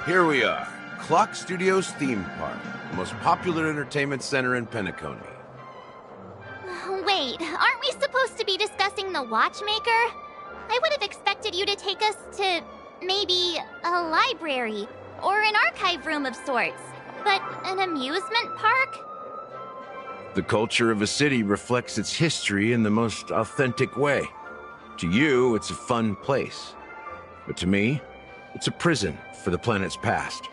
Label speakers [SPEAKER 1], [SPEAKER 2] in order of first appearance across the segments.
[SPEAKER 1] Here we are, Clock Studios theme park, the most popular entertainment center in Penacony.
[SPEAKER 2] Wait, aren't we supposed to be discussing the Watchmaker? I would have expected you to take us to, maybe, a library, or an archive room of sorts. But an amusement park?
[SPEAKER 1] The culture of a city reflects its history in the most authentic way. To you, it's a fun place. But to me, it's a prison for the planet's past.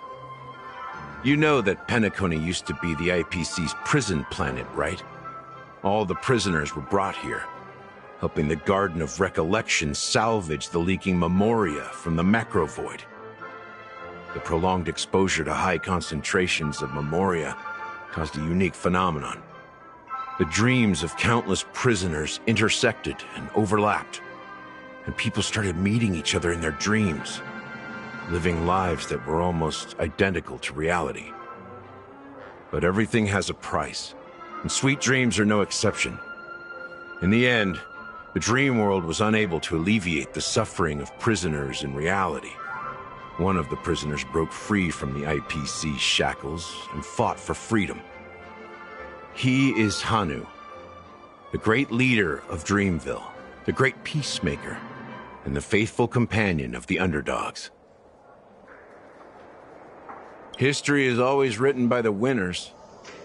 [SPEAKER 1] You know that Penacony used to be the IPC's prison planet, right? All the prisoners were brought here, helping the Garden of Recollection salvage the leaking memoria from the macro void. The prolonged exposure to high concentrations of memoria caused a unique phenomenon. The dreams of countless prisoners intersected and overlapped, and people started meeting each other in their dreams, living lives that were almost identical to reality. But everything has a price, and sweet dreams are no exception. In the end, the dream world was unable to alleviate the suffering of prisoners in reality. One of the prisoners broke free from the IPC's shackles and fought for freedom. He is Hanu, the great leader of Dreamville, the great peacemaker, and the faithful companion of the underdogs. History is always written by the winners.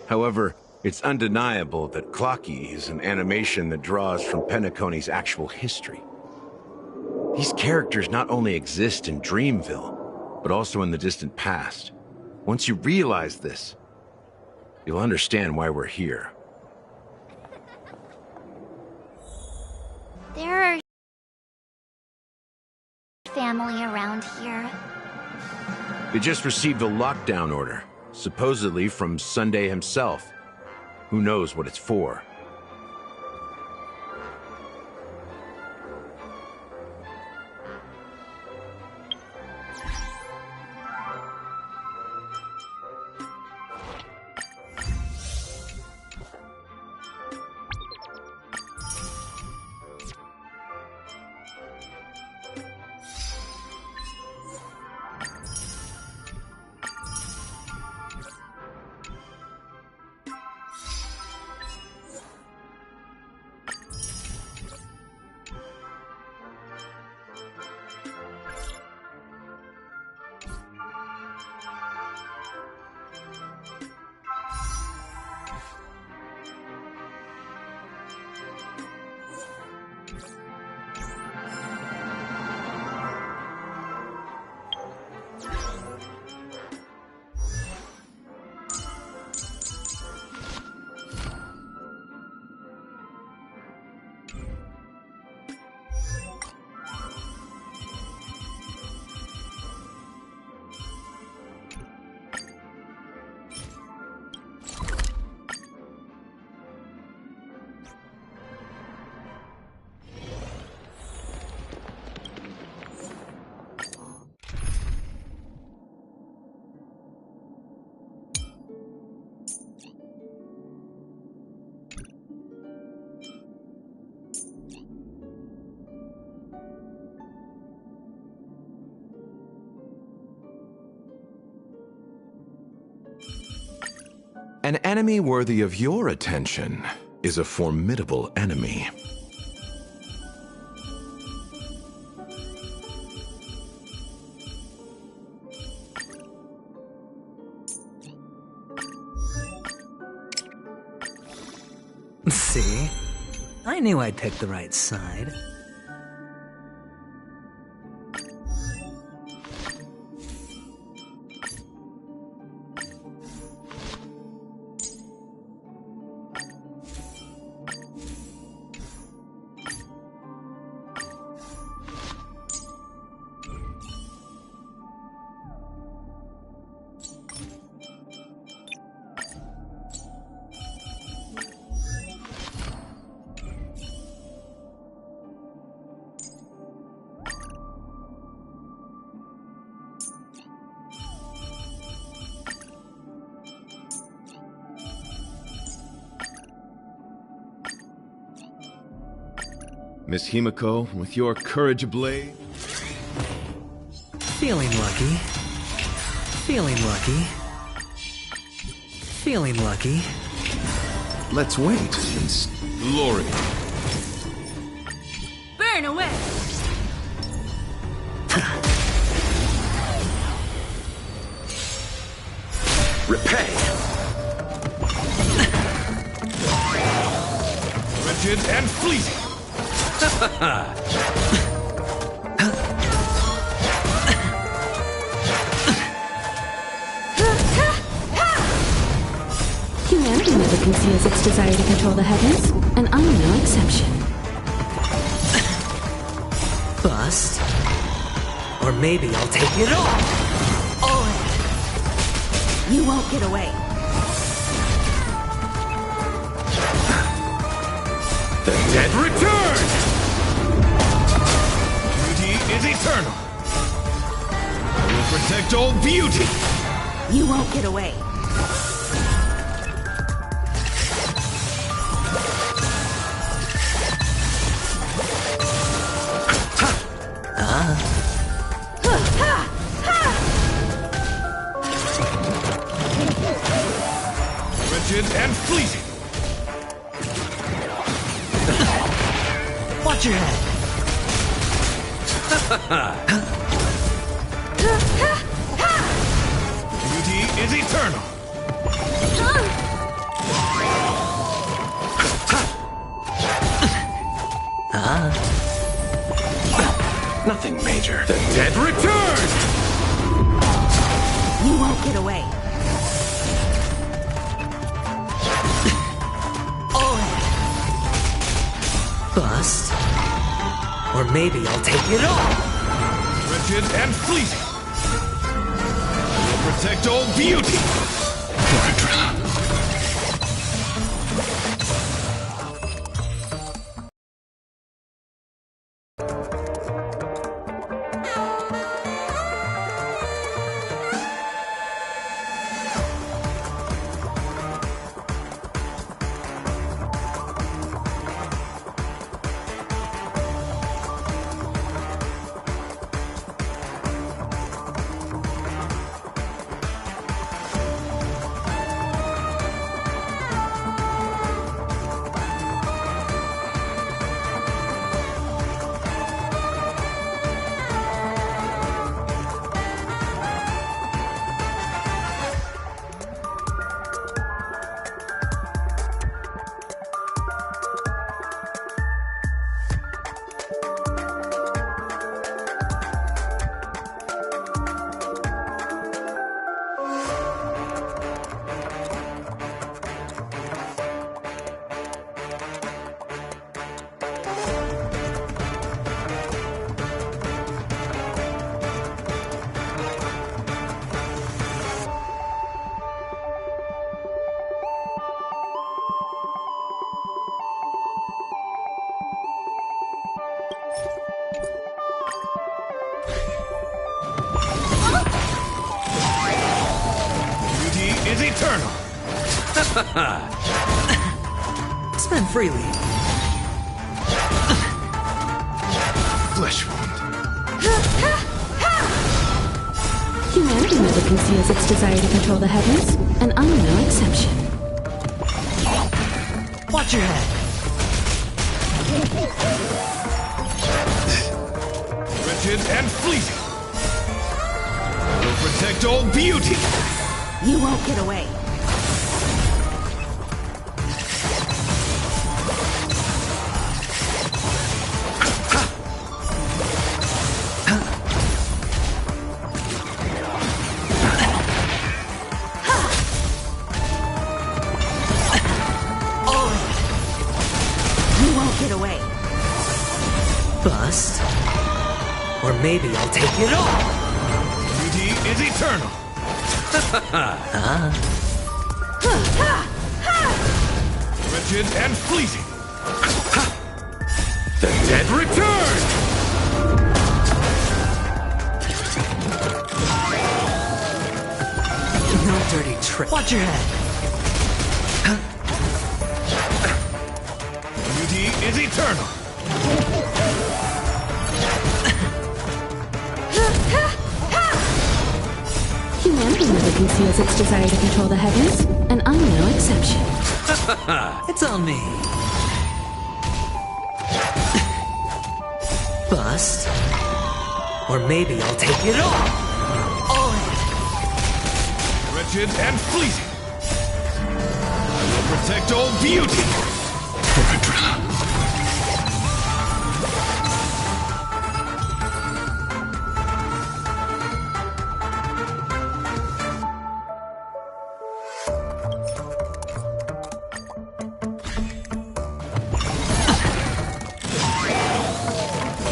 [SPEAKER 1] However, it's undeniable that Clocky is an animation that draws from Penacony's actual history. These characters not only exist in Dreamville, but also in the distant past. Once you realize this, you'll understand why we're here.
[SPEAKER 2] There are family around here.
[SPEAKER 1] They just received a lockdown order, supposedly from Sunday himself. Who knows what it's for?
[SPEAKER 3] An enemy worthy of your attention is a formidable enemy.
[SPEAKER 4] See? I knew I'd pick the right side.
[SPEAKER 5] Miss Himiko, with your courage ablaze?
[SPEAKER 4] Feeling lucky. Feeling lucky. Feeling lucky.
[SPEAKER 3] Let's wait and see.
[SPEAKER 5] Glory.
[SPEAKER 6] Burn away!
[SPEAKER 3] Repay.
[SPEAKER 5] Rigid and fleeting.
[SPEAKER 7] Humanity never conceals its desire to control the heavens, and I'm no exception.
[SPEAKER 4] Bust. Or maybe I'll take it all. All in.
[SPEAKER 6] You won't get away.
[SPEAKER 3] The dead
[SPEAKER 5] Return! Beauty is eternal. I will protect all beauty.
[SPEAKER 6] You won't get away.
[SPEAKER 5] Rigid and fleeting.
[SPEAKER 4] Watch your head.
[SPEAKER 5] Beauty is eternal.
[SPEAKER 3] Nothing major.
[SPEAKER 5] The dead return!
[SPEAKER 6] You won't get away.
[SPEAKER 4] All in. Bust. Or maybe I'll take it all.
[SPEAKER 5] Rigid and fleeting. I will protect all beauty. Is eternal.
[SPEAKER 4] Spend freely.
[SPEAKER 5] Flesh wound.
[SPEAKER 7] Humanity never conceals its desire to control the heavens, and I'm no exception.
[SPEAKER 4] Watch your head.
[SPEAKER 5] Rigid and fleeting. I will protect all beauty.
[SPEAKER 6] You won't get away. You won't get away.
[SPEAKER 4] Bust. Or maybe I'll take it all.
[SPEAKER 5] Beauty is eternal. Rigid and fleeting. The dead return!
[SPEAKER 4] No dirty trick. Watch your head.
[SPEAKER 5] Beauty is eternal.
[SPEAKER 7] Humanity conceals its desire to control the heavens, and I'm no exception.
[SPEAKER 4] It's on me. Bust. Or maybe I'll take it all in.
[SPEAKER 5] Wretched and fleeting. I will protect all beauty.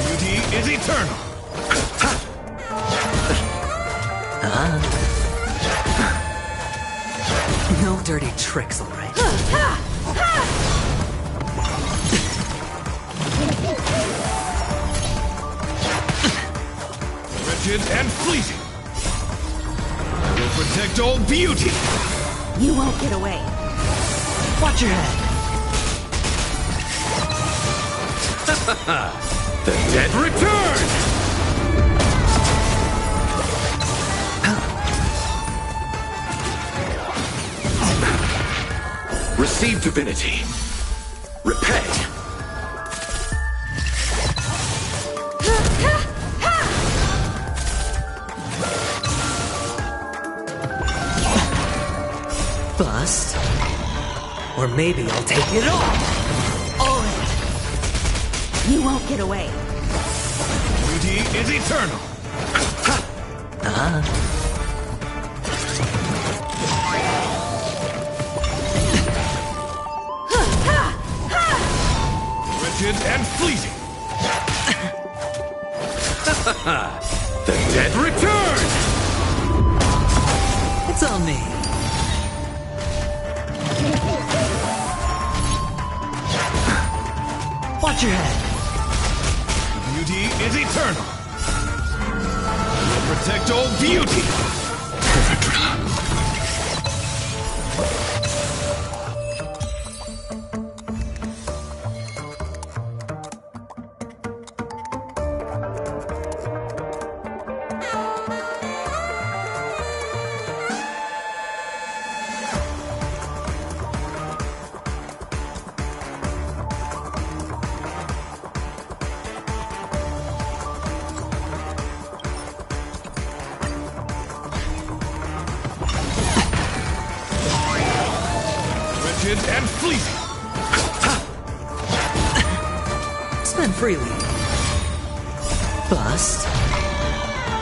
[SPEAKER 5] Beauty is eternal.
[SPEAKER 4] No dirty tricks, all right.
[SPEAKER 5] Wretched and fleeting. I will protect all beauty.
[SPEAKER 6] You won't get away.
[SPEAKER 4] Watch your head.
[SPEAKER 1] The dead return! Receive divinity. Repay.
[SPEAKER 4] Bust. Or maybe I'll take it all in.
[SPEAKER 6] You won't get away.
[SPEAKER 5] Beauty is eternal. Wretched and fleeting.
[SPEAKER 1] The dead return!
[SPEAKER 4] It's on me. Watch your head.
[SPEAKER 5] Beauty is eternal. I will protect all beauty. And fleeting.
[SPEAKER 4] Spend freely. Bust.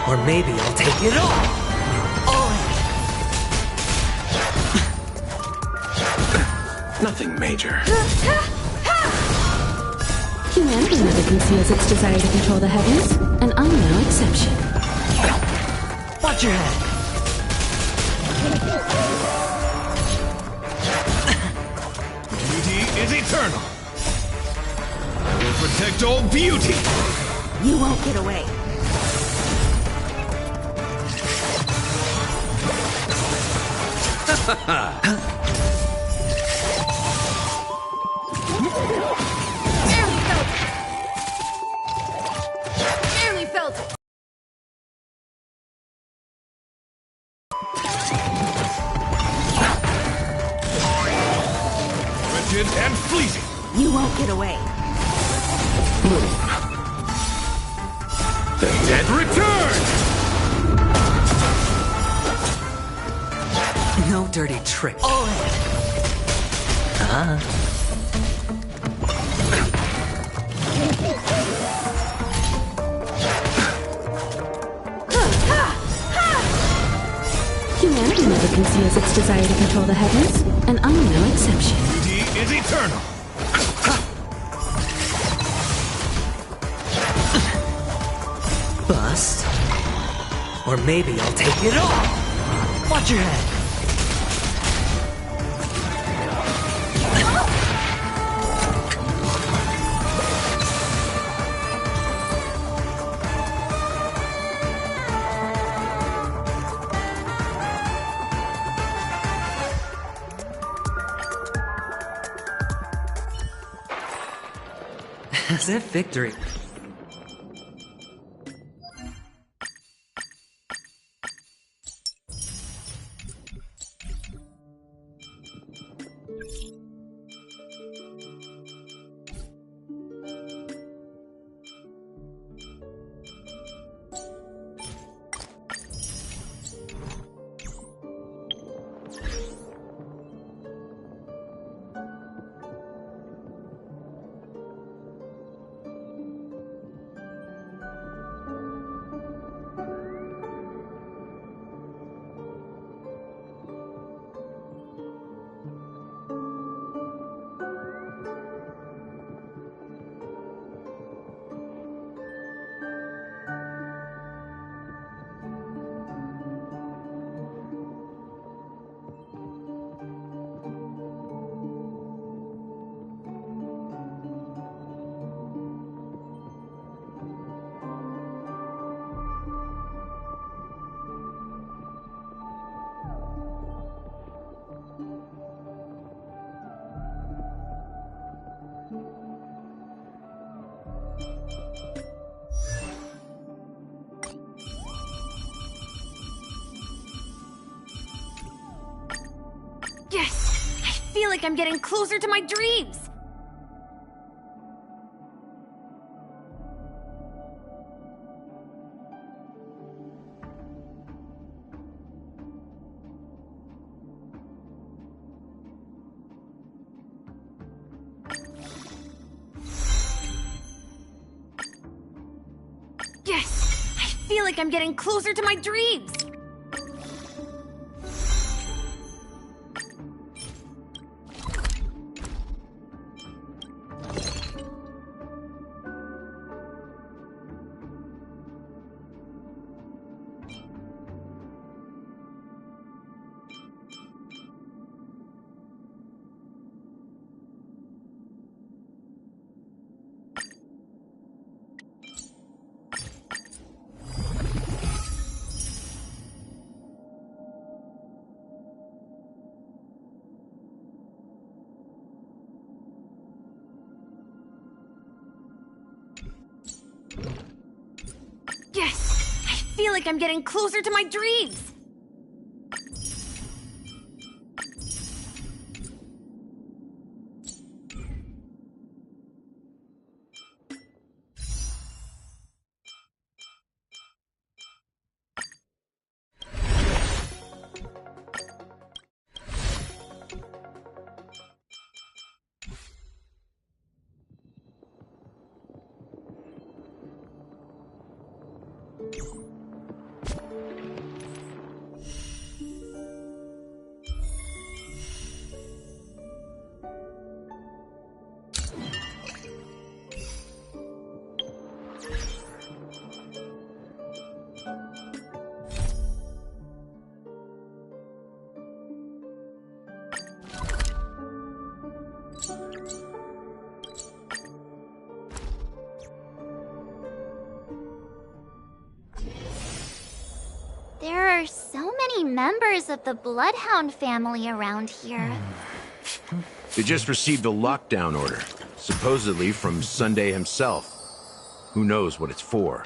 [SPEAKER 4] Or maybe I'll take it all in.
[SPEAKER 1] Nothing major.
[SPEAKER 7] Humanity never conceals its desire to control the heavens, and I'm no exception.
[SPEAKER 4] Watch your head.
[SPEAKER 5] Is eternal. I will protect all beauty.
[SPEAKER 6] You won't get away.
[SPEAKER 2] Barely felt it.
[SPEAKER 5] Wretched and fleeting.
[SPEAKER 6] You won't get away.
[SPEAKER 1] The dead return!
[SPEAKER 4] No dirty trick. All in.
[SPEAKER 7] Humanity never conceals its desire to control the heavens, and I'm no exception.
[SPEAKER 5] Beauty is eternal.
[SPEAKER 4] Bust. Or maybe I'll take it all. Watch your head. As if victory.
[SPEAKER 8] Yes! I feel like I'm getting closer to my dreams! Yes! I feel like I'm getting closer to my dreams! Yes! I feel like I'm getting closer to my dreams!
[SPEAKER 2] There are so many members of the Bloodhound family around here.
[SPEAKER 1] They just received a lockdown order, supposedly from Sunday himself. Who knows what it's for?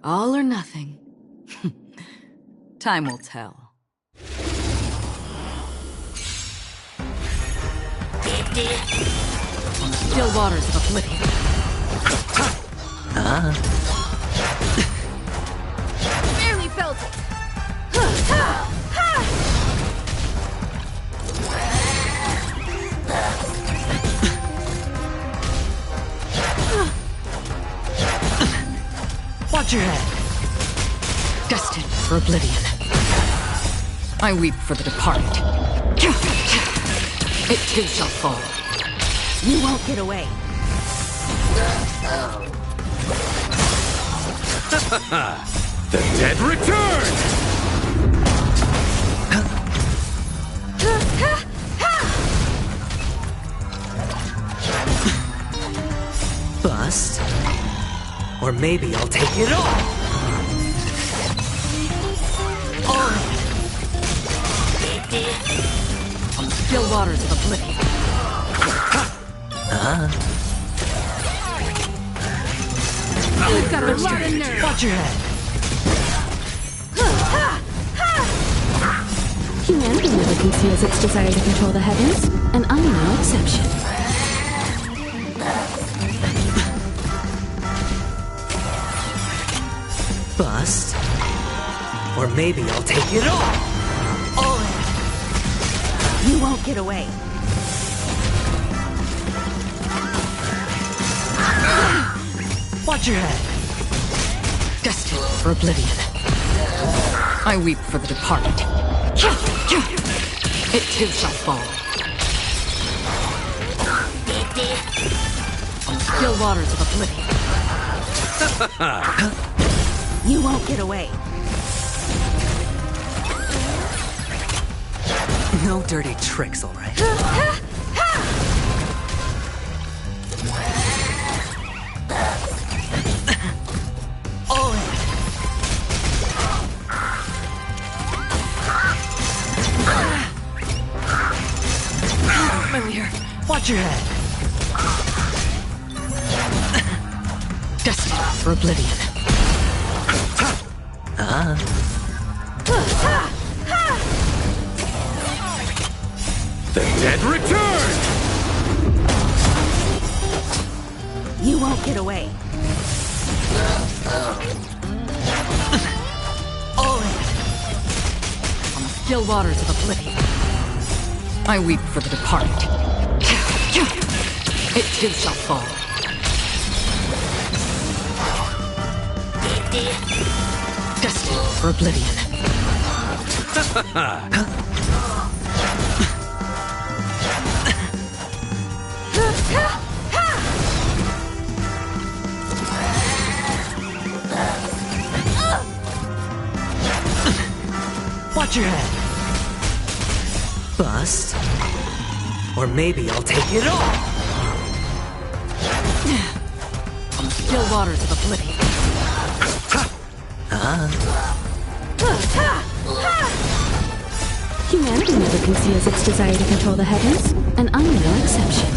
[SPEAKER 8] All or nothing. Time will tell. On the still waters of oblivion. Barely felt it. Watch your head. Destined for oblivion. I weep for the departed. It too shall fall.
[SPEAKER 6] You won't get away.
[SPEAKER 1] The dead return!
[SPEAKER 4] Bust. Or maybe I'll take it all!
[SPEAKER 8] On the still waters of oblivion. You've got a lot of nerve.
[SPEAKER 4] Watch your head!
[SPEAKER 7] Humanity never conceals its desire to control the heavens, and I'm no exception.
[SPEAKER 4] Bust. Or maybe I'll take it all!
[SPEAKER 6] You won't get away.
[SPEAKER 4] Watch your head!
[SPEAKER 8] Destined for oblivion. I weep for the departed. It too shall fall. On the still waters of oblivion.
[SPEAKER 6] You won't get away.
[SPEAKER 4] No dirty tricks, all right?
[SPEAKER 8] Familiar.
[SPEAKER 4] Watch your head!
[SPEAKER 8] Destined for oblivion.
[SPEAKER 1] The dead return!
[SPEAKER 6] You won't get away.
[SPEAKER 8] On the still waters of oblivion. I weep for the departed. It too shall fall. Destined for oblivion.
[SPEAKER 4] Watch your head! Bust. Or maybe I'll take it all!
[SPEAKER 8] On the still waters of oblivion.
[SPEAKER 7] Humanity never conceals its desire to control the heavens, and I'm no exception.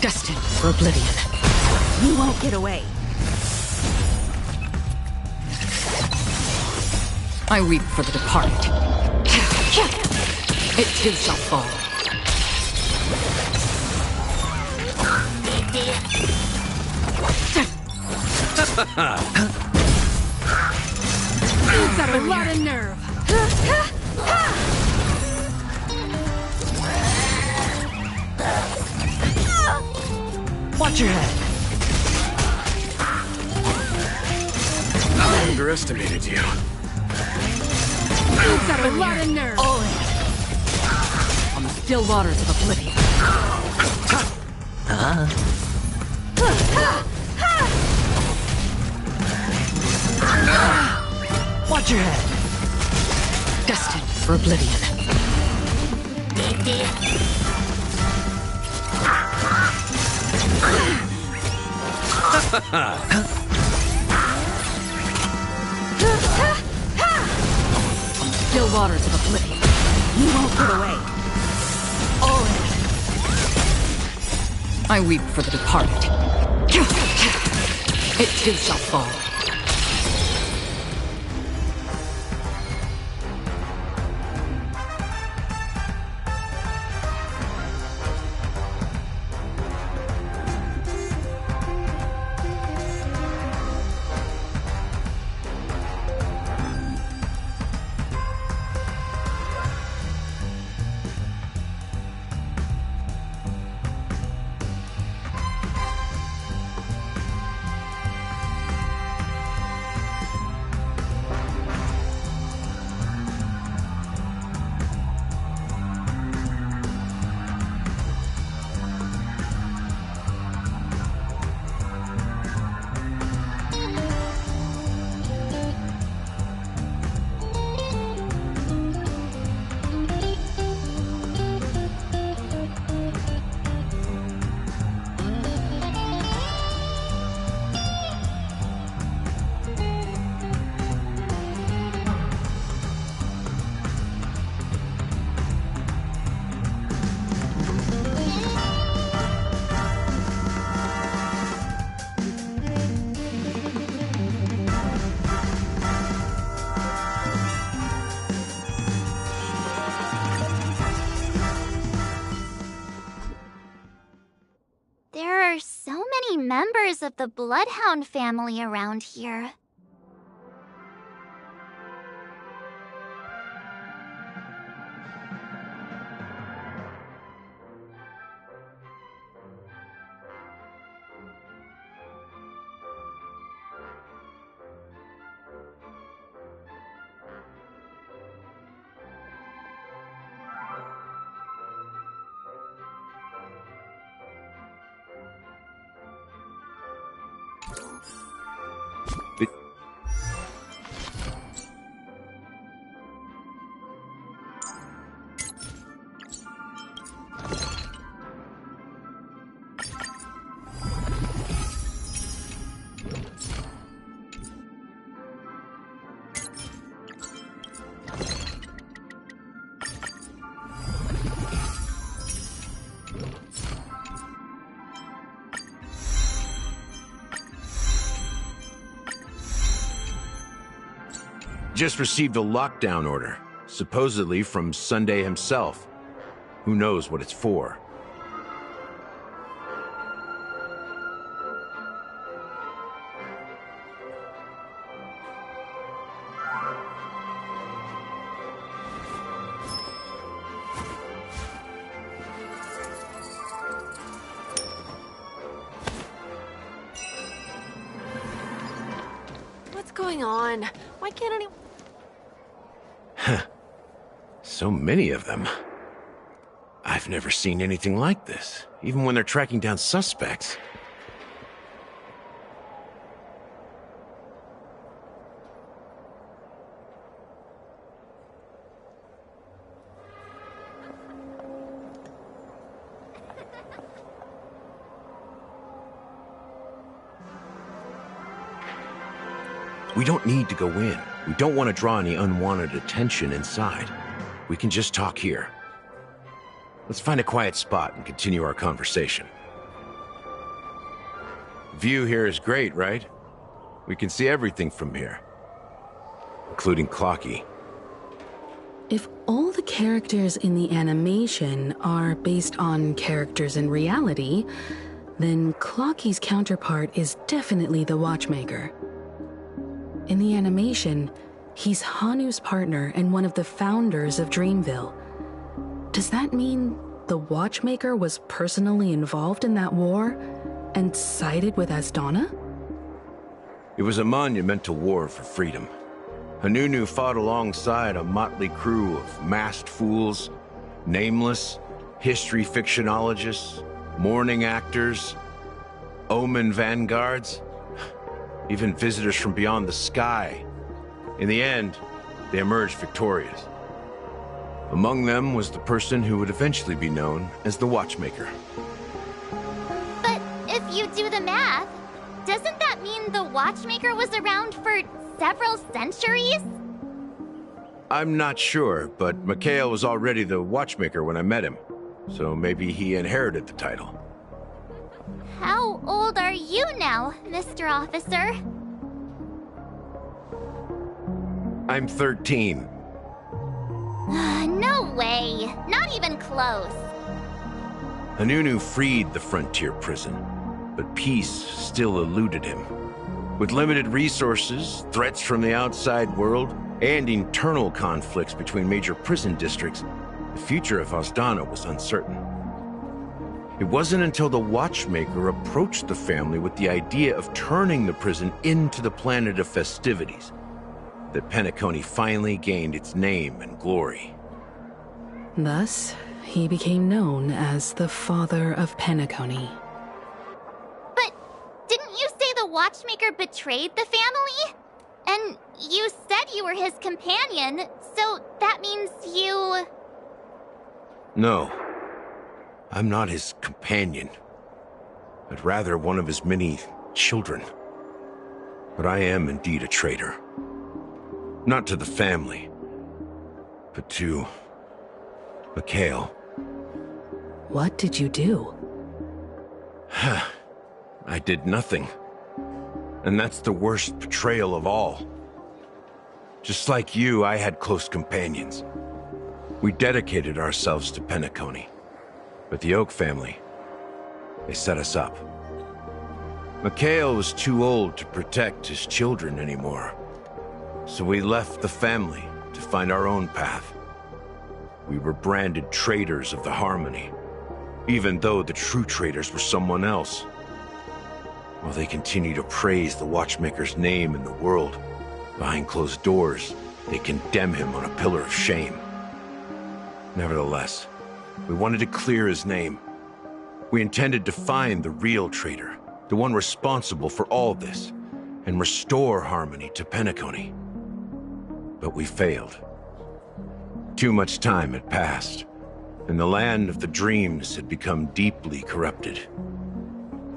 [SPEAKER 8] Destined for oblivion.
[SPEAKER 6] You won't get away.
[SPEAKER 8] I weep for the departed. It too shall fall.
[SPEAKER 6] got a lot of nerve.
[SPEAKER 4] Watch your head.
[SPEAKER 1] I underestimated you.
[SPEAKER 6] You've got a lot of nerve.
[SPEAKER 8] All in. On the still waters of oblivion.
[SPEAKER 4] Watch your head.
[SPEAKER 8] Destined for oblivion. On the still waters of oblivion.
[SPEAKER 6] You won't get away.
[SPEAKER 8] All in. I weep for the departed. It too shall fall.
[SPEAKER 2] There are so many members of the Bloodhound family around here.
[SPEAKER 1] Just received a lockdown order, supposedly from Sunday himself. Who knows what it's for?
[SPEAKER 9] What's going on? Why can't anyone...
[SPEAKER 1] So many of them. I've never seen anything like this, even when they're tracking down suspects. We don't need to go in. We don't want to draw any unwanted attention inside. We can just talk here. Let's find a quiet spot and continue our conversation. View here is great, right? We can see everything from here, including Clocky.
[SPEAKER 7] If all the characters in the animation are based on characters in reality, then Clocky's counterpart is definitely the Watchmaker. In the animation, He's Hanu's partner and one of the founders of Dreamville. Does that mean the Watchmaker was personally involved in that war and sided with Asdana?
[SPEAKER 1] It was a monumental war for freedom. Hanunu fought alongside a motley crew of masked fools, nameless, history fictionologists, mourning actors, omen vanguards, even visitors from beyond the sky. In the end, they emerged victorious. Among them was the person who would eventually be known as the Watchmaker.
[SPEAKER 2] But if you do the math, doesn't that mean the Watchmaker was around for several centuries?
[SPEAKER 1] I'm not sure, but Mikhail was already the Watchmaker when I met him, so maybe he inherited the title.
[SPEAKER 2] How old are you now, Mr. Officer?
[SPEAKER 1] I'm 13.
[SPEAKER 2] No way. Not even close.
[SPEAKER 1] Hanunu freed the frontier prison, but peace still eluded him. With limited resources, threats from the outside world, and internal conflicts between major prison districts, the future of Asdana was uncertain. It wasn't until the Watchmaker approached the family with the idea of turning the prison into the planet of festivities that Penacony finally gained its name and glory.
[SPEAKER 7] Thus, he became known as the Father of Penacony.
[SPEAKER 2] But didn't you say the Watchmaker betrayed the family? And you said you were his companion, so that means you...
[SPEAKER 1] No, I'm not his companion, but rather one of his many children. But I am indeed a traitor. Not to the family, but to Mikhail.
[SPEAKER 7] What did you do?
[SPEAKER 1] I did nothing. And that's the worst betrayal of all. Just like you, I had close companions. We dedicated ourselves to Penacony. But the Oak family, they set us up. Mikhail was too old to protect his children anymore. So we left the family to find our own path. We were branded traitors of the Harmony, even though the true traitors were someone else. While they continue to praise the Watchmaker's name in the world, behind closed doors, they condemn him on a pillar of shame. Nevertheless, we wanted to clear his name. We intended to find the real traitor, the one responsible for all this, and restore harmony to Penacony. But we failed. Too much time had passed, and the land of the dreams had become deeply corrupted.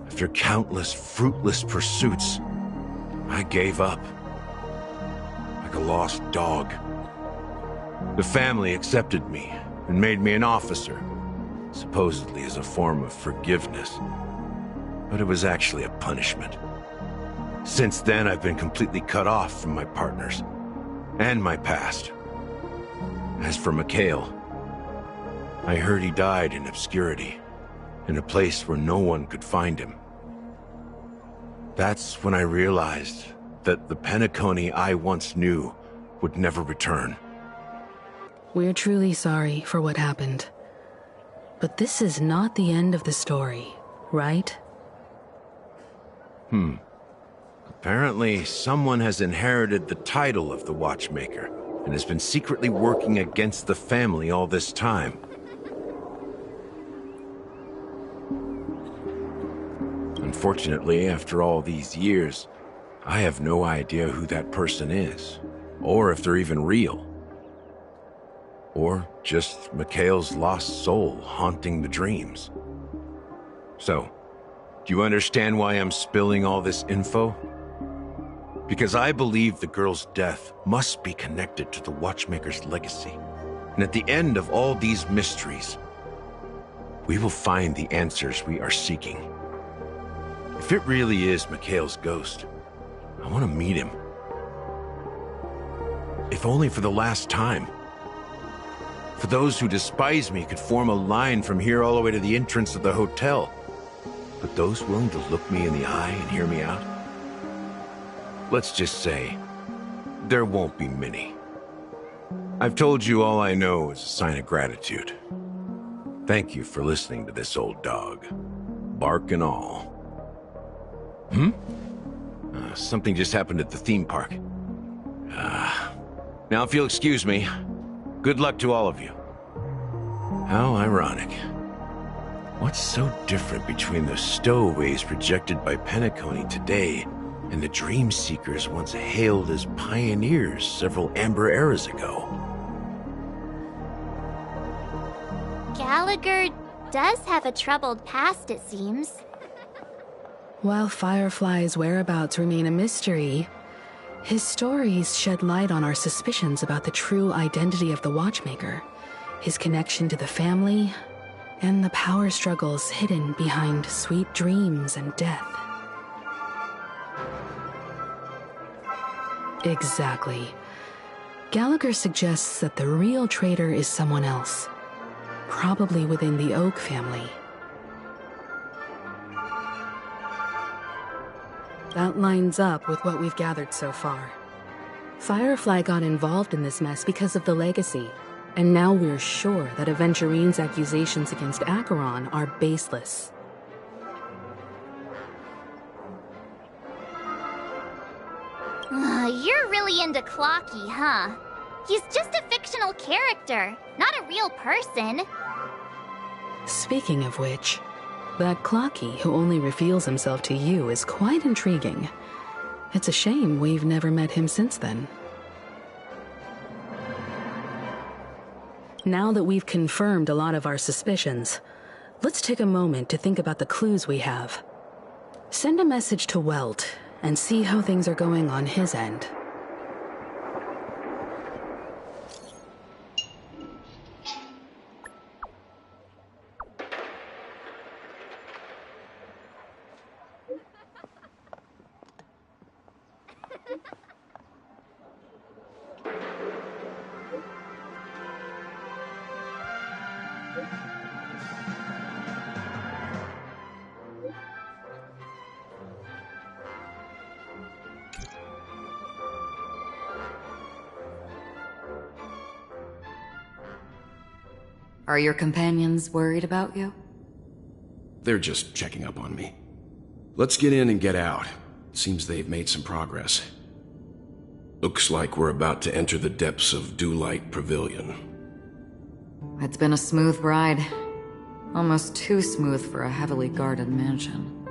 [SPEAKER 1] After countless fruitless pursuits, I gave up. Like a lost dog. The family accepted me and made me an officer, supposedly as a form of forgiveness. But it was actually a punishment. Since then, I've been completely cut off from my partners and my past. As for Mikhail, I heard he died in obscurity, in a place where no one could find him. That's when I realized that the Penacony I once knew would never return.
[SPEAKER 7] We're truly sorry for what happened. But this is not the end of the story, right?
[SPEAKER 1] Apparently, someone has inherited the title of the Watchmaker and has been secretly working against the family all this time. Unfortunately, after all these years, I have no idea who that person is, or if they're even real. Or just Mikhail's lost soul haunting the dreams. So, do you understand why I'm spilling all this info? Because I believe the girl's death must be connected to the Watchmaker's legacy. And at the end of all these mysteries, we will find the answers we are seeking. If it really is Mikhail's ghost, I want to meet him. If only for the last time. For those who despise me could form a line from here all the way to the entrance of the hotel. But those willing to look me in the eye and hear me out? Let's just say, there won't be many. I've told you all I know is a sign of gratitude. Thank you for listening to this old dog. Bark and all. Something just happened at the theme park. Now if you'll excuse me, good luck to all of you. How ironic. What's so different between the stowaways projected by Penacony today and the dream seekers once hailed as pioneers several Amber eras ago?
[SPEAKER 2] Gallagher does have a troubled past, it seems.
[SPEAKER 7] While Firefly's whereabouts remain a mystery, his stories shed light on our suspicions about the true identity of the Watchmaker, his connection to the family, and the power struggles hidden behind sweet dreams and death. Exactly. Gallagher suggests that the real traitor is someone else, probably within the Oak family. That lines up with what we've gathered so far. Firefly got involved in this mess because of the legacy, and now we're sure that Aventurine's accusations against Acheron are baseless.
[SPEAKER 2] You're really into Clocky, huh? He's just a fictional character, not a real person.
[SPEAKER 7] Speaking of which, that Clocky who only reveals himself to you is quite intriguing. It's a shame we've never met him since then. Now that we've confirmed a lot of our suspicions, let's take a moment to think about the clues we have. Send a message to Welt and see how things are going on his end.
[SPEAKER 8] Are your companions worried about you?
[SPEAKER 10] They're just checking up on me. Let's get in and get out. Seems they've made some progress. Looks like we're about to enter the depths of Dewlight Pavilion.
[SPEAKER 8] It's been a smooth ride. Almost too smooth for a heavily guarded mansion.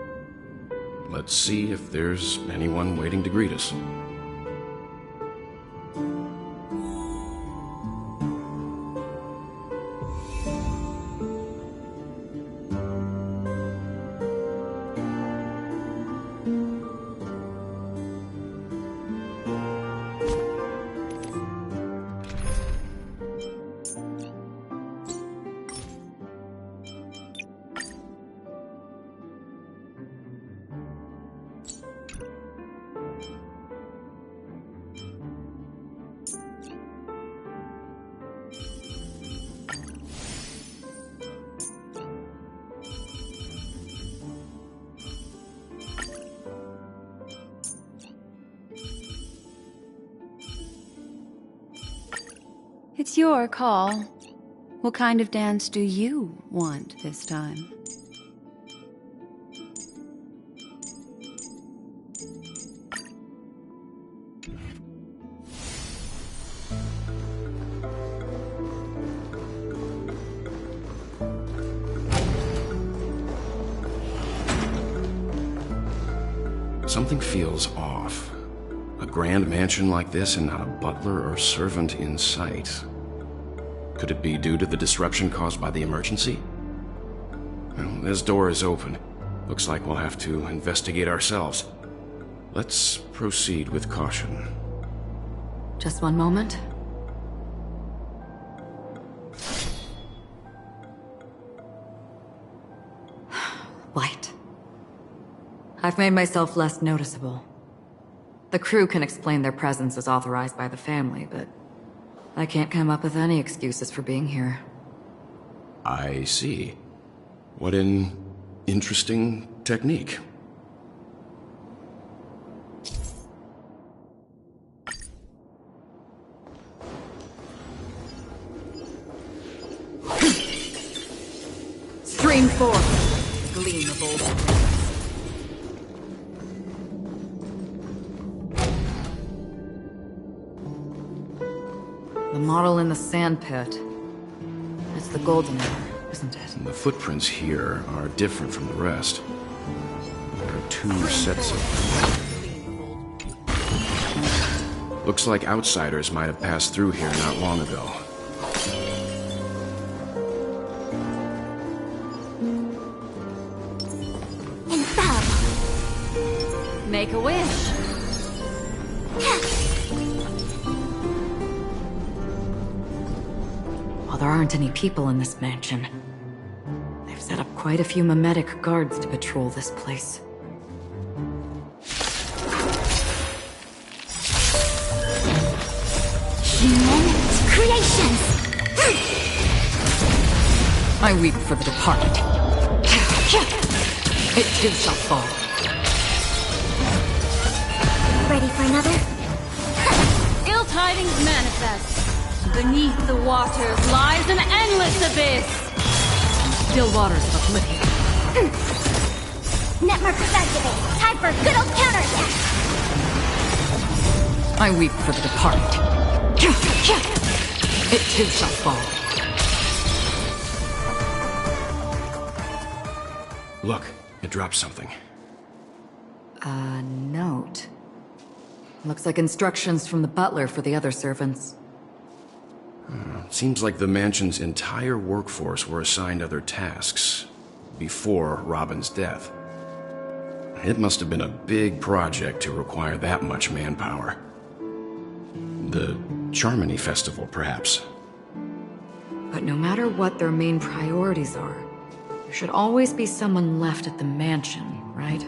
[SPEAKER 10] Let's see if there's anyone waiting to greet us.
[SPEAKER 6] It's your call. What kind of dance do you want this time?
[SPEAKER 10] Something feels off. A grand mansion like this and not a butler or servant in sight. Could it be due to the disruption caused by the emergency? Well, this door is open. Looks like we'll have to investigate ourselves. Let's proceed with caution.
[SPEAKER 8] Just one moment. Light. I've made myself less noticeable. The crew can explain their presence as authorized by the family, but I can't come up with any excuses for being here.
[SPEAKER 10] I see. What an interesting technique.
[SPEAKER 8] Scream forth, gleam of old things. The model in the sand pit. It's the golden hour, isn't it?
[SPEAKER 10] And the footprints here are different from the rest. There are two sets of... Looks like outsiders might have passed through here not long ago.
[SPEAKER 8] Make a wish. While there aren't any people in this mansion, they've set up quite a few mimetic guards to patrol this place.
[SPEAKER 2] Human creations!
[SPEAKER 8] I weep for the departed. It too shall fall.
[SPEAKER 2] Ready for another?
[SPEAKER 11] Ill tidings manifest. Beneath the waters lies an endless abyss.
[SPEAKER 8] Still waters of oblivion.
[SPEAKER 2] Netmarkers activate. Time for a good old counterattack.
[SPEAKER 8] I weep for the departed. It too shall fall.
[SPEAKER 10] Look, it dropped something.
[SPEAKER 8] A note. Looks like instructions from the butler for the other servants.
[SPEAKER 10] Seems like the mansion's entire workforce were assigned other tasks before Robin's death. It must have been a big project to require that much manpower. The Charmony Festival, perhaps.
[SPEAKER 8] But no matter what their main priorities are, there should always be someone left at the mansion, right?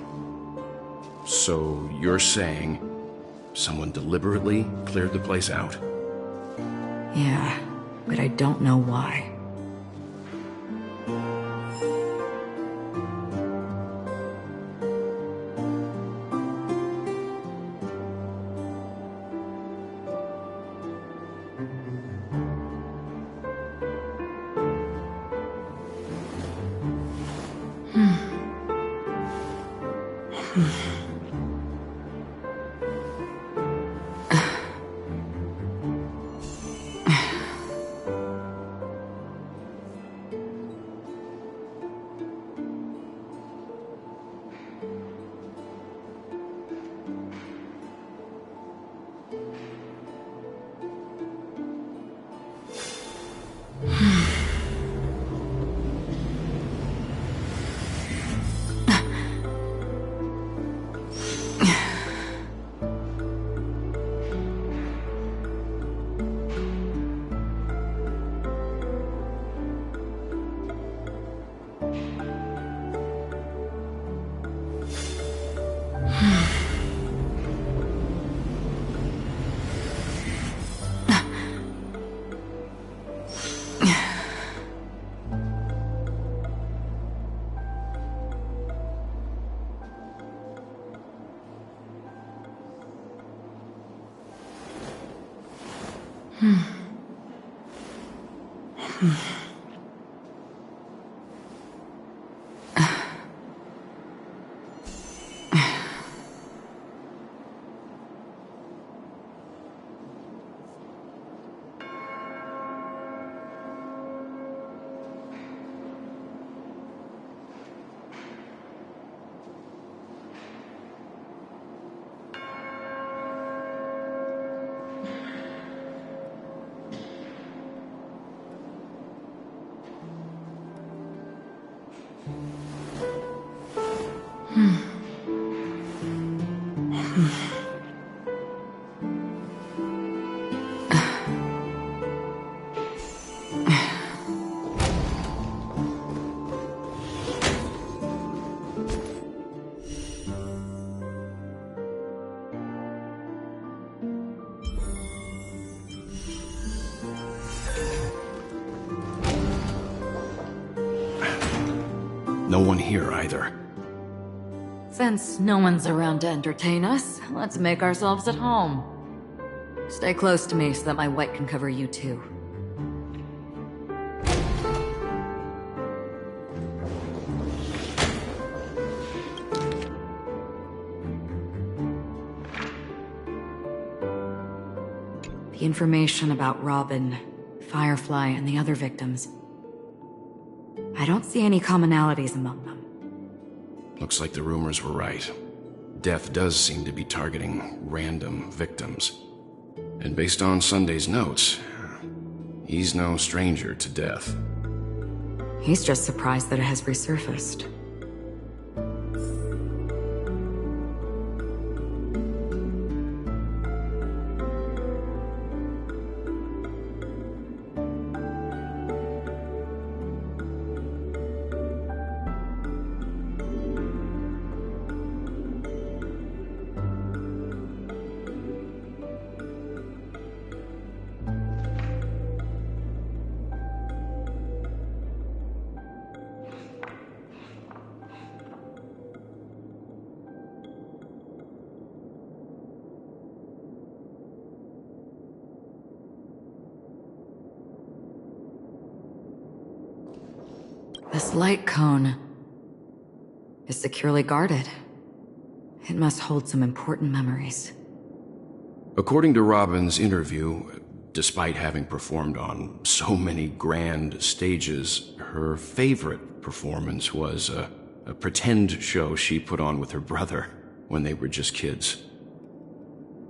[SPEAKER 10] So you're saying someone deliberately cleared the place out?
[SPEAKER 8] Yeah, but I don't know why.
[SPEAKER 10] No one here either.
[SPEAKER 8] Since no one's around to entertain us, let's make ourselves at home. Stay close to me so that my white can cover you too. The information about Robin, Firefly, and the other victims. I don't see any commonalities among them.
[SPEAKER 10] Looks like the rumors were right. Death does seem to be targeting random victims. And based on Sunday's notes, he's no stranger to death.
[SPEAKER 8] He's just surprised that it has resurfaced. This light cone is securely guarded. It must hold some important memories.
[SPEAKER 10] According to Robin's interview, despite having performed on so many grand stages, her favorite performance was a pretend show she put on with her brother when they were just kids.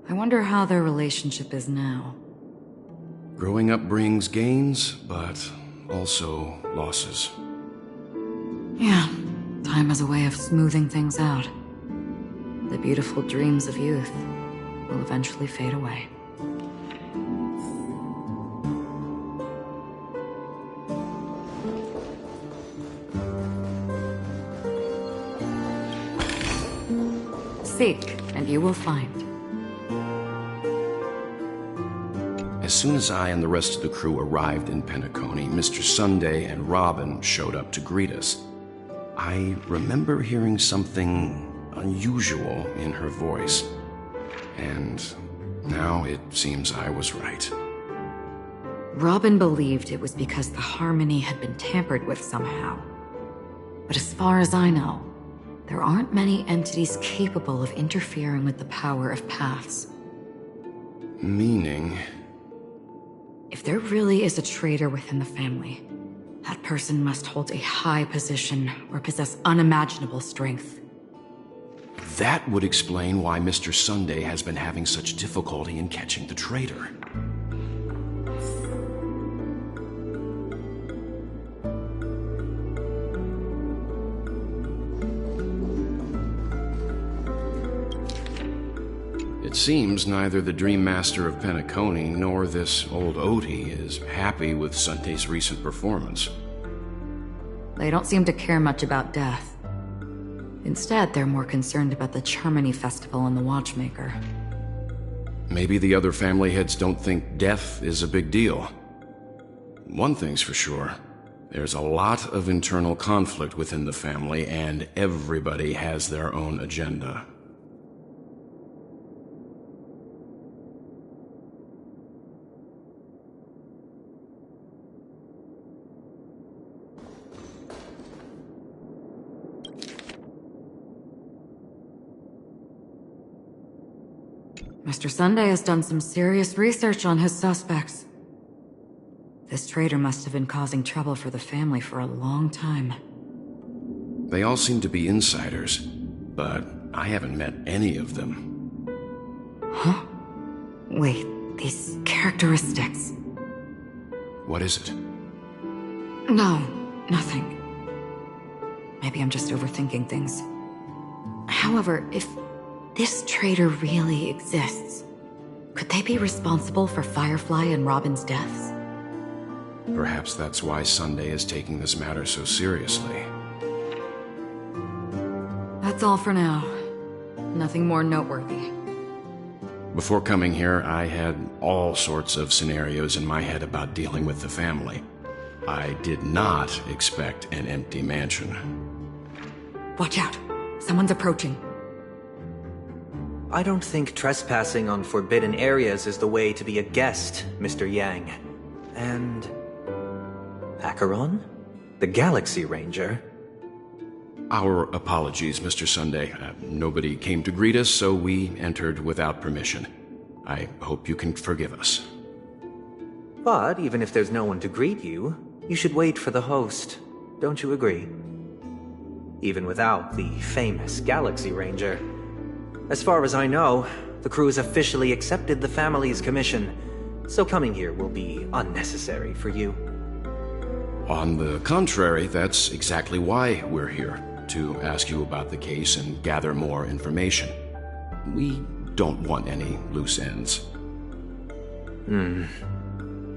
[SPEAKER 8] I wonder how their relationship is now.
[SPEAKER 10] Growing up brings gains, but also losses.
[SPEAKER 8] Yeah, time has a way of smoothing things out. The beautiful dreams of youth will eventually fade away. Seek, and you will find.
[SPEAKER 10] As soon as I and the rest of the crew arrived in Penacony, Mr. Sunday and Robin showed up to greet us. I remember hearing something unusual in her voice, and now it seems I was right.
[SPEAKER 8] Robin believed it was because the harmony had been tampered with somehow. But as far as I know, there aren't many entities capable of interfering with the power of paths.
[SPEAKER 10] Meaning?
[SPEAKER 8] If there really is a traitor within the family, that person must hold a high position or possess unimaginable strength.
[SPEAKER 10] That would explain why Mr. Sunday has been having such difficulty in catching the traitor. It seems neither the Dream Master of Penacony nor this old Odie is happy with Sunday's recent performance.
[SPEAKER 8] They don't seem to care much about death. Instead, they're more concerned about the Charmony Festival and the Watchmaker.
[SPEAKER 10] Maybe the other family heads don't think death is a big deal. One thing's for sure. There's a lot of internal conflict within the family, and everybody has their own agenda.
[SPEAKER 8] Mr. Sunday has done some serious research on his suspects. This traitor must have been causing trouble for the family for a long time.
[SPEAKER 10] They all seem to be insiders, but I haven't met any of them.
[SPEAKER 8] Huh? Wait, these characteristics...
[SPEAKER 10] What is it?
[SPEAKER 8] No, nothing. Maybe I'm just overthinking things. However, if this traitor really exists, could they be responsible for Firefly and Robin's deaths?
[SPEAKER 10] Perhaps that's why Sunday is taking this matter so seriously.
[SPEAKER 8] That's all for now. Nothing more noteworthy.
[SPEAKER 10] Before coming here, I had all sorts of scenarios in my head about dealing with the family. I did not expect an empty mansion.
[SPEAKER 8] Watch out! Someone's approaching.
[SPEAKER 12] I don't think trespassing on forbidden areas is the way to be a guest, Mr. Yang. And... Acheron? The Galaxy Ranger?
[SPEAKER 10] Our apologies, Mr. Sunday. Nobody came to greet us, so we entered without permission. I hope you can forgive us.
[SPEAKER 12] But even if there's no one to greet you, you should wait for the host. Don't you agree? Even without the famous Galaxy Ranger. As far as I know, the crew has officially accepted the family's commission, so coming here will be unnecessary for you.
[SPEAKER 10] On the contrary, that's exactly why we're here, to ask you about the case and gather more information. We don't want any loose ends.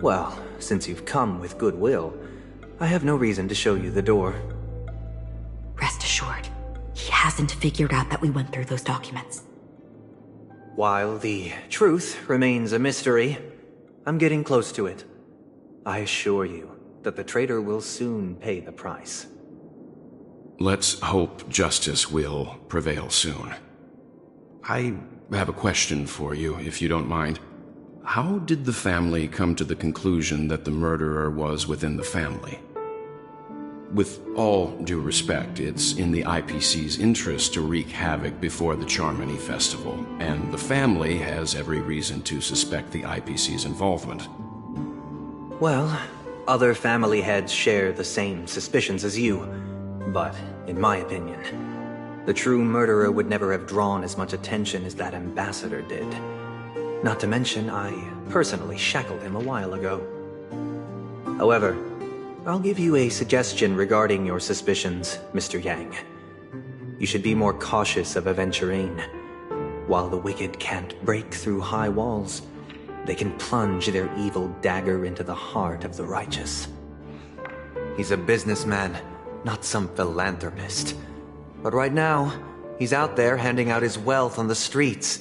[SPEAKER 12] Well, since you've come with goodwill, I have no reason to show you the door.
[SPEAKER 13] Rest assured, he hasn't figured out that we went through those documents.
[SPEAKER 12] While the truth remains a mystery, I'm getting close to it. I assure you that the traitor will soon pay the price.
[SPEAKER 10] Let's hope justice will prevail soon. I have a question for you, if you don't mind. How did the family come to the conclusion that the murderer was within the family? With all due respect, it's in the IPC's interest to wreak havoc before the Charmony Festival, and the family has every reason to suspect the IPC's involvement.
[SPEAKER 12] Well, other family heads share the same suspicions as you, but in my opinion, the true murderer would never have drawn as much attention as that ambassador did. Not to mention, I personally shackled him a while ago. However, I'll give you a suggestion regarding your suspicions, Mr. Yang. You should be more cautious of Aventurine. While the wicked can't break through high walls, they can plunge their evil dagger into the heart of the righteous. He's a businessman, not some philanthropist. But right now, he's out there handing out his wealth on the streets.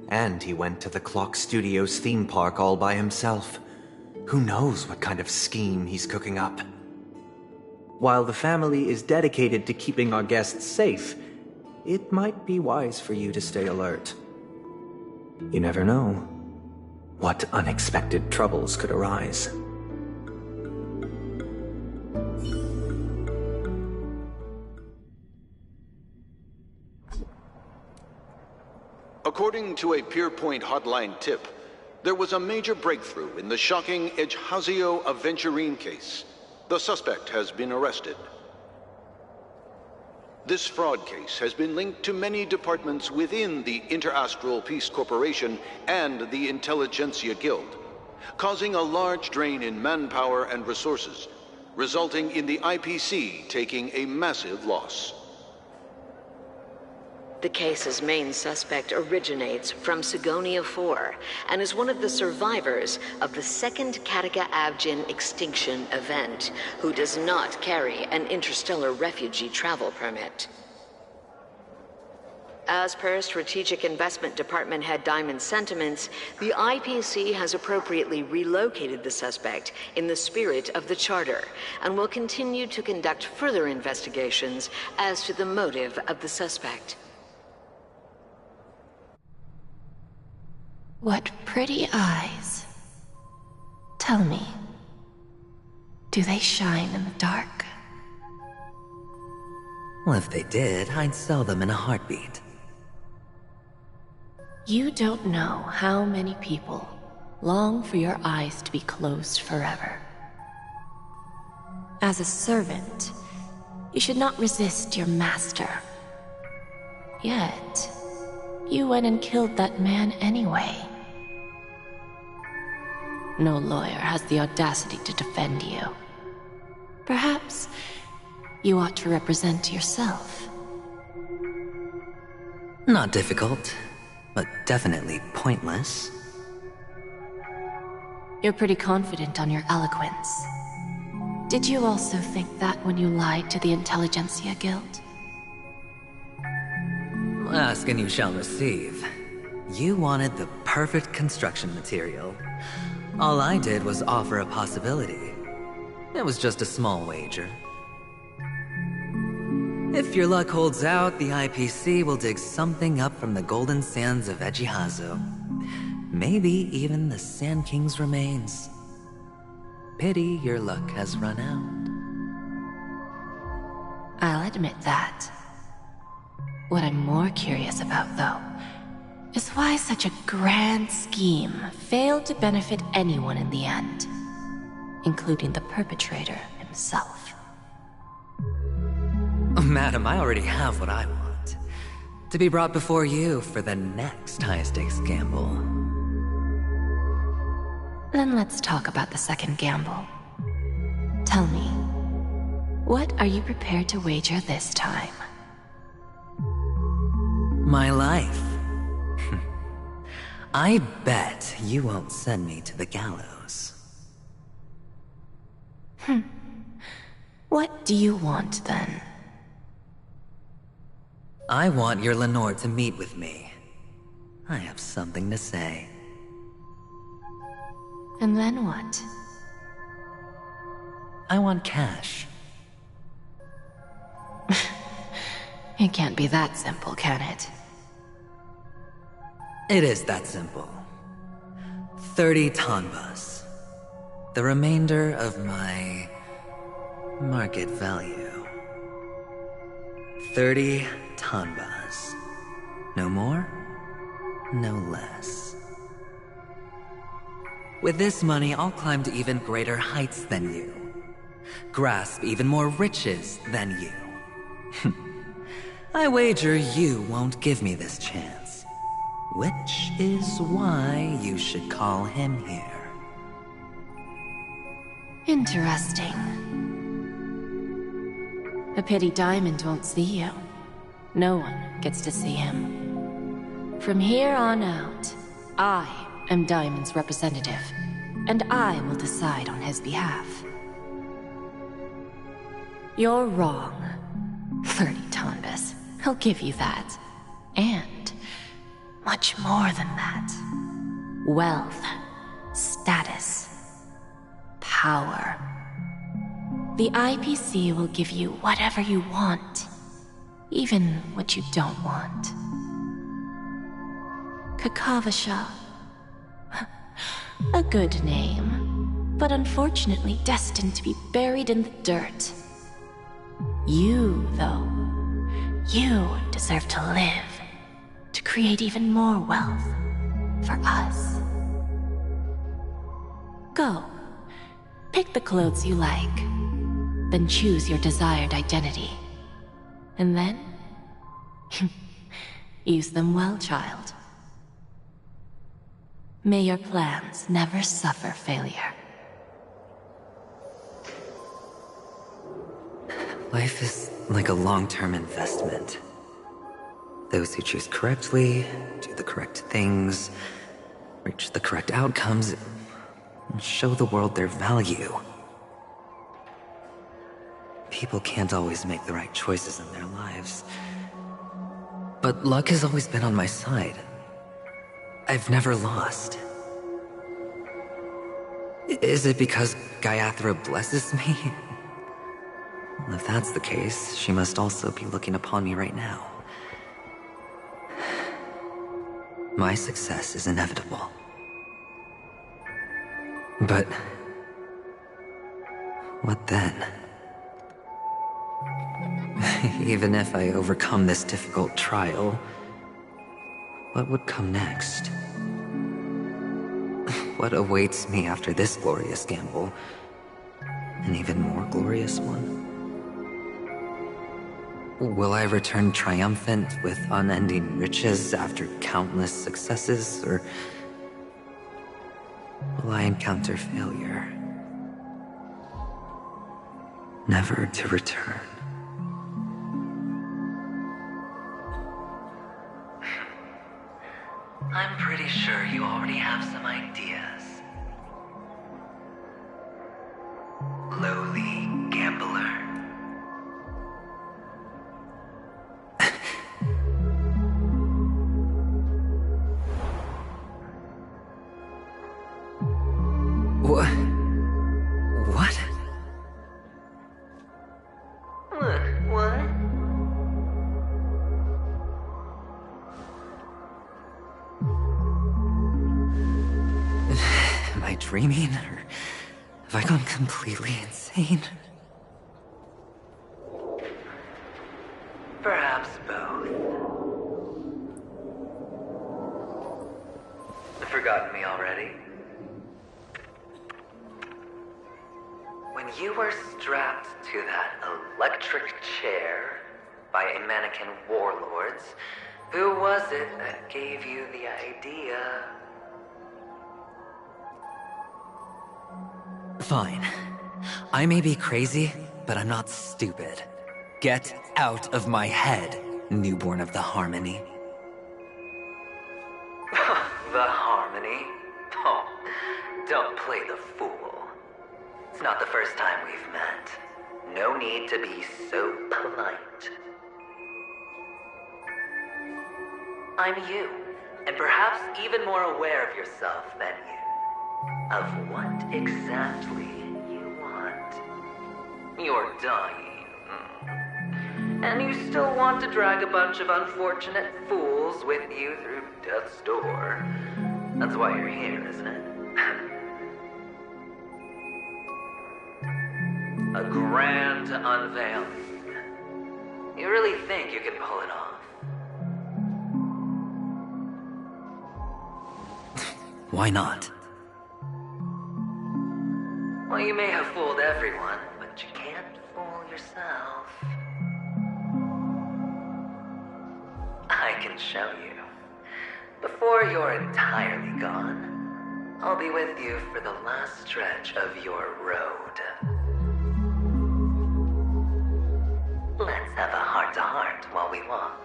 [SPEAKER 12] And he went to the Clock Studios theme park all by himself. Who knows what kind of scheme he's cooking up? While the family is dedicated to keeping our guests safe, it might be wise for you to stay alert. You never know what unexpected troubles could arise.
[SPEAKER 14] According to a Pierpoint hotline tip, there was a major breakthrough in the shocking Ejhazio Aventurine case. The suspect has been arrested. This fraud case has been linked to many departments within the Interastral Peace Corporation and the Intelligentsia Guild, causing a large drain in manpower and resources, resulting in the IPC taking a massive loss.
[SPEAKER 15] The case's main suspect originates from Sigonia 4 and is one of the survivors of the second Kataka-Abjin extinction event, who does not carry an interstellar refugee travel permit. As per Strategic Investment Department Head Diamond's sentiments, the IPC has appropriately relocated the suspect in the spirit of the Charter and will continue to conduct further investigations as to the motive of the suspect.
[SPEAKER 16] What pretty eyes. Tell me, do they shine in the dark?
[SPEAKER 4] Well, if they did, I'd sell them in a heartbeat.
[SPEAKER 16] You don't know how many people long for your eyes to be closed forever. As a servant, you should not resist your master. Yet, you went and killed that man anyway. No lawyer has the audacity to defend you. Perhaps you ought to represent yourself.
[SPEAKER 4] Not difficult, but definitely pointless.
[SPEAKER 16] You're pretty confident on your eloquence. Did you also think that when you lied to the Intelligentsia Guild?
[SPEAKER 4] Ask and you shall receive. You wanted the perfect construction material. All I did was offer a possibility. It was just a small wager. If your luck holds out, the IPC will dig something up from the golden sands of Ejhazio. Maybe even the Sand King's remains. Pity your luck has run out.
[SPEAKER 16] I'll admit that. What I'm more curious about, though, is why such a grand scheme failed to benefit anyone in the end. including the perpetrator himself.
[SPEAKER 4] Madam, I already have what I want. To be brought before you for the next high-stakes gamble.
[SPEAKER 16] Then let's talk about the second gamble. Tell me, what are you prepared to wager this time?
[SPEAKER 4] My life. I bet you won't send me to the gallows.
[SPEAKER 16] What do you want, then?
[SPEAKER 4] I want your Lenore to meet with me. I have something to say.
[SPEAKER 16] And then what?
[SPEAKER 4] I want cash.
[SPEAKER 16] It can't be that simple, can it?
[SPEAKER 4] It is that simple. 30 tanbas. The remainder of my market value. 30 tanbas. No more, no less. With this money, I'll climb to even greater heights than you. Grasp even more riches than you. I wager you won't give me this chance. Which is why you should call him here.
[SPEAKER 16] Interesting. A pity Diamond won't see you. No one gets to see him. From here on out, I am Diamond's representative, and I will decide on his behalf. You're wrong. 30 tanbas. He'll give you that. And much more than that. Wealth, status, power. The IPC will give you whatever you want, even what you don't want. Kakavasha. A good name, but unfortunately destined to be buried in the dirt. You, though, you deserve to live, to create even more wealth for us. Go, pick the clothes you like, then choose your desired identity. And then, use them well, child. May your plans never suffer failure.
[SPEAKER 4] Life is like a long-term investment. Those who choose correctly, do the correct things, reach the correct outcomes, and show the world their value. People can't always make the right choices in their lives. But luck has always been on my side. I've never lost. Is it because Gaiathra blesses me? Well, if that's the case, she must also be looking upon me right now. My success is inevitable. But what then? Even if I overcome this difficult trial, what would come next? What awaits me after this glorious gamble? An even more glorious one? Will I return triumphant with unending riches after countless successes, or will I encounter failure, never to return? I'm pretty sure you already have some ideas. Lowly gambler. What? What? What? Am I dreaming, or have I gone completely insane? Perhaps both. Forgotten me already? you were strapped to that electric chair by a mannequin warlords, who was it that gave you the idea? Fine. I may be crazy, but I'm not stupid. Get out of my head, newborn of the Harmony. The Harmony? Oh, don't play the fool. It's not the first time we've met. No need to be so polite. I'm you, and perhaps even more aware of yourself than you. Of what exactly you want. You're dying. And you still want to drag a bunch of unfortunate fools with you through death's door. That's why you're here, isn't it? A grand unveiling. You really think you can pull it off? Why not? Well, you may have fooled everyone, but you can't fool yourself. I can show you. Before you're entirely gone, I'll be with you for the last stretch of your road. Let's have a heart-to-heart while we walk.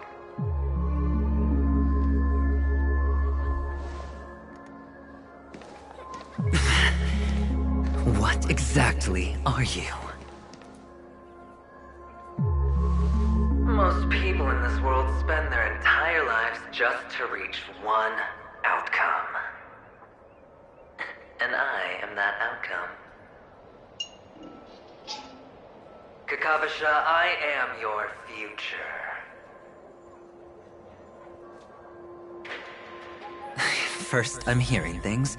[SPEAKER 4] What exactly are you? Most people in this world spend their entire lives just to reach one outcome. And I am that outcome. Kakavasha, I am your future. First I'm hearing things,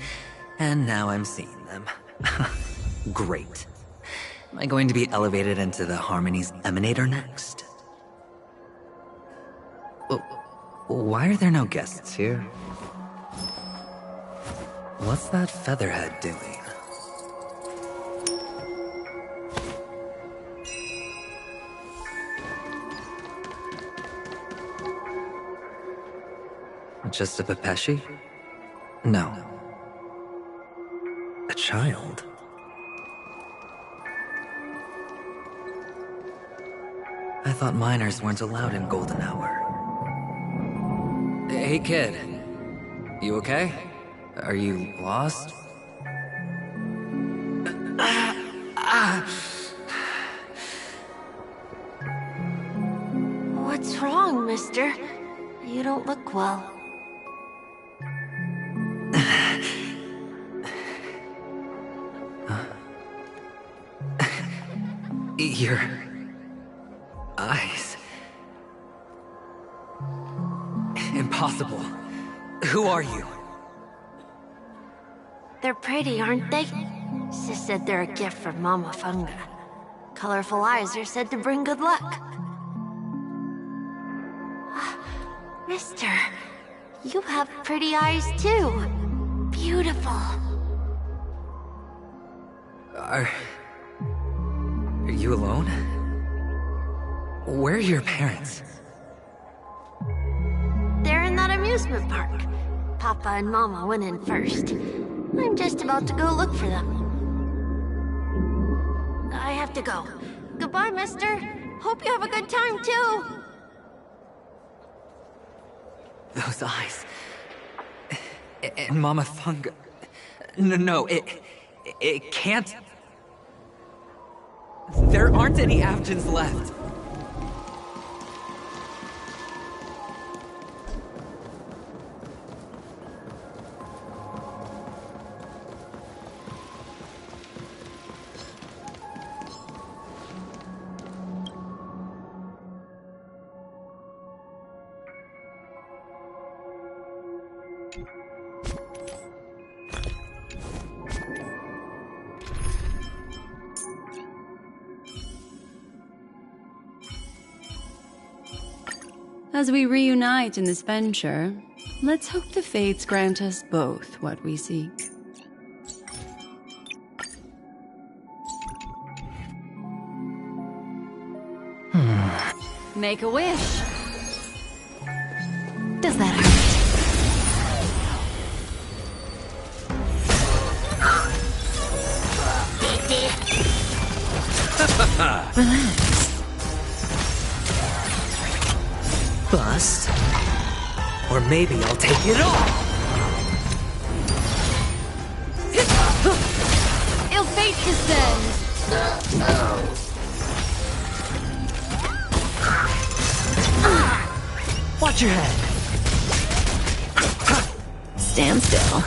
[SPEAKER 4] and now I'm seeing them. Great. Am I going to be elevated into the Harmony's Emanator next? Why are there no guests here? What's that featherhead doing? Just a Pepeshi? No. A child? I thought minors weren't allowed in Golden Hour. Hey kid, you okay? Are you lost?
[SPEAKER 9] What's wrong, mister? You don't look well.
[SPEAKER 4] Your eyes. Impossible. Who are you?
[SPEAKER 9] They're pretty, aren't they? Sis said they're a gift from Mama Funga. Colorful eyes are said to bring good luck. Mister, you have pretty eyes too. Beautiful.
[SPEAKER 4] Are you alone? Where are your parents?
[SPEAKER 9] They're in that amusement park. Papa and Mama went in first. I'm just about to go look for them. I have to go. Goodbye, mister. Hope you have a good time, too.
[SPEAKER 4] Those eyes. And Mama Funga. No, it can't. There aren't any Avgens left.
[SPEAKER 6] As we reunite in this venture, let's hope the fates grant us both what we seek.
[SPEAKER 11] Make a wish.
[SPEAKER 16] Does that hurt?
[SPEAKER 4] Relax. Bust. Or maybe I'll take it all.
[SPEAKER 11] Ill fate descends.
[SPEAKER 4] Watch your head.
[SPEAKER 16] Stand still.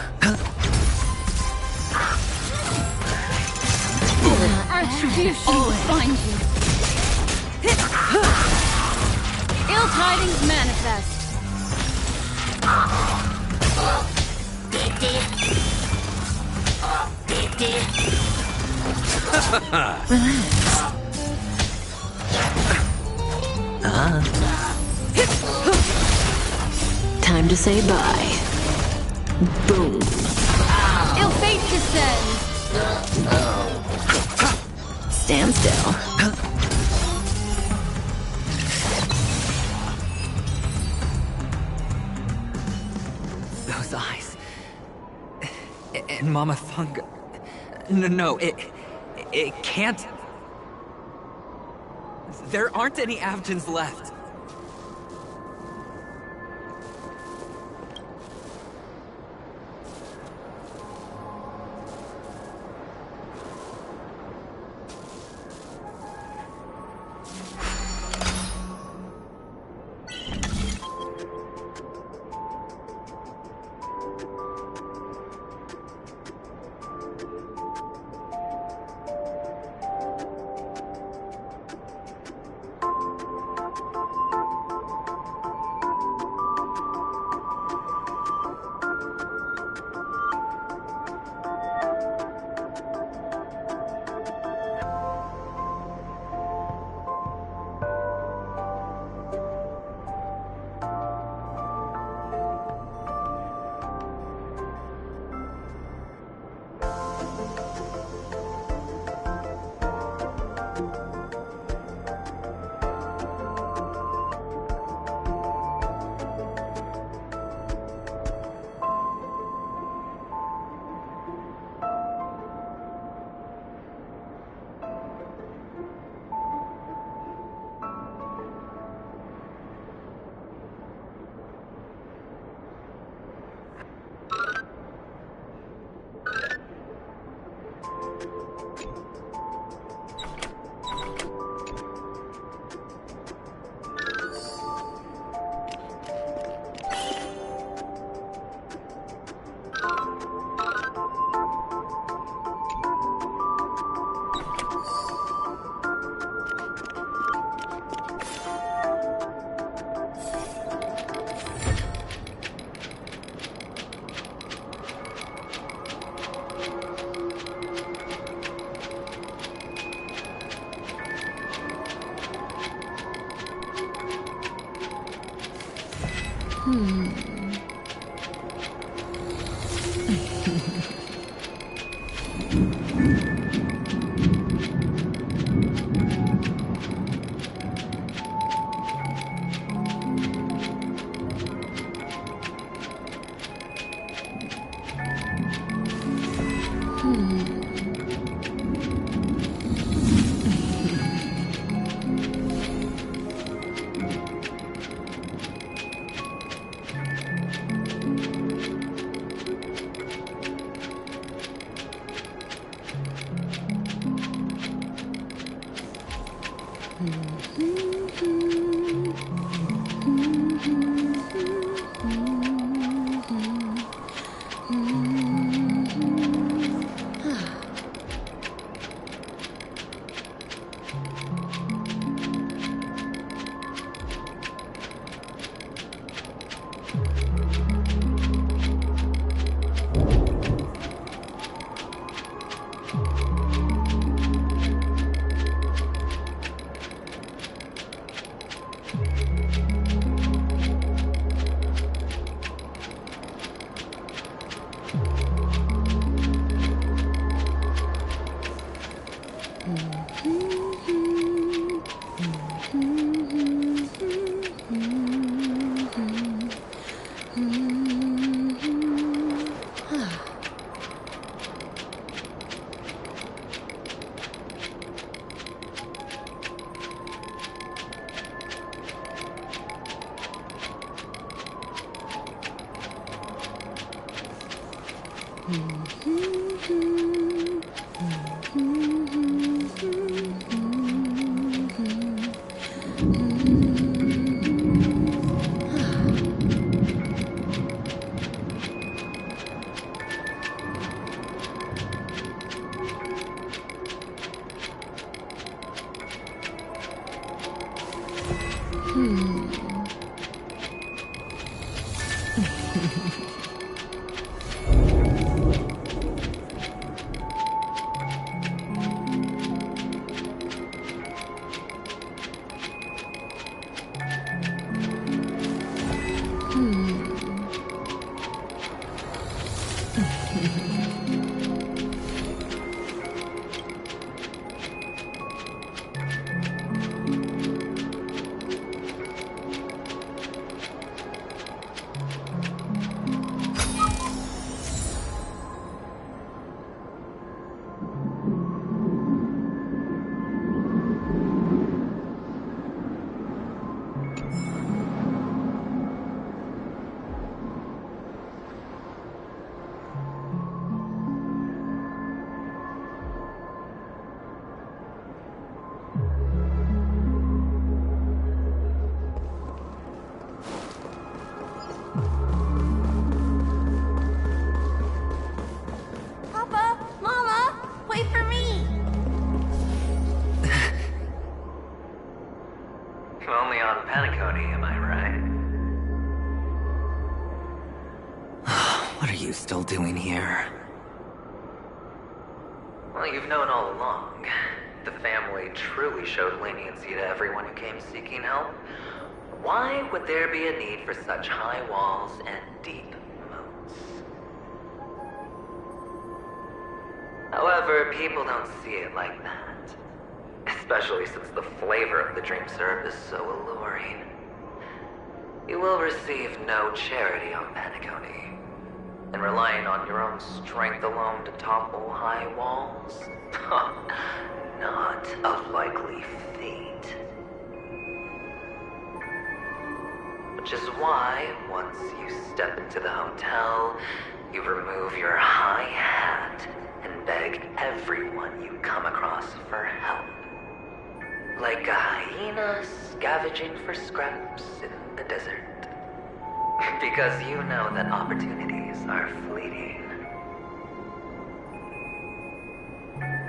[SPEAKER 11] Retribution will find you. Ill tidings manifest.
[SPEAKER 16] Relax. Time to say bye. Boom.
[SPEAKER 11] Ill fate descends.
[SPEAKER 16] Stand still.
[SPEAKER 4] Those eyes. And Mama Funga. No, it can't. There aren't any Avtins left.
[SPEAKER 2] Papa, Mama, wait for me.
[SPEAKER 4] Only on Penacony, am I right? What are you still doing here? Well, you've known all along. The family truly showed leniency to everyone who came seeking help. Why would there be a need for such high walls and deep moats? However, people don't see it like that. Especially since the flavor of the dream syrup is so alluring. You will receive no charity on Penacony. And relying on your own strength alone to topple high walls? Not a likely fate. Which is why, once you step into the hotel, you remove your high hat and beg everyone you come across for help. Like a hyena scavenging for scraps in the desert. Because you know that opportunities are fleeting.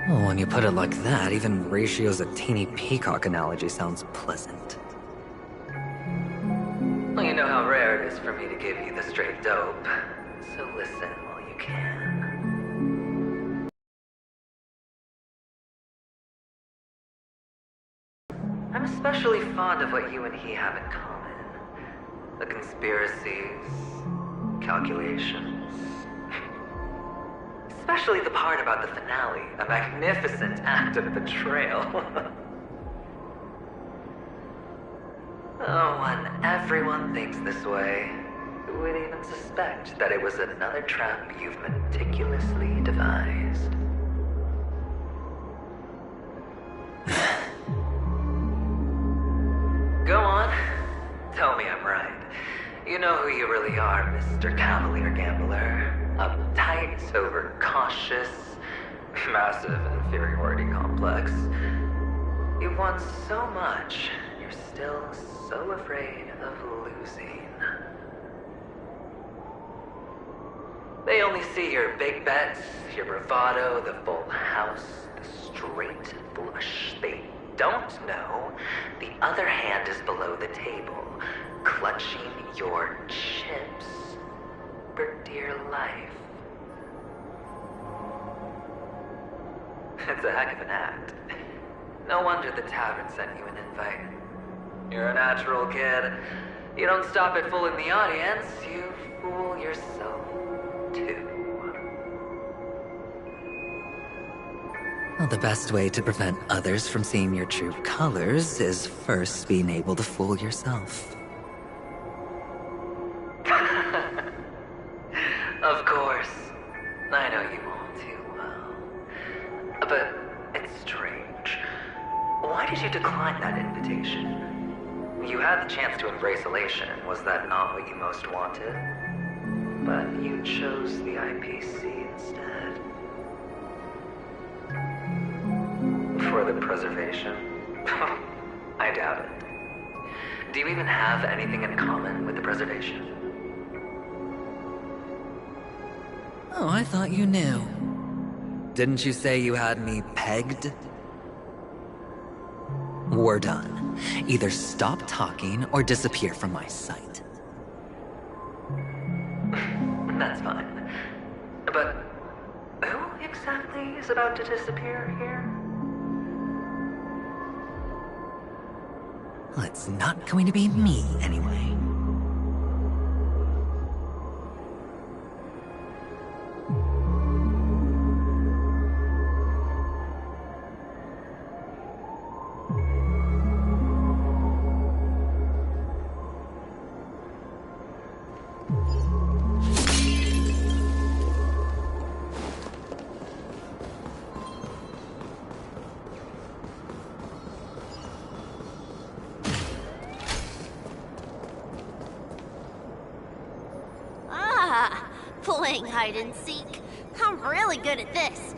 [SPEAKER 4] Well, when you put it like that, even Ratio's a teeny peacock analogy sounds pleasant. Well, you know how rare it is for me to give you the straight dope, so listen while you can. I'm especially fond of what you and he have in common. The conspiracies, calculations. Especially the part about the finale, a magnificent act of betrayal. Oh, when everyone thinks this way, who would even suspect that it was another trap you've meticulously devised? Go on. Tell me I'm right. You know who you really are, Mr. Cavalier Gambler. Uptight, overcautious, massive inferiority complex. You've won so much, you're still so afraid of losing. They only see your big bets, your bravado, the full house, the straight flush. They don't know the other hand is below the table, clutching your chips for dear life. It's a heck of an act. No wonder the tavern sent you an invite. You're a natural kid. You don't stop at fooling the audience, you fool yourself too. Well, the best way to prevent others from seeing your true colors is first being able to fool yourself. Of course. I know you all too well. But it's strange. Why did you decline that invitation? You had the chance to embrace elation. Was that not what you most wanted? but you chose the IPC instead. For the preservation? I doubt it. Do you even have anything in common with the preservation? Oh, I thought you knew. Didn't you say you had me pegged? We're done. Either stop talking or disappear from my sight. That's fine. But who exactly is about to disappear here? Well, it's not going to be me, anyway.
[SPEAKER 9] Playing hide and seek. I'm really good at this.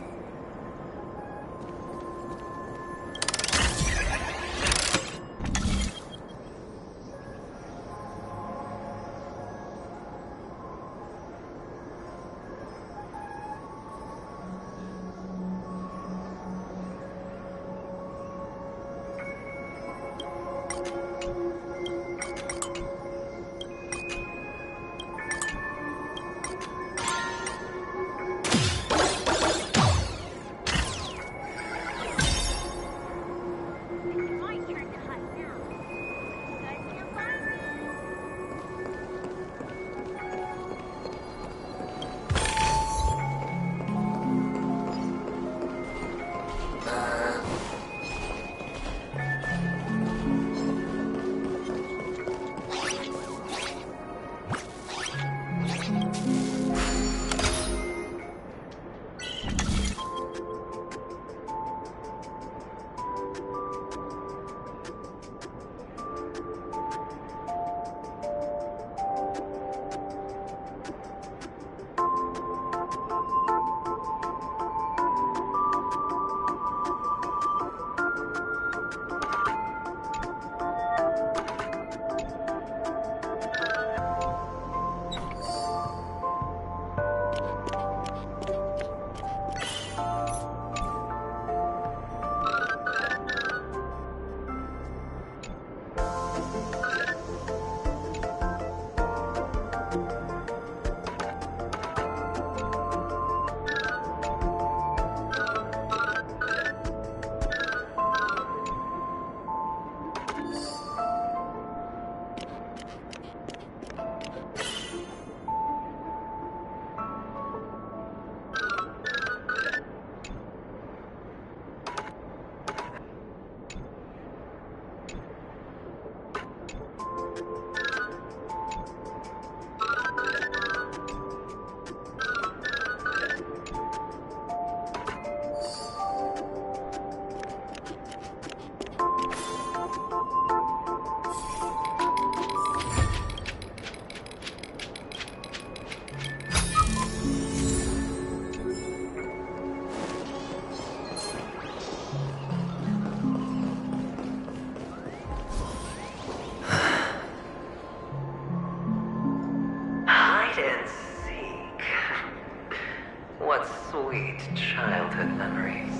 [SPEAKER 4] Sweet childhood memories.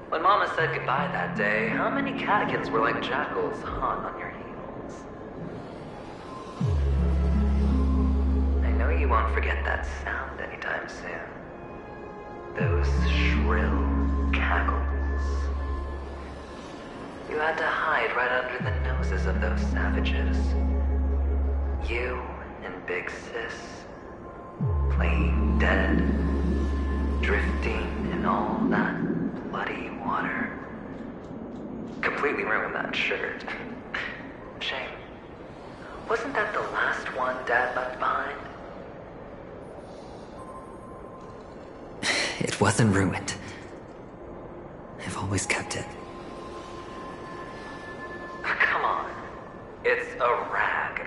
[SPEAKER 4] When Mama said goodbye that day, how many catechins were like jackals hot on your heels? I know you won't forget that sound anytime soon. Those shrill cackles. You had to hide right under the noses of those savages. You and Big Sis. Playing dead, drifting in all that bloody water. Completely ruined that shirt. Shame. Wasn't that the last one Dad left behind? It wasn't ruined. I've always kept it. Come on. It's a rag.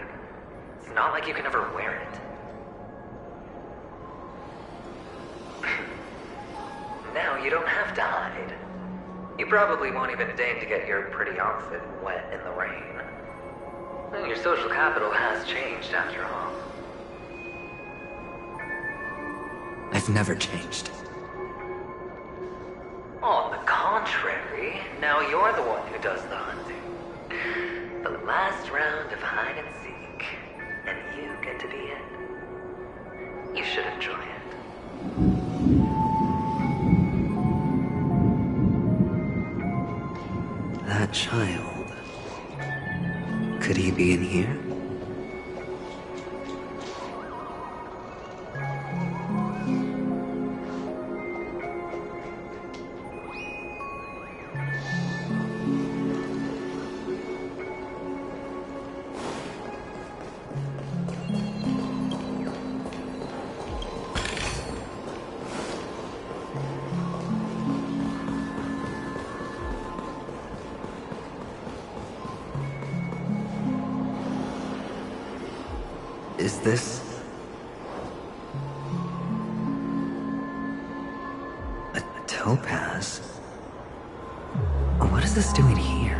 [SPEAKER 4] not like you can ever wear it. Now you don't have to hide. You probably won't even deign to get your pretty outfit wet in the rain. And your social capital has changed after all. I've never changed. On the contrary, now you're the one who does the hunting. The last round of hide and seek, and you get to be it. You should enjoy it. That child. Could he be in here? Is this... a topaz? What is this doing here?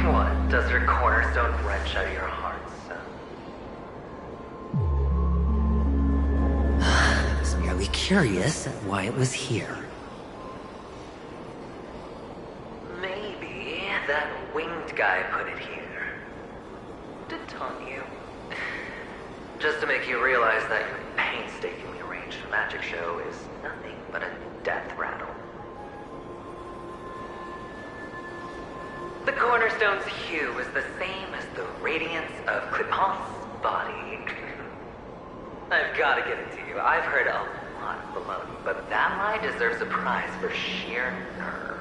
[SPEAKER 4] What? Does your cornerstone wrench out your heart, son? Merely curious at why it was here. Maybe that winged guy put it here. To taunt you. Just to make you realize that your painstakingly arranged magic show is nothing but a death rattle. The cornerstone's hue is the same as the radiance of Clipoth's body. I've got to give it to you. I've heard a lot of baloney, but that lie deserves a prize for sheer nerve.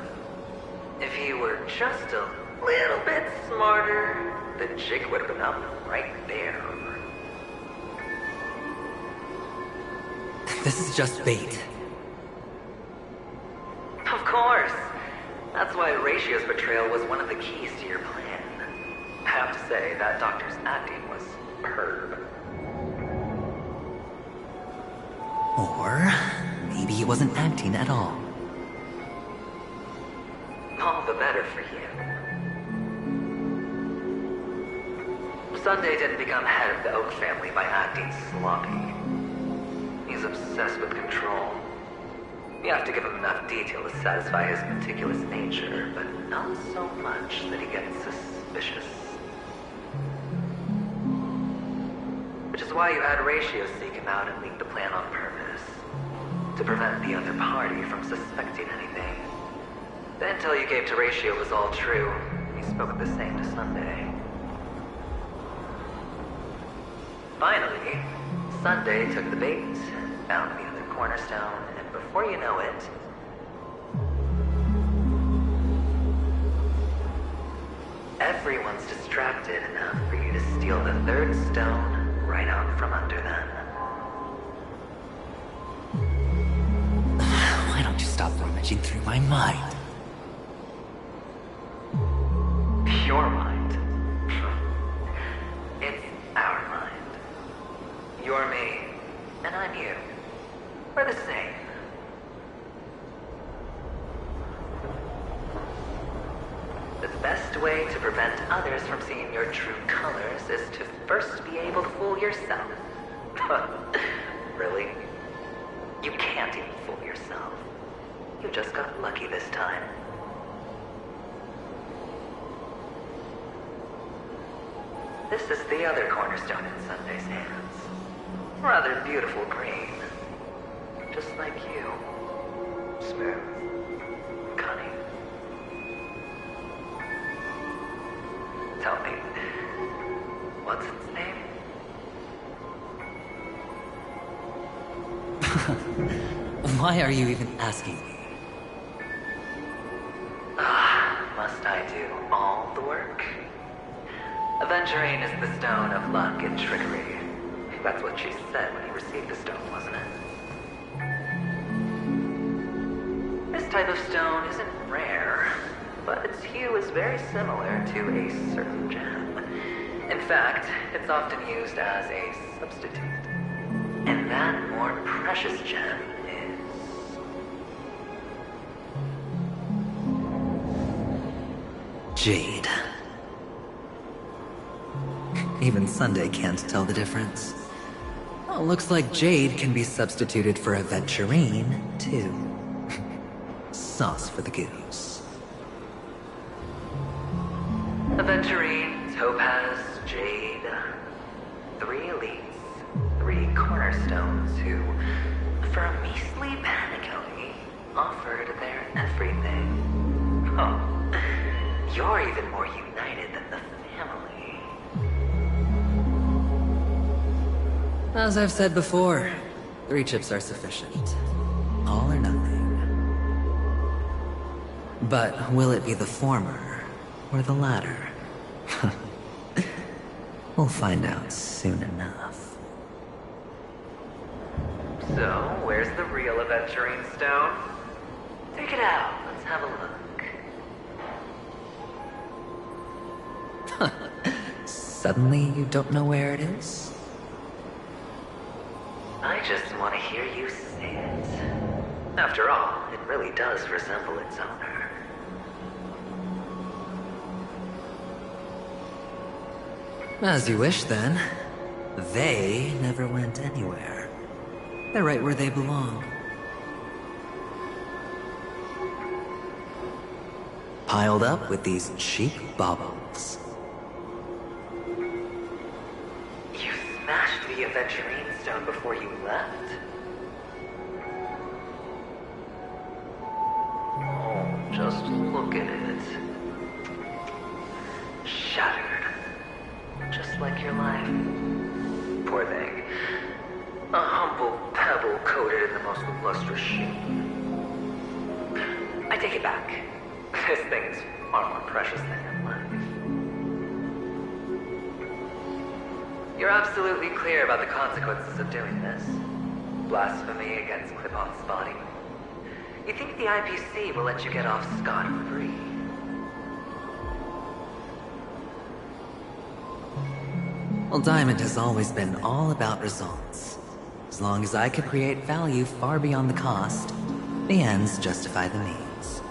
[SPEAKER 4] If you were just a little bit smarter, the jig would have been up right there. This is just bait. Of course. That's why Ratio's betrayal was one of the keys to your plan. I have to say, that doctor's acting was superb. Or maybe he wasn't acting at all. All the better for you. Sunday didn't become head of the Oak family by acting sloppy. He's obsessed with control. You have to give him enough detail to satisfy his meticulous nature, but not so much that he gets suspicious. Which is why you had Ratio seek him out and leak the plan on purpose. To prevent the other party from suspecting anything. The intel you gave to Ratio was all true. He spoke the same to Sunday. Finally, Sunday took the bait, found the other cornerstone, and before you know it... everyone's distracted enough for you to steal the third stone right out from under them. Why don't you stop rummaging through my mind? Your mind? It's our mind. You're me, and I'm you. We're the same. The best way to prevent others from seeing your true colors is to first be able to fool yourself. Really? You can't even fool yourself. You just got lucky this time. This is the other cornerstone in Sunday's hands. Rather beautiful green. Just like you. Smooth. Cunning. Tell me, what's its name? Why are you even asking me? Must I do all the work? Aventurine is the stone of luck and trickery. That's what she said when you received the stone, wasn't it? type of stone isn't rare, but its hue is very similar to a certain gem. In fact, it's often used as a substitute. And that more precious gem is... jade. Even Sunday can't tell the difference. Well, looks like jade can be substituted for aventurine, too. Sauce for the goose. Aventurine, topaz, jade. 3 elites, 3 cornerstones who, for a measly Penacony, offered their everything. Oh, you're even more united than the family. As I've said before, 3 chips are sufficient. All or nothing. But will it be the former or the latter? We'll find out soon enough. So, where's the real aventurine stone? Take it out. Let's have a look. Suddenly, you don't know where it is? I just want to hear you say it. After all, it really does resemble its owner. As you wish, then. They never went anywhere. They're right where they belong. Piled up with these cheap baubles. You smashed the aventurine stone before you left? Oh, just look at it. Shattered. Just like your life. Poor thing. A humble pebble coated in the most lustrous sheen. I take it back. This thing is far more precious than your life. You're absolutely clear about the consequences of doing this. Blasphemy against Clip-Off's body. You think the IPC will let you get off scot-free? Well, Diamond has always been all about results. As long as I could create value far beyond the cost, the ends justify the means.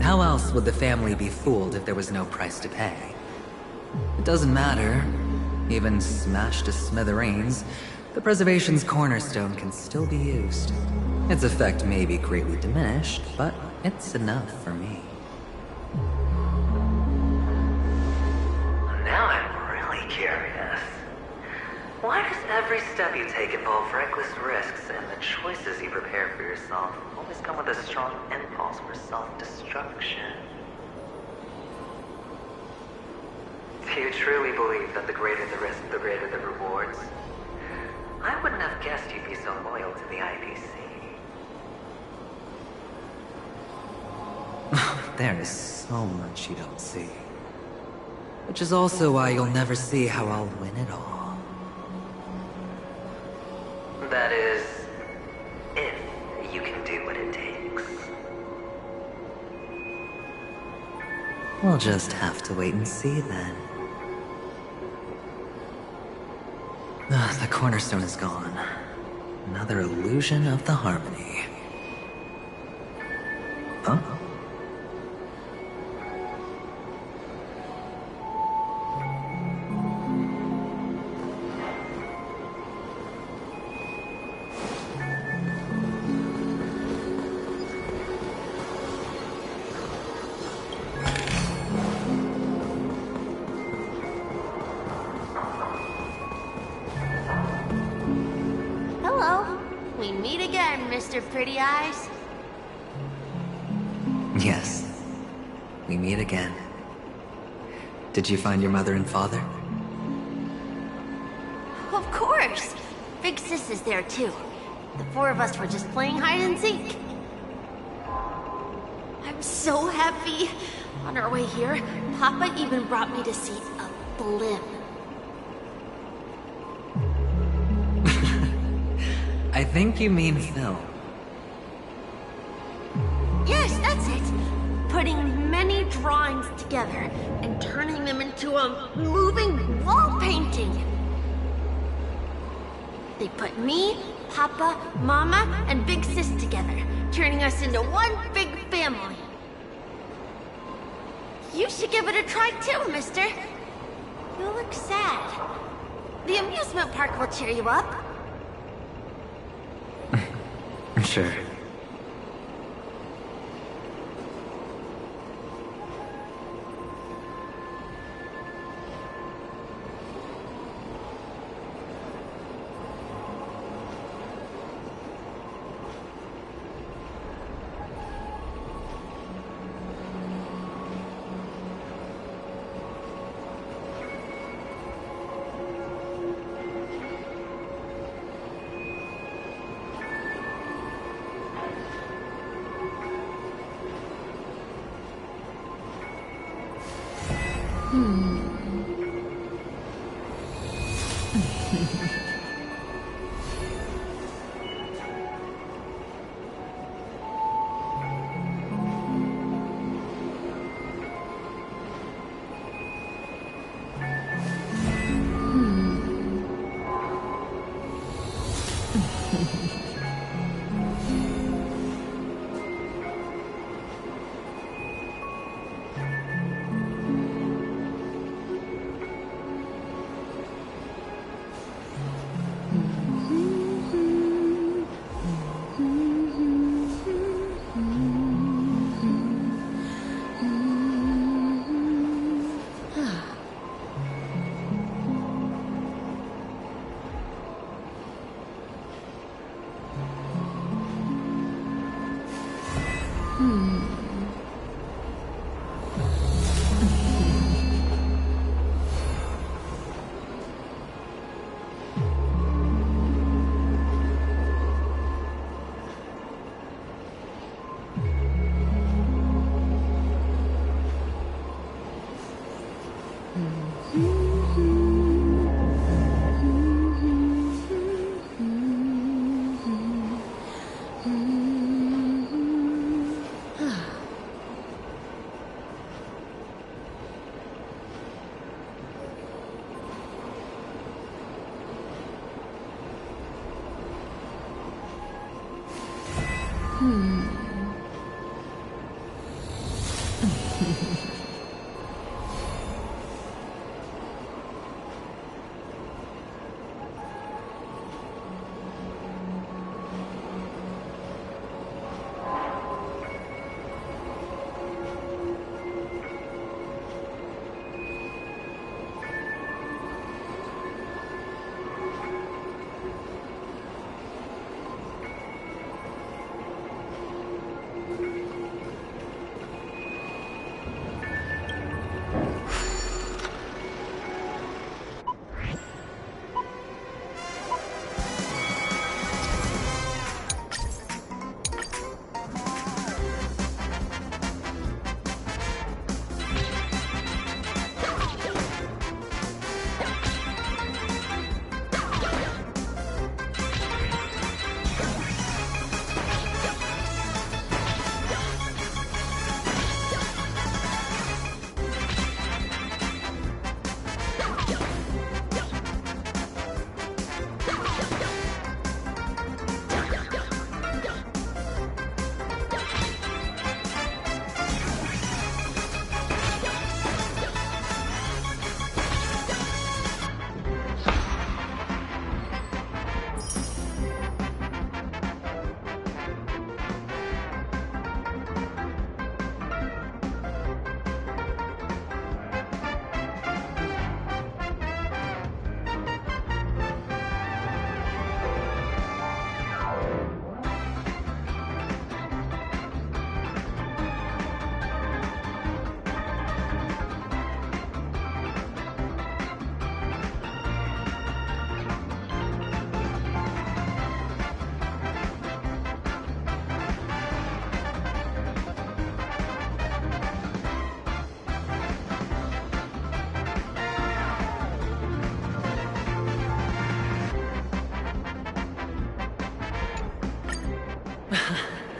[SPEAKER 4] How else would the family be fooled if there was no price to pay? It doesn't matter. Even smashed to smithereens, the preservation's cornerstone can still be used. Its effect may be greatly diminished, but it's enough for me. Now I'm really curious. Why does every step you take involve reckless risks, and the choices you prepare for yourself always come with a strong impulse for self-destruction? Do you truly believe that the greater the risk, the greater the rewards? I wouldn't have guessed you'd be so loyal to the IPC. There is so much you don't see. Which is also why you'll never see how I'll win it all. That is, if you can do what it takes. We'll just have to wait and see then. The cornerstone is gone. Another illusion of the harmony. Huh?
[SPEAKER 9] Mr. Pretty Eyes?
[SPEAKER 4] Yes. We meet again. Did you find your mother and father?
[SPEAKER 9] Of course! Big Sis is there too. The 4 of us were just playing hide and seek. I'm so happy. On our way here, Papa even brought me to see a blimp.
[SPEAKER 4] I think you mean Phil.
[SPEAKER 9] Yes, that's it. Putting many drawings together and turning them into a moving wall painting. They put me, Papa, Mama, and Big Sis together, turning us into one big family. You should give it a try too, mister. You look sad. The amusement park will cheer you up.
[SPEAKER 4] Sure.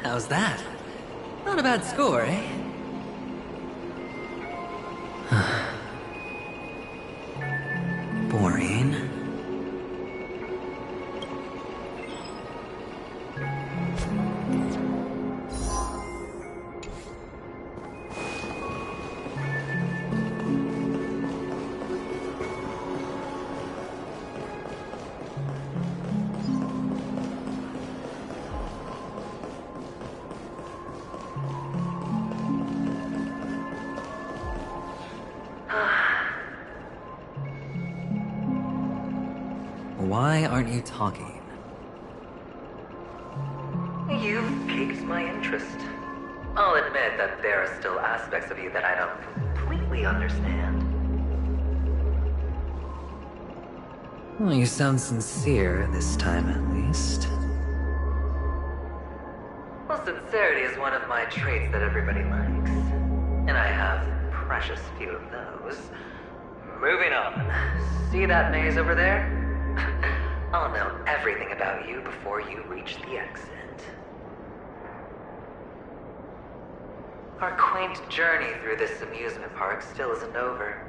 [SPEAKER 4] How's that? Not a bad score, eh? Boring. Why aren't you talking? You've piqued my interest. I'll admit that there are still aspects of you that I don't completely understand. Well, you sound sincere this time, at least. Well, sincerity is one of my traits that everybody likes. And I have precious few of those. Moving on. See that maze over there? I'll know everything about you before you reach the exit. Our quaint journey through this amusement park still isn't over,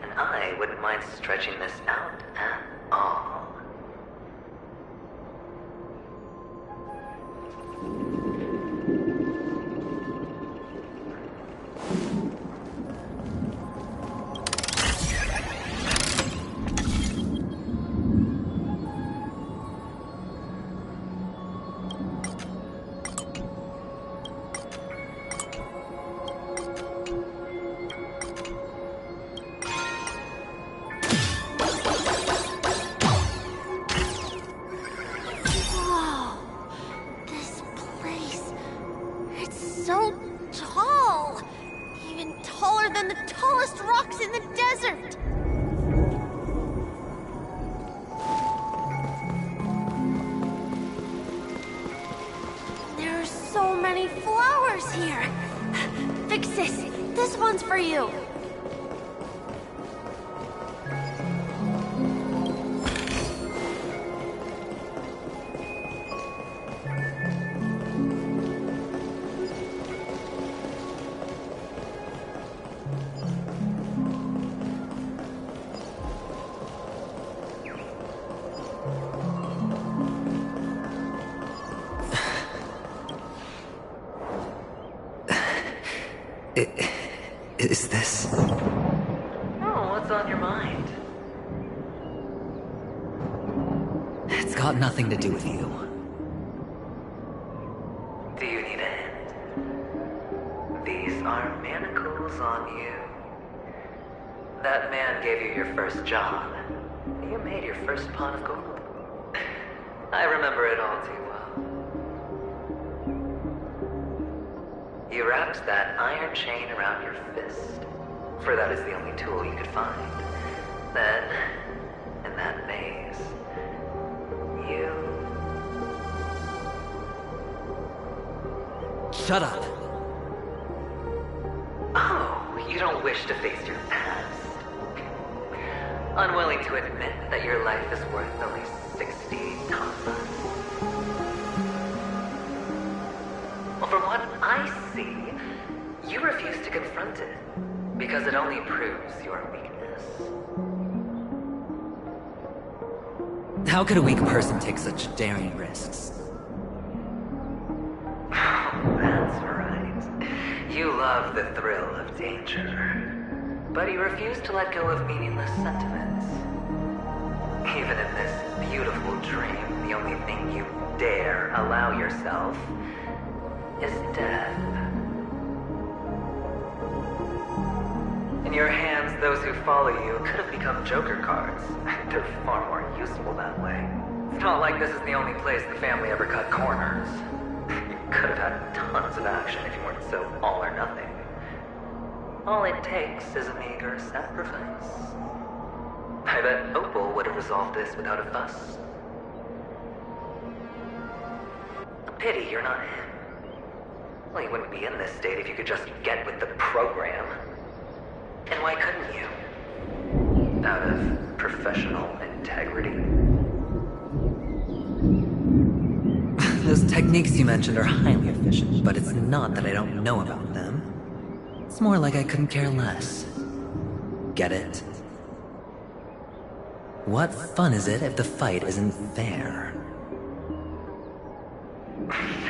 [SPEAKER 4] and I wouldn't mind stretching this out at all. Is this... Oh, what's on your mind? It's got nothing to do with you. Do you need a hint? These are manacles on you. That man gave you your first job. You made your first pot of gold. I remember it all too well. You wrapped that iron chain around your fist, for that is the only tool you could find. Then, in that maze, you... Shut up! Oh, you don't wish to face your past. Unwilling to admit that your life is worth at least 60 tapas. Well, from what I see, you refuse to confront it, because it only proves your weakness. How could a weak person take such daring risks? Oh, that's right. You love the thrill of danger. But you refuse to let go of meaningless sentiments. Even in this beautiful dream, the only thing you dare allow yourself is death. In your hands, those who follow you could have become Joker cards. They're far more useful that way. It's not like this is the only place the family ever cut corners. You could have had tons of action if you weren't so all or nothing. All it takes is a meager sacrifice. I bet Opal would have resolved this without a fuss. A pity you're not him. Well, you wouldn't be in this state if you could just get with the program. And why couldn't you? Out of professional integrity? Those techniques you mentioned are highly efficient, but it's not that I don't know about them. It's more like I couldn't care less. Get it? What fun is it if the fight isn't fair?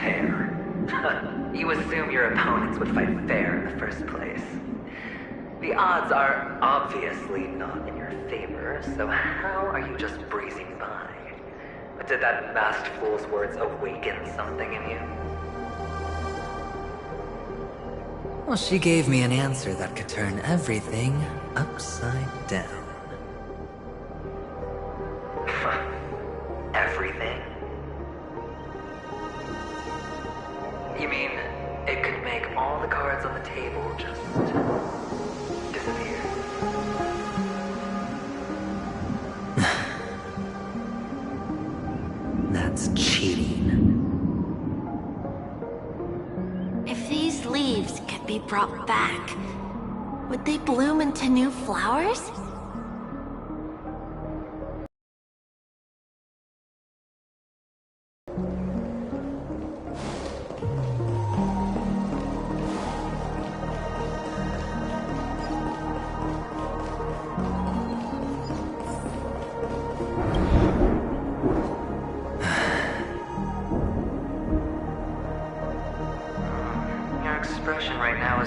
[SPEAKER 4] Fair? You assume your opponents would fight fair in the first place. The odds are obviously not in your favor, so how are you just breezing by? Did that masked fool's words awaken something in you? Well, she gave me an answer that could turn everything upside down. Everything? You mean, it could make all the cards on the table just disappear? That's cheating.
[SPEAKER 9] If these leaves could be brought back, would they bloom into new flowers?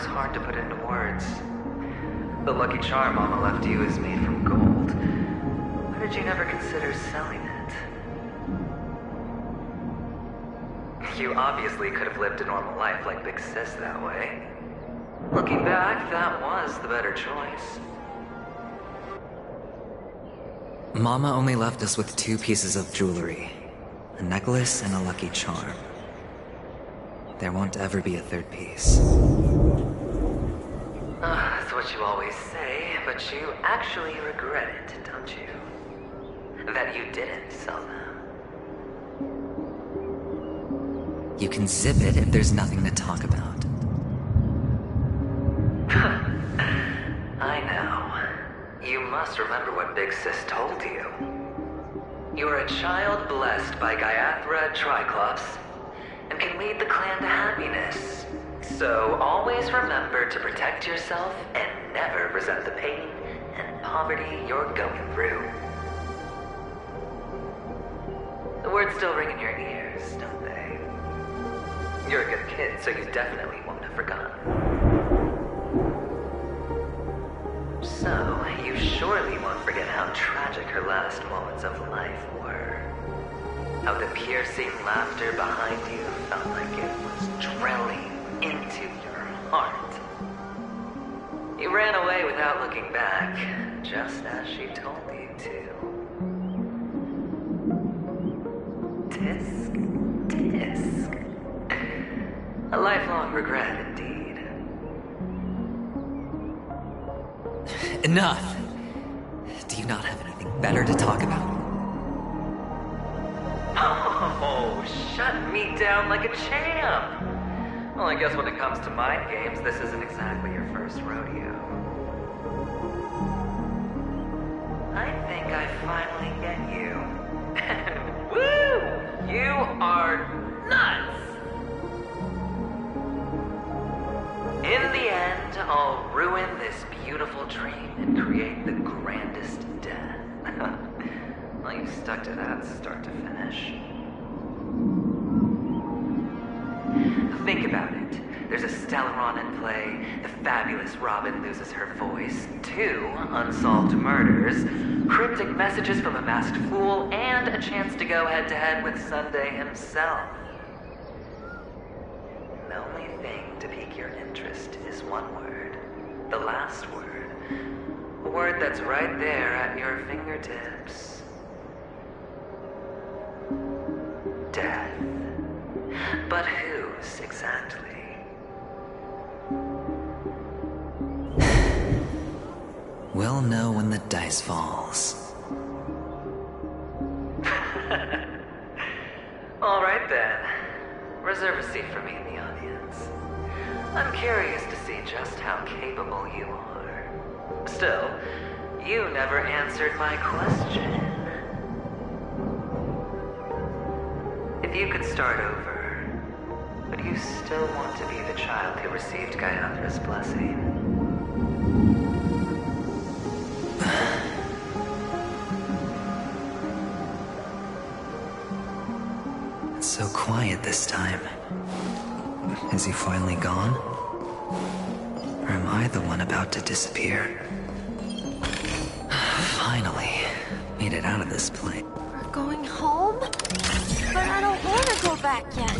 [SPEAKER 4] Hard to put into words. The lucky charm Mama left you is made from gold. Why did you never consider selling it? You obviously could have lived a normal life like Big Sis that way. Looking back, that was the better choice. Mama only left us with 2 pieces of jewelry. A necklace and a lucky charm. There won't ever be a 3rd piece. That's what you always say, but you actually regret it, don't you? That you didn't sell them. You can zip it if there's nothing to talk about. I know. You must remember what Big Sis told you. You are a child blessed by Gaiathra Triclops, and can lead the clan to happiness. So always remember to protect yourself and never resent the pain and poverty you're going through. The words still ring in your ears, don't they? You're a good kid, so you definitely won't have forgotten. So, you surely won't forget how tragic her last moments of life were. How the piercing laughter behind you felt like it was drilling into your heart. You ran away without looking back, just as she told you to. Tisk, tisk. A lifelong regret indeed. Enough! Do you not have anything better to talk about? Oh, shut me down like a champ! Well, I guess when it comes to mind games, this isn't exactly your first rodeo. I think I finally get you. And woo! You are nuts! In the end, I'll ruin this beautiful dream and create the grandest death. Well, you stuck to that start to finish. Think about it. There's a Stellaron in play, the fabulous Robin loses her voice, 2 unsolved murders, cryptic messages from a masked fool, and a chance to go head-to-head with Sunday himself. The only thing to pique your interest is one word. The last word. A word that's right there at your fingertips. Death. But whose exactly? We'll know when the dice falls. All right then. Reserve a seat for me in the audience. I'm curious to see just how capable you are. Still, you never answered my question. If you could start over, would you still want to be the child who received Gayathra's blessing? It's so quiet this time. Is he finally gone? Or am I the one about to disappear? Finally, made it out of this place.
[SPEAKER 9] We're going home? But I don't want to go back yet.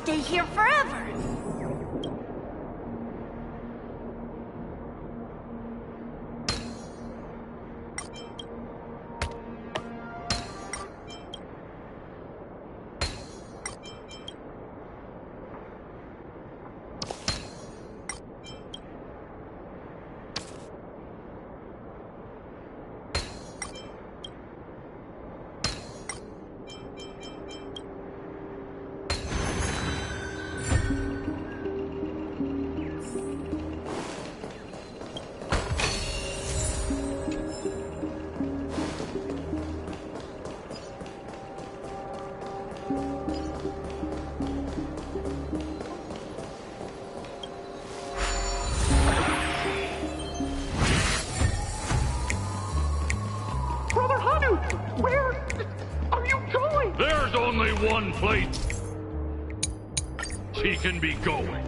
[SPEAKER 9] Here forever.
[SPEAKER 17] One place he can be going,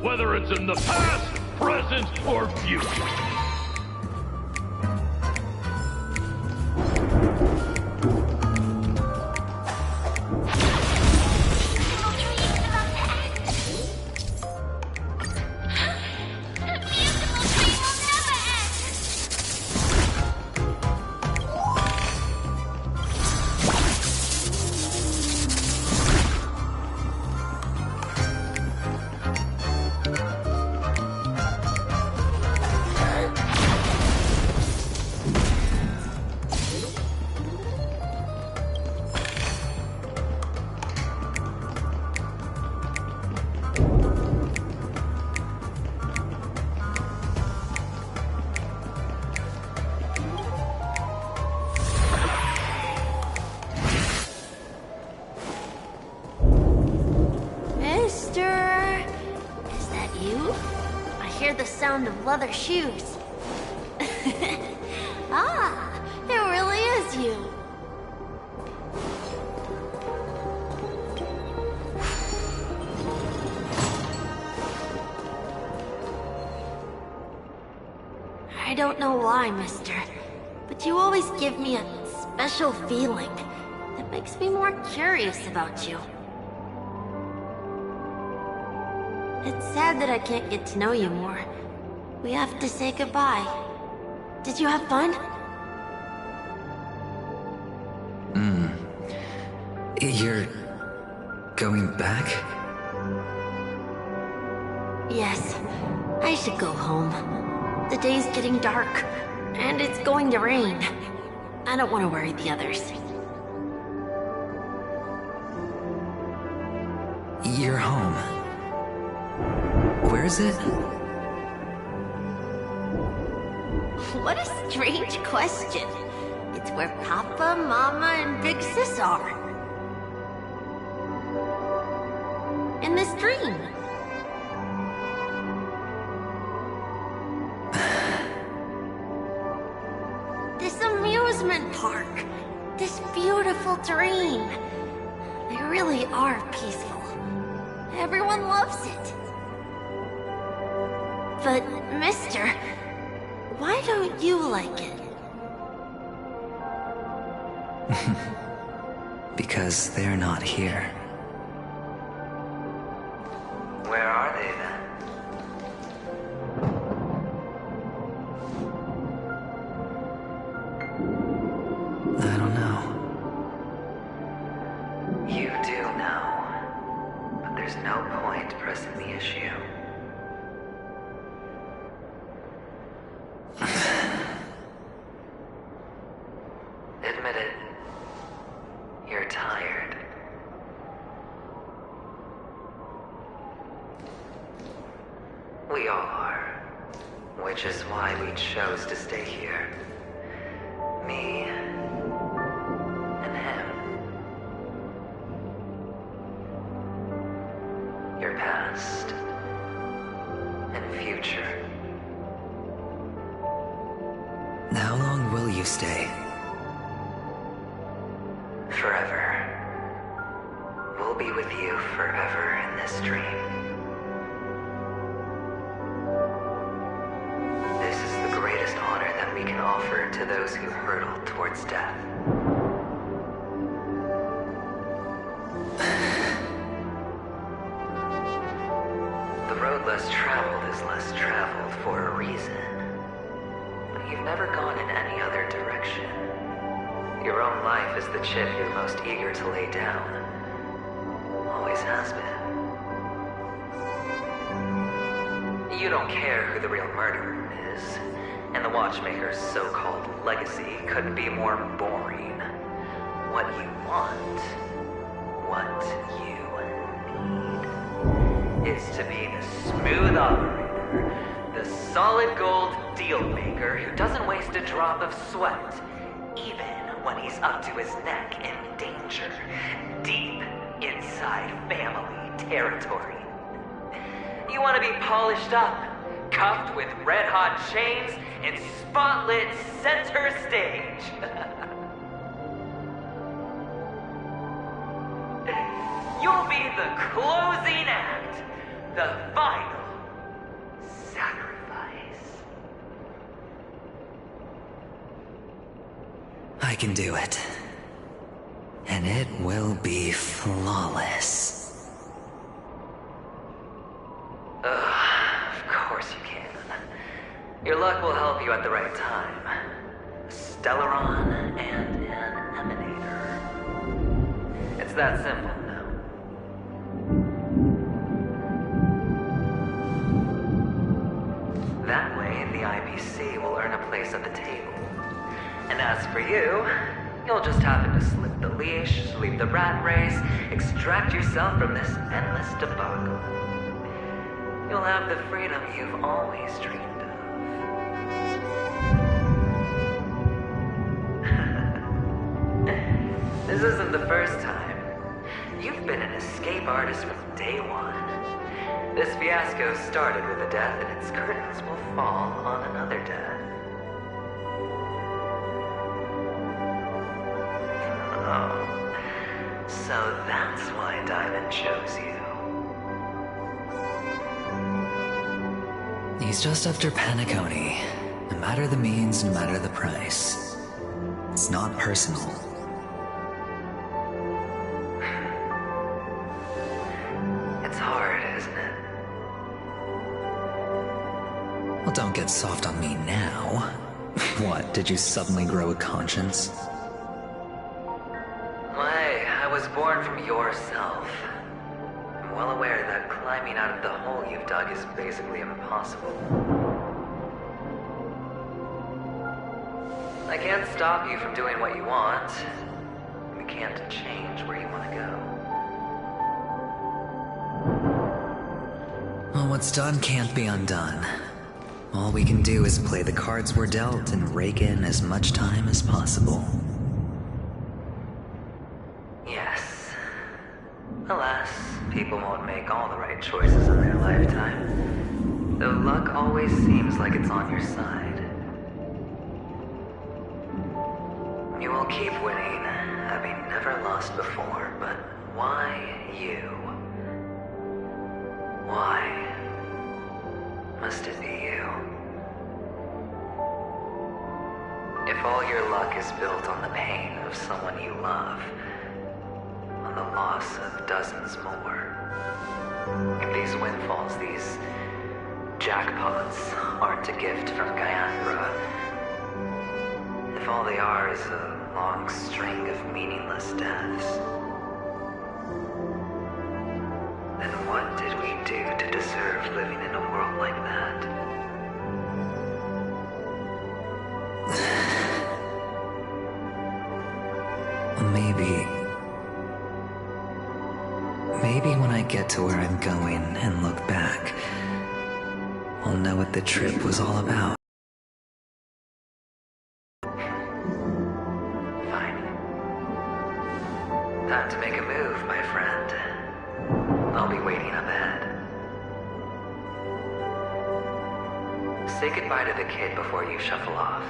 [SPEAKER 17] whether it's in the past, present, or future.
[SPEAKER 9] the sound of leather shoes. Ah, it really is you. I don't know why, mister, but you always give me a special feeling that makes me more curious about you. It's sad that I can't get to know you more. We have to say goodbye. Did you have fun?
[SPEAKER 4] You're going back?
[SPEAKER 9] Yes, I should go home. The day's getting dark, and it's going to rain. I don't want to worry the others.
[SPEAKER 4] You're home. Where is it?
[SPEAKER 9] What a strange question. It's where Papa, Mama, and Big Sis are. In this dream. This amusement park. This beautiful dream. They really are peaceful. Everyone loves it. But, mister, why don't you like it?
[SPEAKER 4] Because they're not here. Where are they then? I don't know. You do know. But there's no point pressing the issue. Admit it. You're tired. We all are. Which is why we chose to stay here. Me and him. Your past and future. How long will you stay? Forever. We'll be with you forever in this dream. This is the greatest honor that we can offer to those who hurtle towards death. The road less traveled is less traveled for a reason. But you've never gone in any other direction. Your own life is the chip you're most eager to lay down. Always has been. You don't care who the real murderer is, and the Watchmaker's so-called legacy couldn't be more boring. What you want, what you need, is to be the smooth operator, the solid gold deal maker who doesn't waste a drop of sweat, even when he's up to his neck in danger, deep inside family territory. You want to be polished up, cuffed with red-hot chains, and spotlit center stage. You'll be the closing act, the final sacrifice. I can do it. And it will be flawless. Of course you can. Your luck will help you at the right time. A Stellaron and an Emanator. It's that simple now. That way, the IPC will earn a place at the table. And as for you, you'll just happen to slip the leash, leave the rat race, extract yourself from this endless debacle. You'll have the freedom you've always dreamed of. This isn't the first time. You've been an escape artist from day one. This fiasco started with a death in its curtains cards will fall on another day. Oh, so that's why Diamond chose you. He's just after Penacony. No matter the means, no matter the price. It's not personal. It's hard, isn't it? Well, don't get soft on me now. What, did you suddenly grow a conscience? Why, I was born from yourself. I'm well aware that climbing out of the hole you've dug is basically impossible. I can't stop you from doing what you want. We can't change where you want to go. Well, what's done can't be undone. All we can do is play the cards we're dealt and rake in as much time as possible. Yes. Alas, people won't make all the right choices in their lifetime. Though luck always seems like it's on your side. You will keep winning, having never lost before, but why you? Why must it be you? If all your luck is built on the pain of someone you love, on the loss of dozens more, if these windfalls, these jackpots, aren't a gift from Gaianbra, if all they are is a long string of meaningless deaths, then what did we do to deserve living in a world like that? Maybe when I get to where I'm going and look back, I'll know what the trip was all about. Time to make a move, my friend. I'll be waiting up ahead. Say goodbye to the kid before you shuffle off.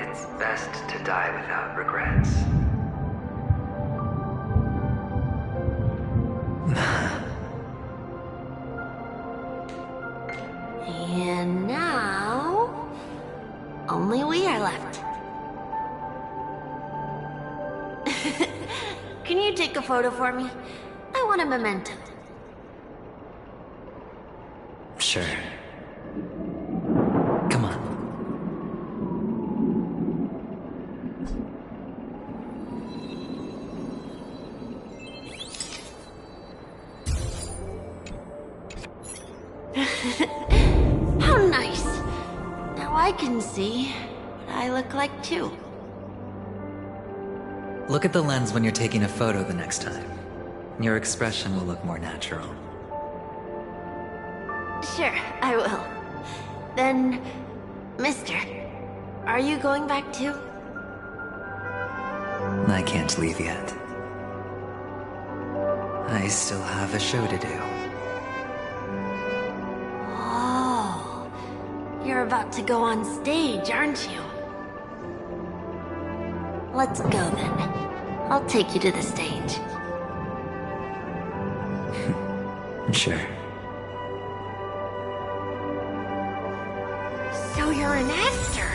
[SPEAKER 4] It's best to die without regrets.
[SPEAKER 9] And now, only we are left. Can you take a photo for me? I want a memento.
[SPEAKER 4] Sure. Come on.
[SPEAKER 9] How nice. Now I can see what I look like too.
[SPEAKER 4] Look at the lens when you're taking a photo the next time. Your expression will look more natural.
[SPEAKER 9] Sure, I will. Then, mister, are you going back too?
[SPEAKER 4] I can't leave yet. I still have a show to do.
[SPEAKER 9] Oh, you're about to go on stage, aren't you? Let's go then. I'll take you to the stage.
[SPEAKER 4] Sure.
[SPEAKER 9] So you're an actor.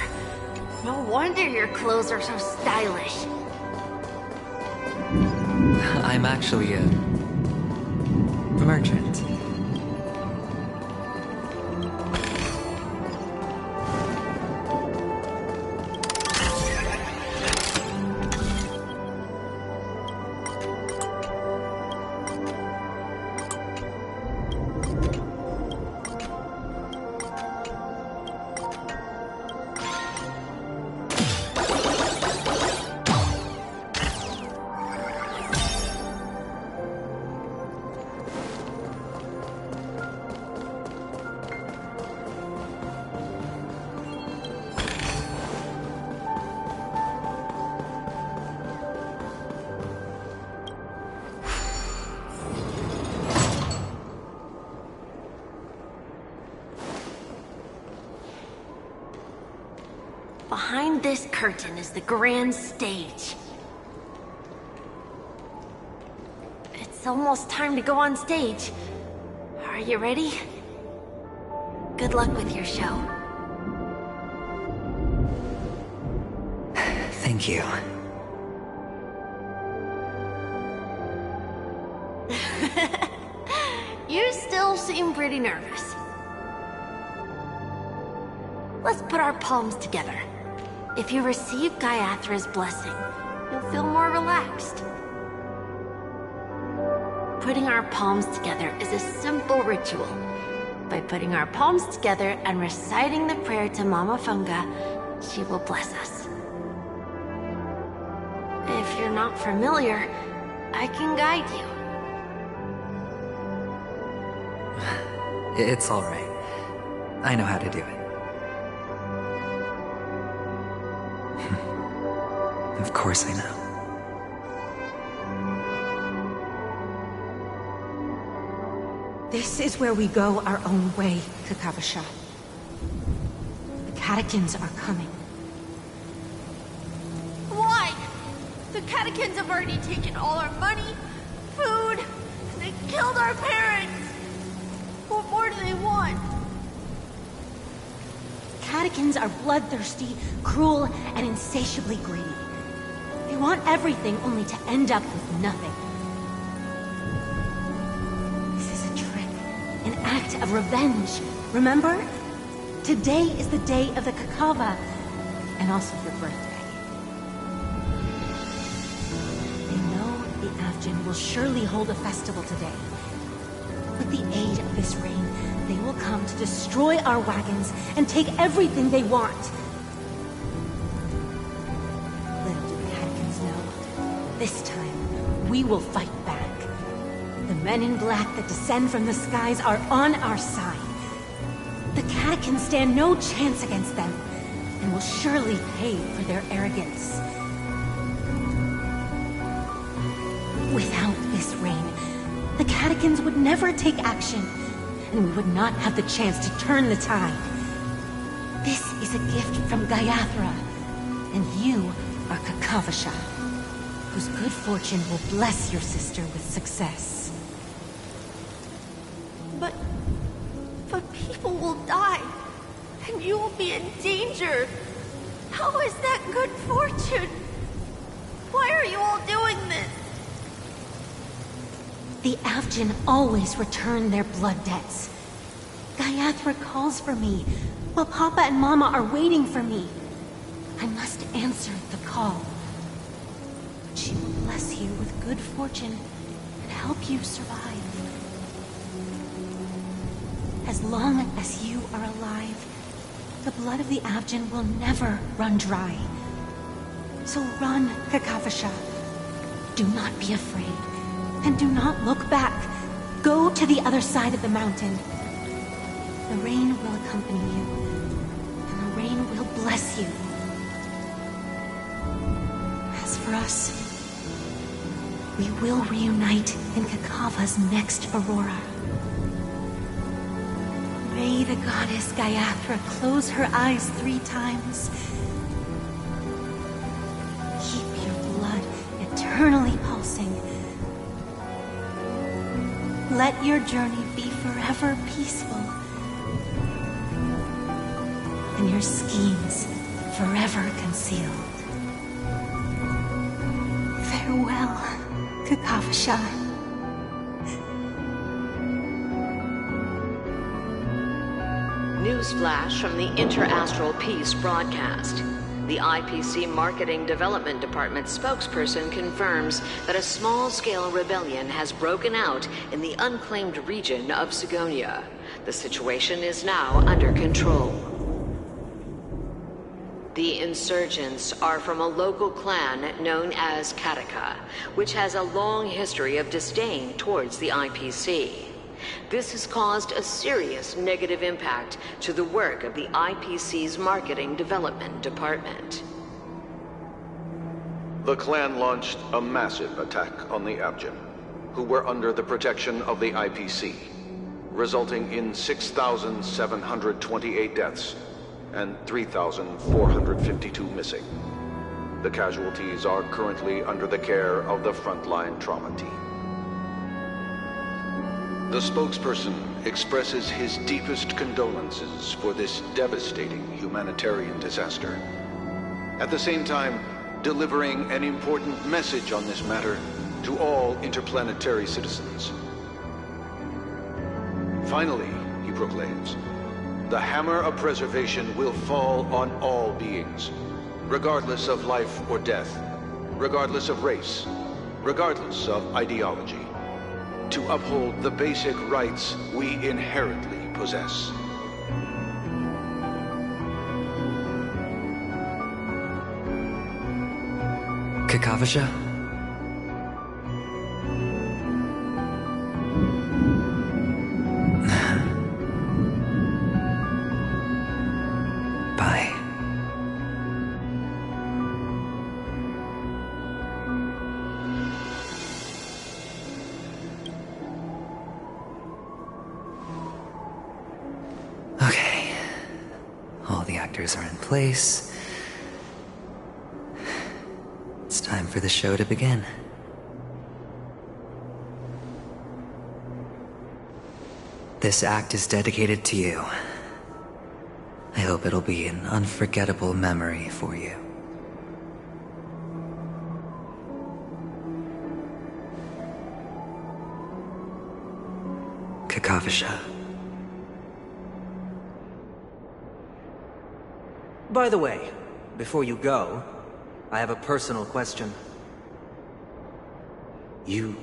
[SPEAKER 9] No wonder your clothes are so stylish.
[SPEAKER 4] I'm actually a merchant.
[SPEAKER 9] behind this curtain is the grand stage. It's almost time to go on stage. Are you ready? Good luck with your show.
[SPEAKER 4] Thank you.
[SPEAKER 9] You still seem pretty nervous. Let's put our palms together. If you receive Gaiathra's blessing, you'll feel more relaxed. Putting our palms together is a simple ritual. By putting our palms together and reciting the prayer to Mama Funga, she will bless us. If you're not familiar, I can guide you.
[SPEAKER 4] It's all right. I know how to do it. Of course I know.
[SPEAKER 13] This is where we go our own way, Kakavasha. The catechins are coming.
[SPEAKER 9] Why? The catechins have already taken all our money, food, and they killed our parents. What more do they want?
[SPEAKER 13] Catechins are bloodthirsty, cruel, and insatiably greedy. They want everything only to end up with nothing. This is a trick, an act of revenge. Remember? Today is the day of the Kakava, and also your birthday. They know the Avgin will surely hold a festival today. With the aid of this rain, they will come to destroy our wagons and take everything they want. Little do the Hatkins know, this time we will fight back. The men in black that descend from the skies are on our side. The Catechins stand no chance against them, and will surely pay for their arrogance. Without this rain, the Catechins would never take action, and we would not have the chance to turn the tide. This is a gift from Gaiathra, and you are Kakavasha, whose good fortune will bless your sister with success.
[SPEAKER 9] But people will die, and you will be in danger. How is that good fortune? Why are you all doing this?
[SPEAKER 13] The Avgin always return their blood debts. Gaiathra calls for me, while Papa and Mama are waiting for me. I must answer the call. She will bless you with good fortune and help you survive. As long as you are alive, the blood of the Avgin will never run dry. So run, Kakavasha. Do not be afraid. And do not look back. Go to the other side of the mountain. The rain will accompany you, and the rain will bless you. As for us, we will reunite in Kakava's next aurora. May the goddess Gaiathra close her eyes 3 times. Keep your blood eternally pulsing. Let your journey be forever peaceful, and your schemes forever concealed. Farewell, Kakavasha.
[SPEAKER 15] Newsflash from the Interastral Peace broadcast. The IPC Marketing Development Department spokesperson confirms that a small-scale rebellion has broken out in the unclaimed region of Sigonia. The situation is now under control. The insurgents are from a local clan known as Kataka, which has a long history of disdain towards the IPC. This has caused a serious negative impact to the work of the IPC's Marketing Development Department.
[SPEAKER 14] The clan launched a massive attack on the Avgin, who were under the protection of the IPC, resulting in 6,728 deaths and 3,452 missing. The casualties are currently under the care of the frontline trauma team. The spokesperson expresses his deepest condolences for this devastating humanitarian disaster. At the same time, delivering an important message on this matter to all interplanetary citizens. Finally, he proclaims, the hammer of preservation will fall on all beings, regardless of life or death, regardless of race, regardless of ideology, to uphold the basic rights we inherently possess.
[SPEAKER 4] Kakavasha? Bye. Okay. All the actors are in place. It's time for the show to begin. This act is dedicated to you. I hope it'll be an unforgettable memory for you. Kakavasha.
[SPEAKER 12] By the way, before you go, I have a personal question. Do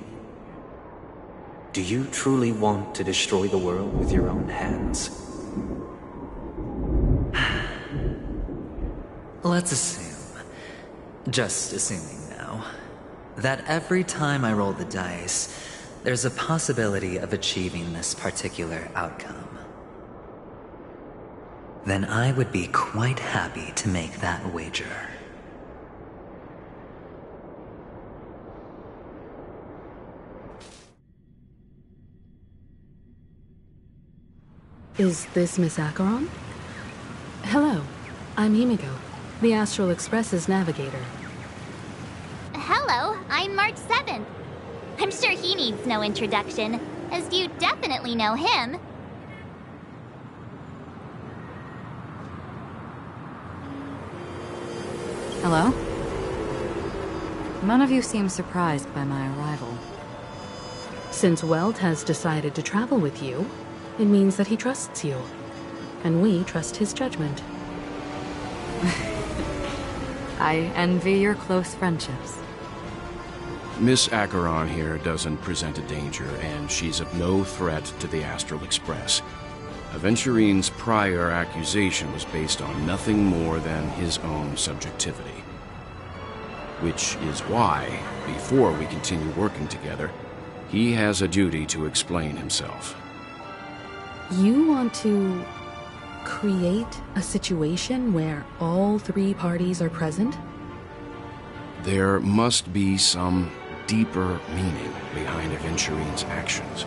[SPEAKER 12] you truly want to destroy the world with your own hands?
[SPEAKER 4] Let's assume, just assuming now, that every time I roll the dice, there's a possibility of achieving this particular outcome. Then I would be quite happy to make that wager.
[SPEAKER 7] Is this Miss Acheron? Hello, I'm Himiko, the Astral Express's navigator.
[SPEAKER 2] Hello, I'm March 7th. I'm sure he needs no introduction, as you definitely know him.
[SPEAKER 8] Hello? None of you seem surprised by my arrival.
[SPEAKER 7] Since Welt has decided to travel with you, it means that he trusts you. And we trust his judgment.
[SPEAKER 8] I envy your close friendships.
[SPEAKER 10] Miss Acheron here doesn't present a danger, and she's of no threat to the Astral Express. Aventurine's prior accusation was based on nothing more than his own subjectivity. Which is why, before we continue working together, he has a duty to explain himself.
[SPEAKER 7] You want to create a situation where all three parties are present?
[SPEAKER 10] There must be some deeper meaning behind Aventurine's actions.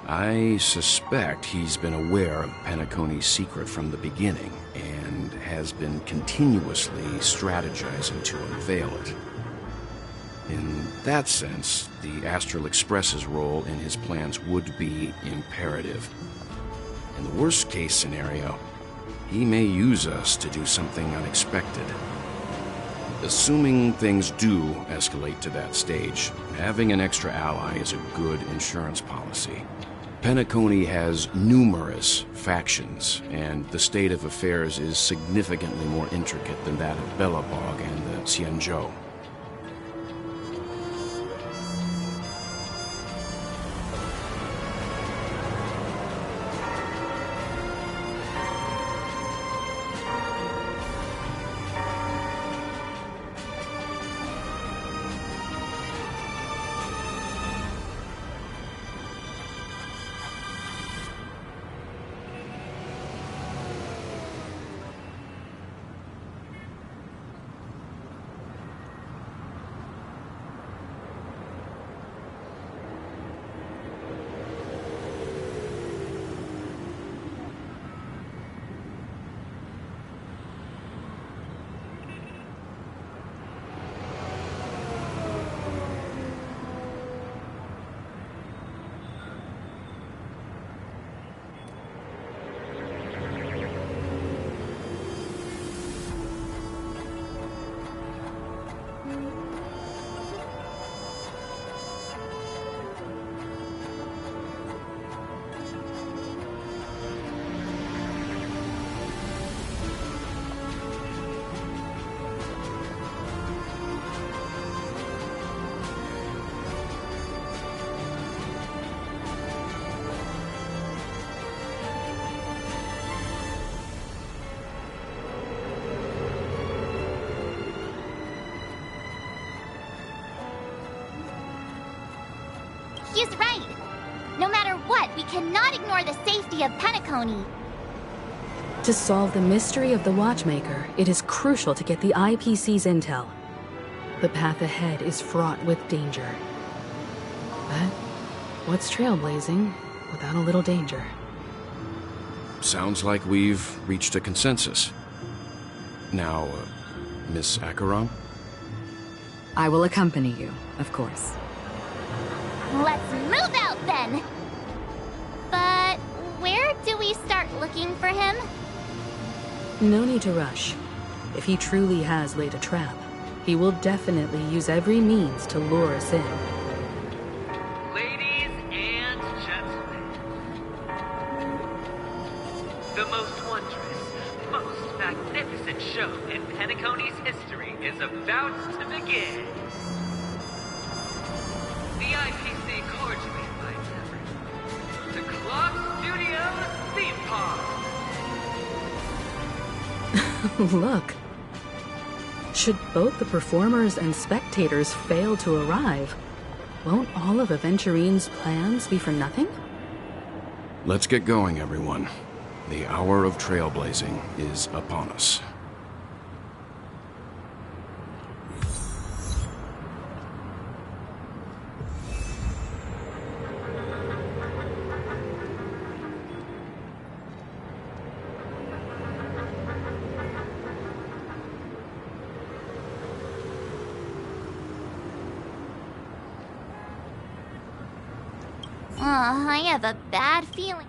[SPEAKER 10] I suspect he's been aware of Penacony's secret from the beginning, and has been continuously strategizing to unveil it. In that sense, the Astral Express's role in his plans would be imperative. In the worst-case scenario, he may use us to do something unexpected. Assuming things do escalate to that stage, having an extra ally is a good insurance policy. Penacony has numerous factions, and the state of affairs is significantly more intricate than that of Belobog and the Xianzhou.
[SPEAKER 2] Matthew's right. No matter what, we cannot ignore the safety of Penacony.
[SPEAKER 7] To solve the mystery of the Watchmaker, it is crucial to get the IPC's intel. The path ahead is fraught with danger. But what's trailblazing without a little danger?
[SPEAKER 10] Sounds like we've reached a consensus. Now, Miss Acheron?
[SPEAKER 8] I will accompany you, of course.
[SPEAKER 2] Let's move out then! But where do we start looking for him?
[SPEAKER 7] No need to rush. If he truly has laid a trap, he will definitely use every means to lure us in.
[SPEAKER 18] Ladies and gentlemen, the most wondrous, most magnificent show in Penacony's history is about to begin. The IPC cordially invites everyone to Clock Studios Theme Park.
[SPEAKER 7] Look. Should both the performers and spectators fail to arrive, won't all of Aventurine's plans be for nothing?
[SPEAKER 10] Let's get going, everyone. The hour of trailblazing is upon us.
[SPEAKER 2] I have a bad feeling.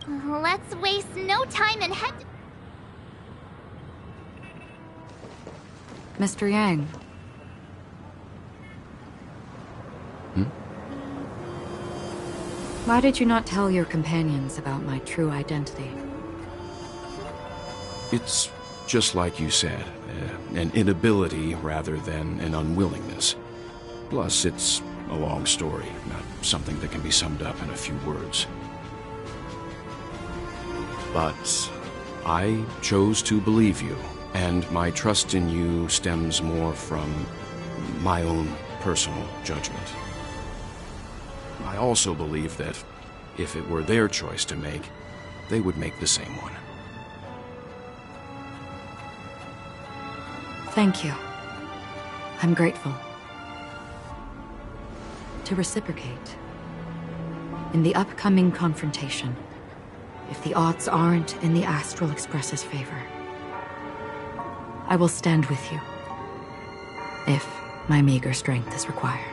[SPEAKER 2] Let's waste no time and head...
[SPEAKER 8] Mr. Yang. Why did you not tell your companions about my true identity?
[SPEAKER 10] It's just like you said, an inability rather than an unwillingness. Plus, it's a long story, not something that can be summed up in a few words. But I chose to believe you, and my trust in you stems more from my own personal judgment. I also believe that if it were their choice to make, they would make the same one.
[SPEAKER 8] Thank you. I'm grateful. To reciprocate, in the upcoming confrontation, if the odds aren't in the Astral Express's favor, I will stand with you, if my meager strength is required.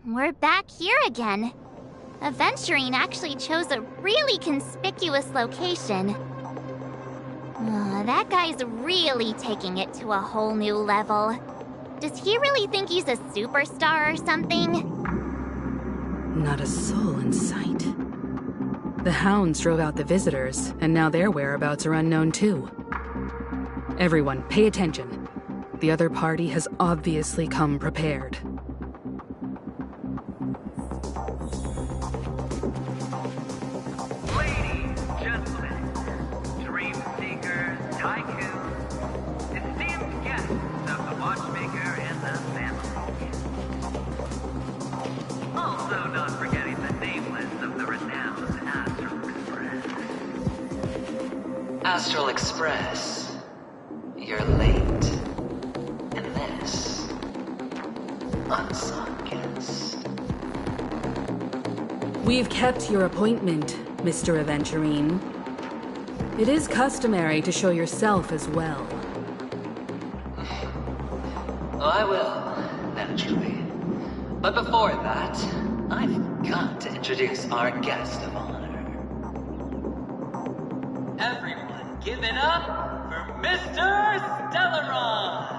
[SPEAKER 2] We're back here again. Aventurine actually chose a really conspicuous location. That guy's really taking it to a whole new level. Does he really think he's a superstar or something?
[SPEAKER 7] Not a soul in sight. The hounds drove out the visitors, and now their whereabouts are unknown too. Everyone, pay attention. The other party has obviously come prepared.
[SPEAKER 18] Ladies, gentlemen, dream seekers, tycoons, esteemed guests of the Watchmaker and the family. Also not forgetting the nameless of the renowned Astral Express.
[SPEAKER 4] Astral Express, you're late. And this, unsung guest.
[SPEAKER 7] We've kept your appointment, Mr. Aventurine. It is customary to show yourself as well.
[SPEAKER 4] I will, naturally. But before that, I've got to introduce our guest of honor. Everyone, give it up for Mr. Stellaron!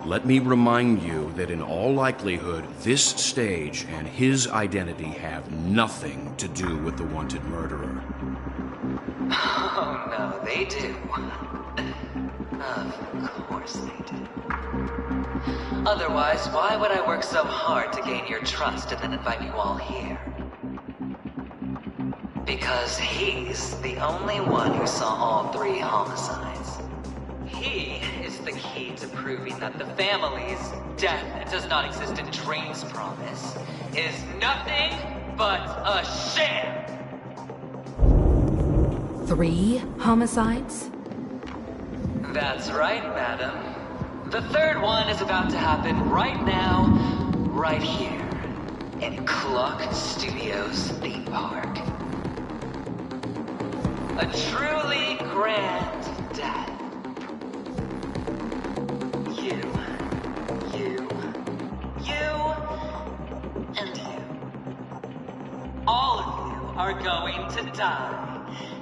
[SPEAKER 10] Let me remind you that in all likelihood, this stage and his identity have nothing to do with the wanted murderer.
[SPEAKER 4] Oh no, they do. Of course they do. Otherwise, why would I work so hard to gain your trust and then invite you all here? Because he's the only one who saw all 3 homicides. He is the key to proving that the family's death does not exist in Dream's promise is nothing but a sham!
[SPEAKER 7] 3 homicides?
[SPEAKER 4] That's right, madam. The 3rd one is about to happen right now, right here, in Clock Studios theme park. A truly grand death. You, and you. All of you are going to die.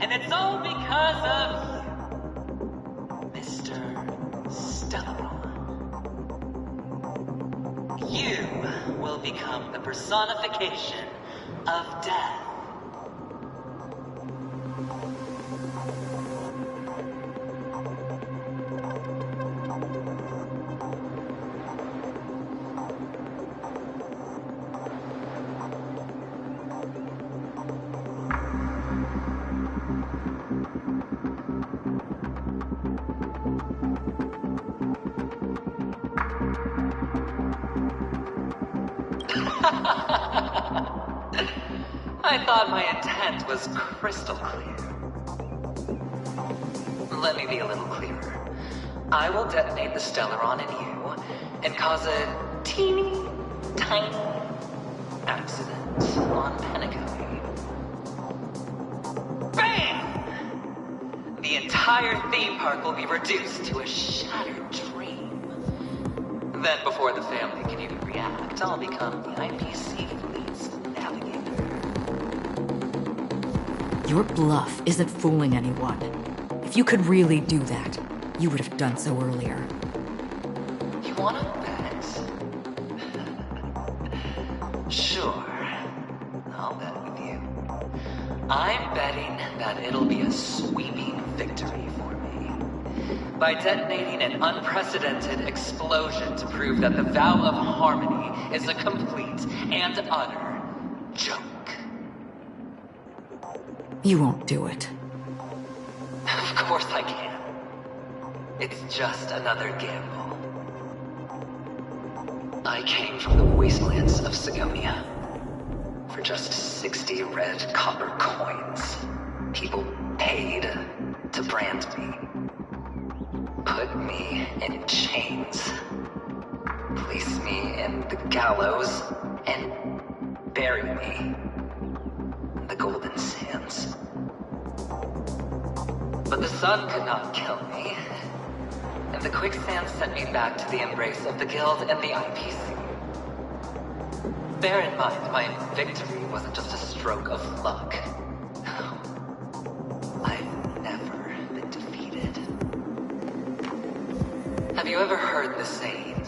[SPEAKER 4] And it's all because of you, Mr. Stellaron. You will become the personification of death. I thought my intent was crystal clear. Let me be a little clearer. I will detonate the Stellaron in you and cause a teeny, tiny accident on Penacony. Bam! The entire theme park will be reduced to a shattered dream. Then before the family can even react, I'll become the IPC fleet's navigator.
[SPEAKER 8] Your bluff isn't fooling anyone. If you could really do that, you would have done so earlier.
[SPEAKER 4] You wanna bet? Sure. I'll bet with you. I'm betting that it'll be a sweeping victory for me. By detonating an unprecedented explosion to prove that the vow of harmony is a complete and utter joke.
[SPEAKER 8] You won't do it.
[SPEAKER 4] Of course I can. It's just another gamble. I came from the wastelands of Sigonia. For just 60 red copper coins, people paid to brand me. Put me in chains. Place me in the gallows and bury me in the Golden Sands. But the sun could not kill me, and the quicksand sent me back to the embrace of the Guild and the IPC. Bear in mind, my victory wasn't just a stroke of luck. I've never been defeated. Have you ever heard the saying,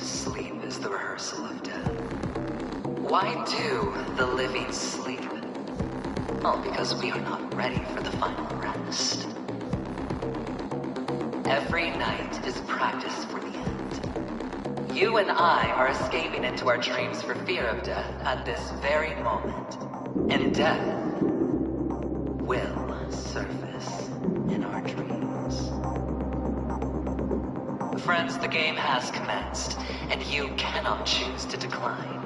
[SPEAKER 4] Why do the living sleep? All because we are not ready for the final rest. Every night is practice for the end. You and I are escaping into our dreams for fear of death at this very moment. And death will surface in our dreams. Friends, the game has commenced, and you cannot choose to decline.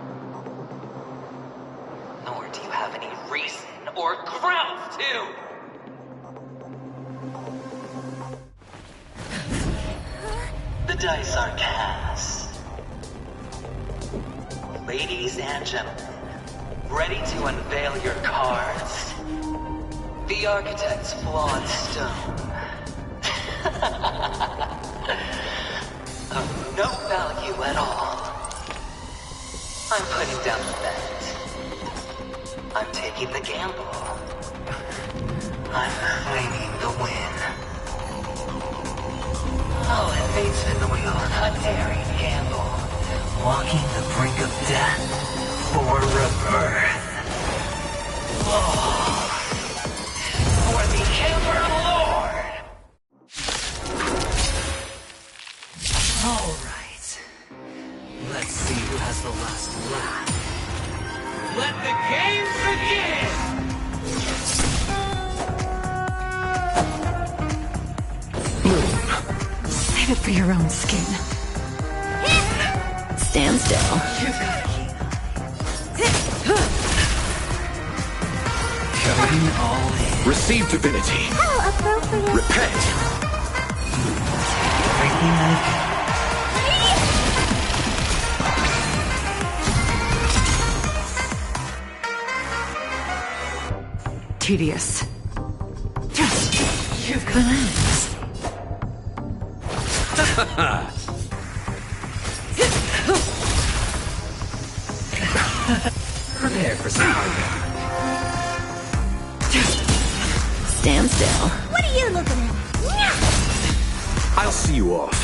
[SPEAKER 4] Nor do you have any reason or grounds to! The dice are cast. Ladies and gentlemen, ready to unveil your cards? The architect's flawed stone. Of no value at all. I'm putting down the bet. I'm taking the gamble. I'm claiming the win. Oh, and fate's been the wheel, a daring gamble. Walking the brink of death for rebirth. Oh, for the Ember Lord! Alright. Let's see who has the last laugh. Let the games begin!
[SPEAKER 13] Save it for your own skin.
[SPEAKER 16] Stand still.
[SPEAKER 4] Going all in.
[SPEAKER 3] Receive divinity.
[SPEAKER 2] How appropriate.
[SPEAKER 3] Repent.
[SPEAKER 4] Everything I've got.
[SPEAKER 13] Tedious.
[SPEAKER 4] You've got
[SPEAKER 13] Relax.
[SPEAKER 4] Prepare for some hard
[SPEAKER 16] Stand still.
[SPEAKER 2] What are you looking at?
[SPEAKER 3] I'll see you off.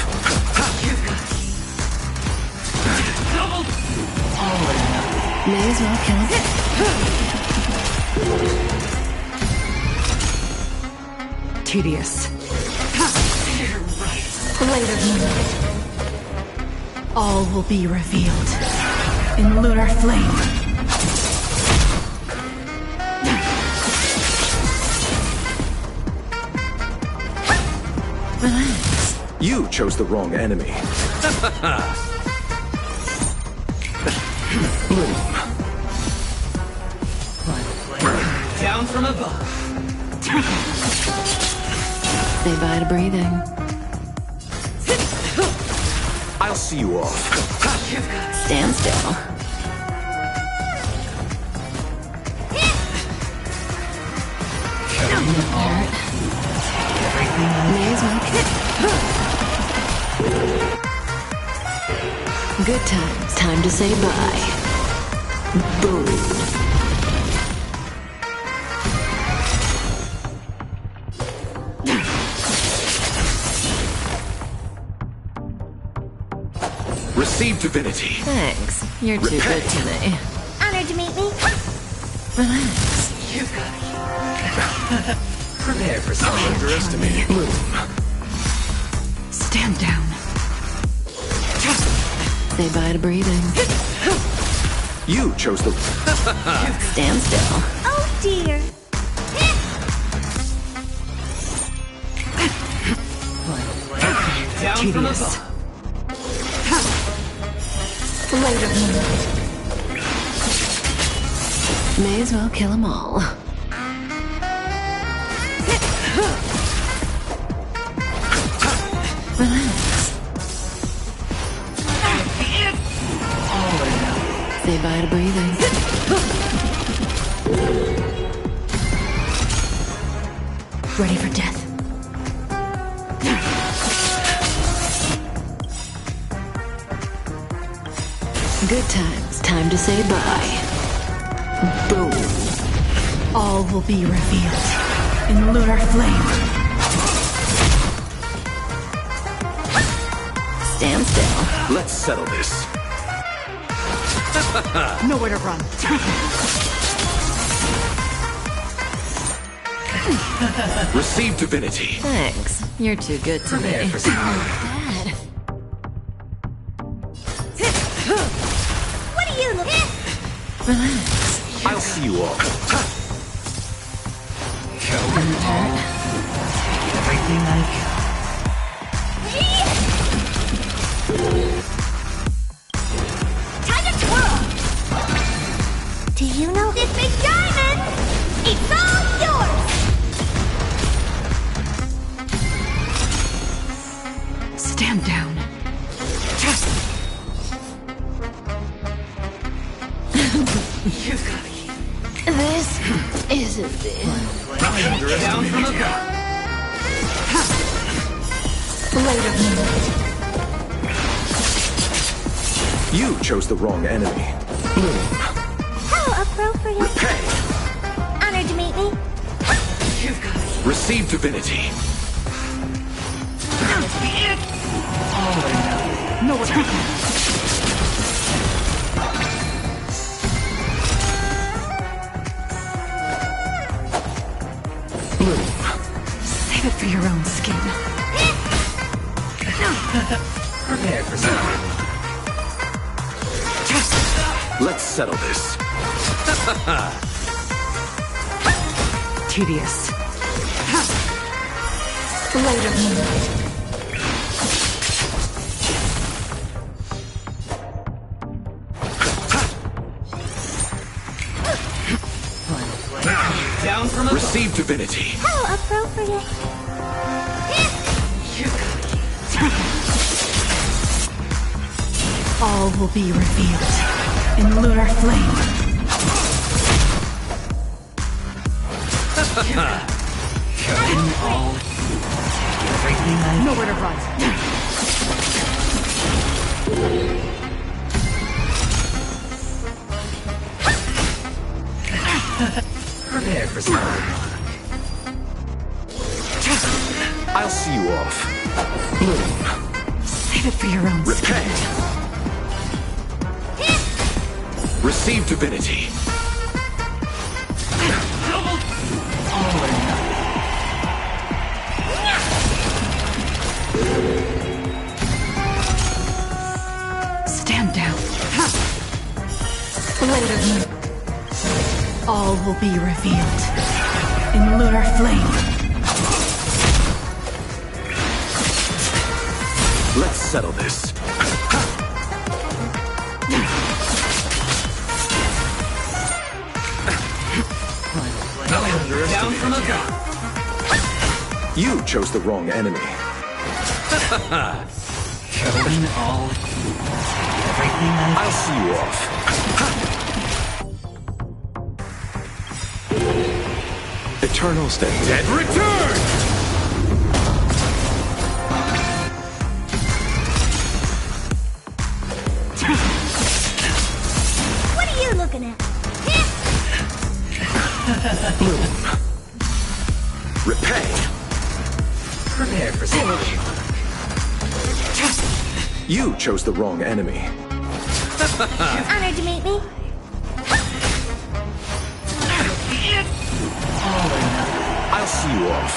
[SPEAKER 16] May as well kill him.
[SPEAKER 13] Tedious. Later, all will be revealed in lunar flame.
[SPEAKER 16] Relax.
[SPEAKER 3] You chose the wrong enemy. Bloom.
[SPEAKER 4] down from above.
[SPEAKER 16] Say bye to breathing.
[SPEAKER 3] I'll see you off.
[SPEAKER 16] Stand still. Hurt. May as well. Good times. Time to say bye. Boom.
[SPEAKER 3] Receive divinity.
[SPEAKER 16] Thanks. You're too good to me.
[SPEAKER 2] Honored to meet me.
[SPEAKER 16] Relax.
[SPEAKER 4] You've got it. Prepare for some
[SPEAKER 3] Underestimating Bloom.
[SPEAKER 13] Stand down.
[SPEAKER 16] Say bye to breathing.
[SPEAKER 3] You chose the...
[SPEAKER 16] Stand still.
[SPEAKER 2] Oh dear.
[SPEAKER 4] down from above.
[SPEAKER 13] Later.
[SPEAKER 16] May as well kill them all. Relax. Say bye to breathing.
[SPEAKER 13] Ready for death.
[SPEAKER 16] Good times. Time to say bye. Boom.
[SPEAKER 13] All will be revealed in lunar flame.
[SPEAKER 16] Stand still.
[SPEAKER 3] Let's settle this.
[SPEAKER 8] Nowhere to run.
[SPEAKER 3] Receive divinity.
[SPEAKER 8] Thanks. You're too good to me.
[SPEAKER 3] Prepare for some-
[SPEAKER 8] Dad.
[SPEAKER 9] What are you looking at?
[SPEAKER 8] Relax.
[SPEAKER 3] I'll see you all.
[SPEAKER 8] Didn't hurt. Everything I got.
[SPEAKER 9] Time to twirl! Do you know this big diamond? It's all yours!
[SPEAKER 8] Stand down. You've got to keep.
[SPEAKER 16] This isn't it.
[SPEAKER 8] Down from above. Blade of moonlight.
[SPEAKER 3] You chose the wrong enemy. Bloom.
[SPEAKER 9] How appropriate.
[SPEAKER 3] Repay.
[SPEAKER 9] Honored to meet me.
[SPEAKER 8] You've got to keep.
[SPEAKER 3] Receive divinity.
[SPEAKER 8] That to be it. All or nothing. Nowhere to run.
[SPEAKER 3] Bloom.
[SPEAKER 8] Save it for your own skin.
[SPEAKER 12] Prepare for something.
[SPEAKER 3] Let's settle this.
[SPEAKER 8] Tedious. Blade of moonlight.
[SPEAKER 12] Down from above.
[SPEAKER 3] Receive divinity.
[SPEAKER 9] How appropriate.
[SPEAKER 8] All will be revealed in lunar flame. In all, everything I nowhere to run.
[SPEAKER 12] Prepare for something.
[SPEAKER 3] I'll see you off. Bloom.
[SPEAKER 8] Save it for your own skin.
[SPEAKER 3] Repay. Receive divinity.
[SPEAKER 8] All or nothing. Stand down. Blade of moon. All will be revealed in lunar flame.
[SPEAKER 3] Let's settle this.
[SPEAKER 12] Down from above.
[SPEAKER 3] You chose the wrong enemy.
[SPEAKER 8] In all, everything
[SPEAKER 3] I'll see you off. Eternal stand. Dead return!
[SPEAKER 9] What are you looking at?
[SPEAKER 3] Bloom. Repay.
[SPEAKER 12] Prepare for something.
[SPEAKER 3] You chose the wrong enemy.
[SPEAKER 9] Honored to meet me.
[SPEAKER 8] all or nothing.
[SPEAKER 3] I'll see you off.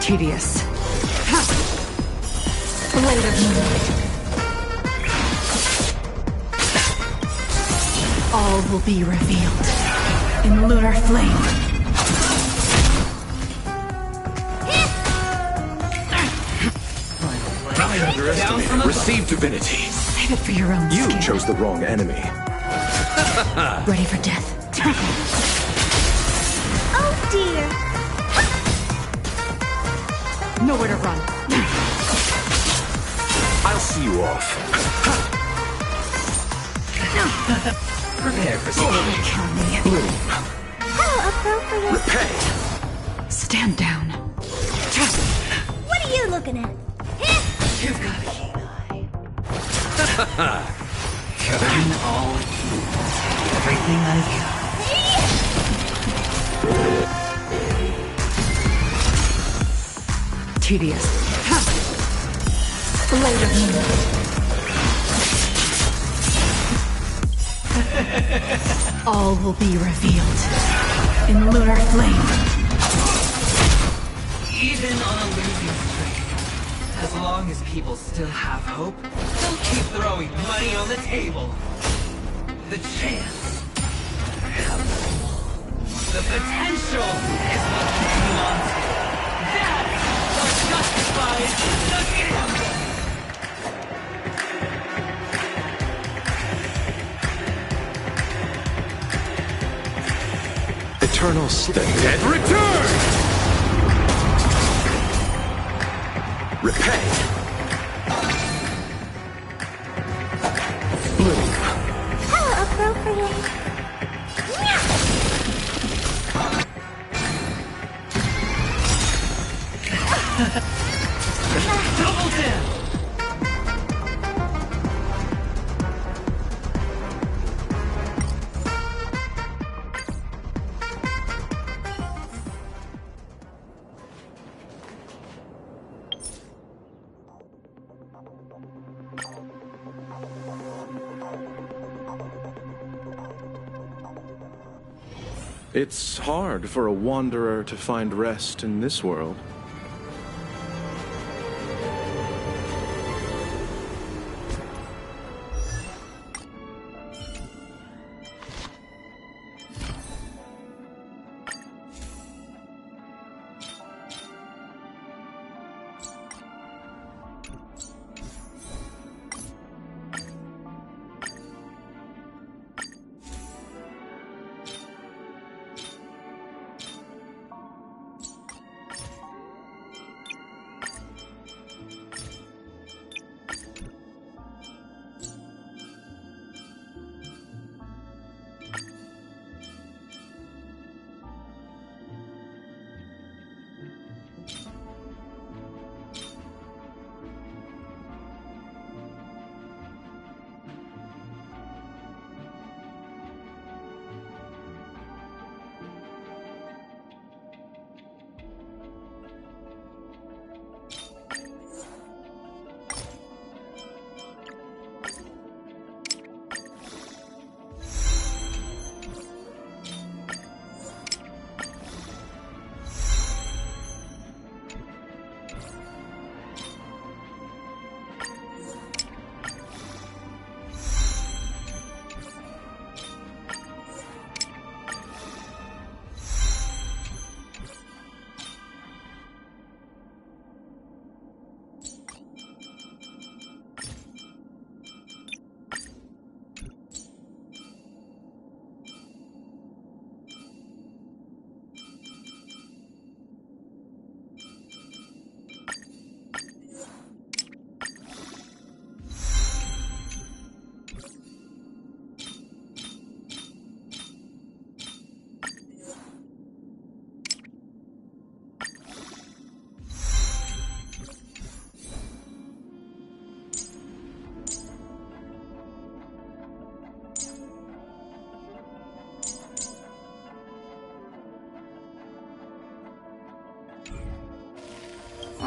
[SPEAKER 8] Tedious. Blade of moonlight. All will be revealed in lunar flame.
[SPEAKER 3] Receive divinity.
[SPEAKER 8] Save it for your own
[SPEAKER 3] You
[SPEAKER 8] skin.
[SPEAKER 3] chose the wrong enemy.
[SPEAKER 8] Ready for death.
[SPEAKER 9] Oh dear.
[SPEAKER 8] Nowhere to run.
[SPEAKER 3] I'll see you off.
[SPEAKER 12] Prepare for
[SPEAKER 8] Kill
[SPEAKER 12] something.
[SPEAKER 8] me.
[SPEAKER 3] Bloom.
[SPEAKER 9] How appropriate.
[SPEAKER 3] Repay.
[SPEAKER 8] Stand down.
[SPEAKER 9] What are you looking at?
[SPEAKER 8] You've got a keen eye. Covering all. Everything I've got. Tedious.
[SPEAKER 13] Later. All will be revealed in lunar flame.
[SPEAKER 4] Even on a losing streak, as long as people still have hope, they'll keep throwing money on the table. The chance, the potential is what you hang on to. That's what justifies the gamble.
[SPEAKER 3] Eternal the dead
[SPEAKER 5] return!
[SPEAKER 3] Repay. Bloom.
[SPEAKER 2] How appropriate.
[SPEAKER 4] Double down!
[SPEAKER 19] It's hard for a wanderer to find rest in this world.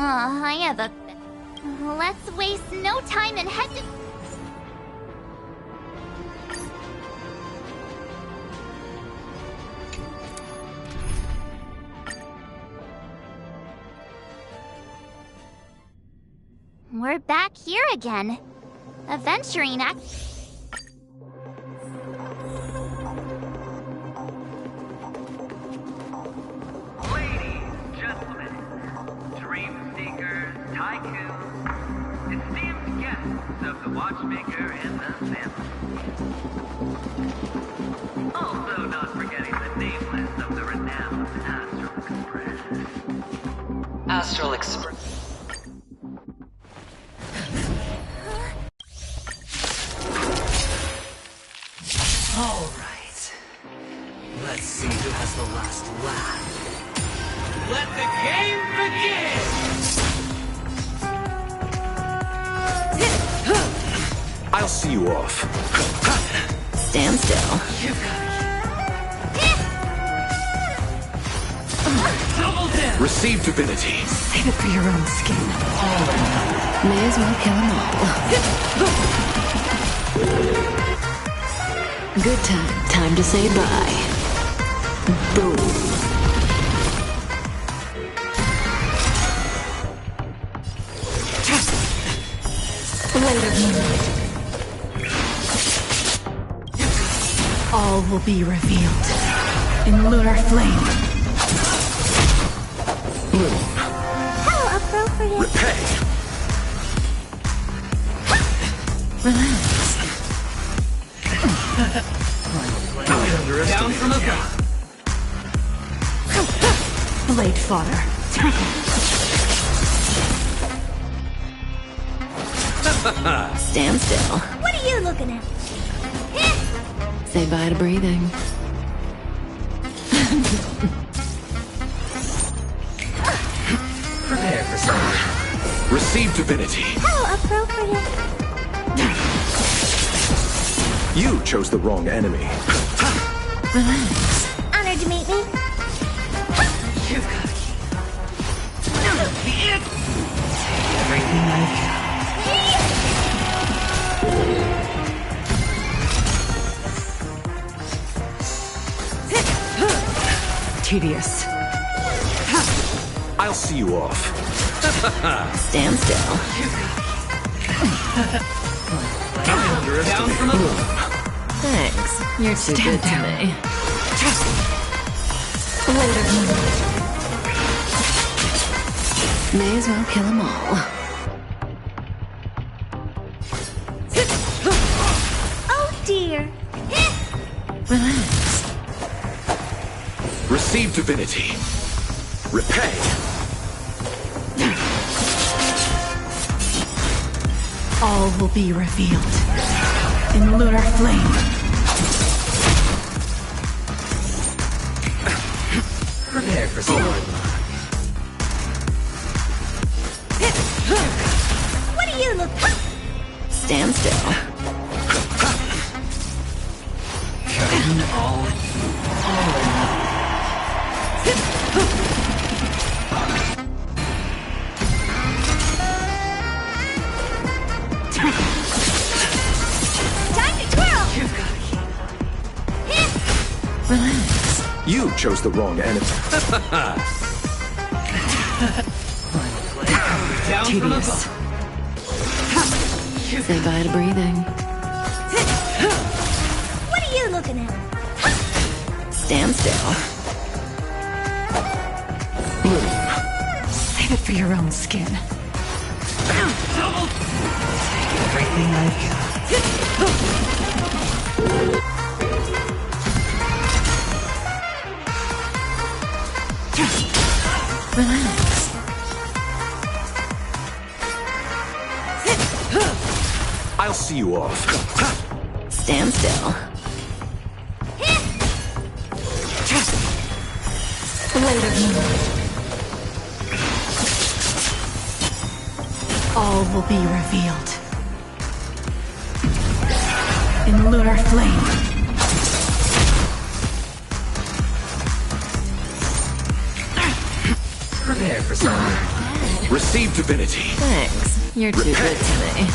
[SPEAKER 2] I have a... Let's waste no time and head to... We're back here again. Adventuring act...
[SPEAKER 18] Watchmaker and the family. Also not forgetting the nameless of the renowned Astral Express.
[SPEAKER 4] Astral Express. All right. Let's see who has the last laugh. Let the game begin!
[SPEAKER 3] I'll see you off.
[SPEAKER 16] Stand still.
[SPEAKER 4] Double down!
[SPEAKER 3] Receive divinity.
[SPEAKER 13] Save it for your own skin.
[SPEAKER 16] May as well kill them all. Good time. Time to say bye. Boom.
[SPEAKER 13] Later. All will be revealed in lunar flame.
[SPEAKER 3] Bloom.
[SPEAKER 2] How appropriate.
[SPEAKER 3] Repay.
[SPEAKER 16] Relax.
[SPEAKER 18] Down from above.
[SPEAKER 13] Blade fodder.
[SPEAKER 16] Stand still.
[SPEAKER 2] What are you looking at?
[SPEAKER 16] Say bye to breathing.
[SPEAKER 3] Prepare for something. Receive divinity.
[SPEAKER 2] How appropriate.
[SPEAKER 3] You chose the wrong enemy.
[SPEAKER 16] Relax.
[SPEAKER 2] Honored to meet me.
[SPEAKER 13] Everything I've got. Tedious.
[SPEAKER 3] I'll see you off.
[SPEAKER 16] Stand still.
[SPEAKER 18] Down from above.
[SPEAKER 16] Thanks. You're too good to me. May as well kill them all.
[SPEAKER 2] Oh dear.
[SPEAKER 16] Relax.
[SPEAKER 3] Receive divinity. Repay.
[SPEAKER 13] All will be revealed in lunar flame.
[SPEAKER 12] Prepare for something.
[SPEAKER 2] What are you looking?
[SPEAKER 16] Stand still.
[SPEAKER 18] And all
[SPEAKER 2] Time to twirl.
[SPEAKER 16] Relax.
[SPEAKER 3] You chose the wrong enemy.
[SPEAKER 18] down from
[SPEAKER 13] Tedious.
[SPEAKER 18] above.
[SPEAKER 16] Say bye to breathing.
[SPEAKER 2] What are you looking at?
[SPEAKER 16] Stand still.
[SPEAKER 13] Save it for your own skin. Everything I've got.
[SPEAKER 16] Relax.
[SPEAKER 3] I'll see you off.
[SPEAKER 16] Stand still.
[SPEAKER 13] Later. All will be revealed in lunar flame.
[SPEAKER 12] Prepare for something.
[SPEAKER 3] Receive divinity.
[SPEAKER 16] Thanks. You're too good to me.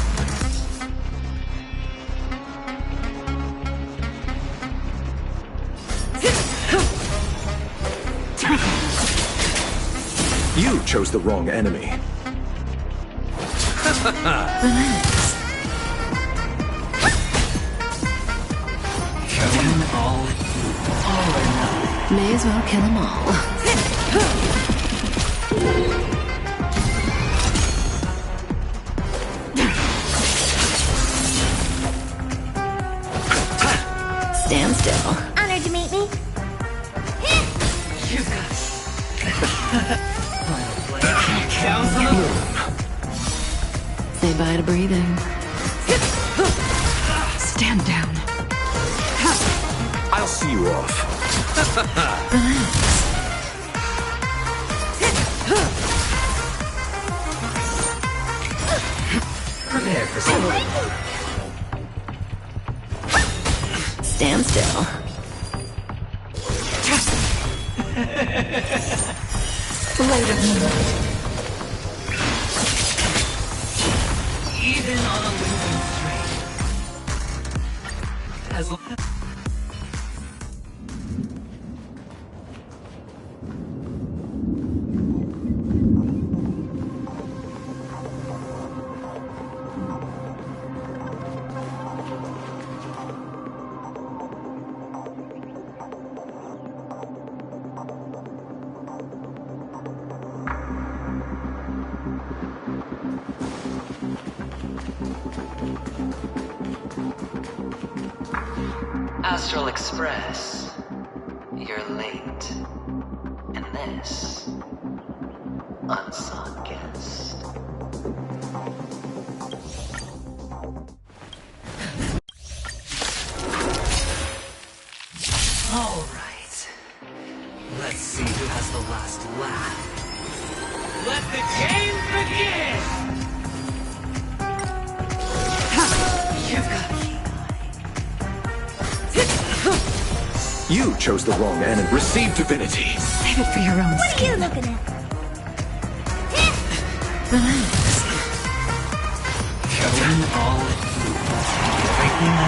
[SPEAKER 3] You chose the wrong enemy.
[SPEAKER 16] Relax. May as well kill them all. Stand still.
[SPEAKER 2] Honored to meet me.
[SPEAKER 18] Down from above.
[SPEAKER 16] Say bye to breathing.
[SPEAKER 13] Stand down.
[SPEAKER 3] I'll see you off.
[SPEAKER 16] Relax.
[SPEAKER 12] Prepare for something.
[SPEAKER 16] Stand still.
[SPEAKER 13] Later.
[SPEAKER 4] been on a losing streak. As Astral Express, you're late. And this, unsung guest. All right. Let's see who has the last laugh.
[SPEAKER 18] Let the games begin!
[SPEAKER 4] You've got
[SPEAKER 3] You chose the wrong end and received divinity.
[SPEAKER 13] Save it for your own skin.
[SPEAKER 2] What are you looking at?
[SPEAKER 4] Relax. Going all in. Everything I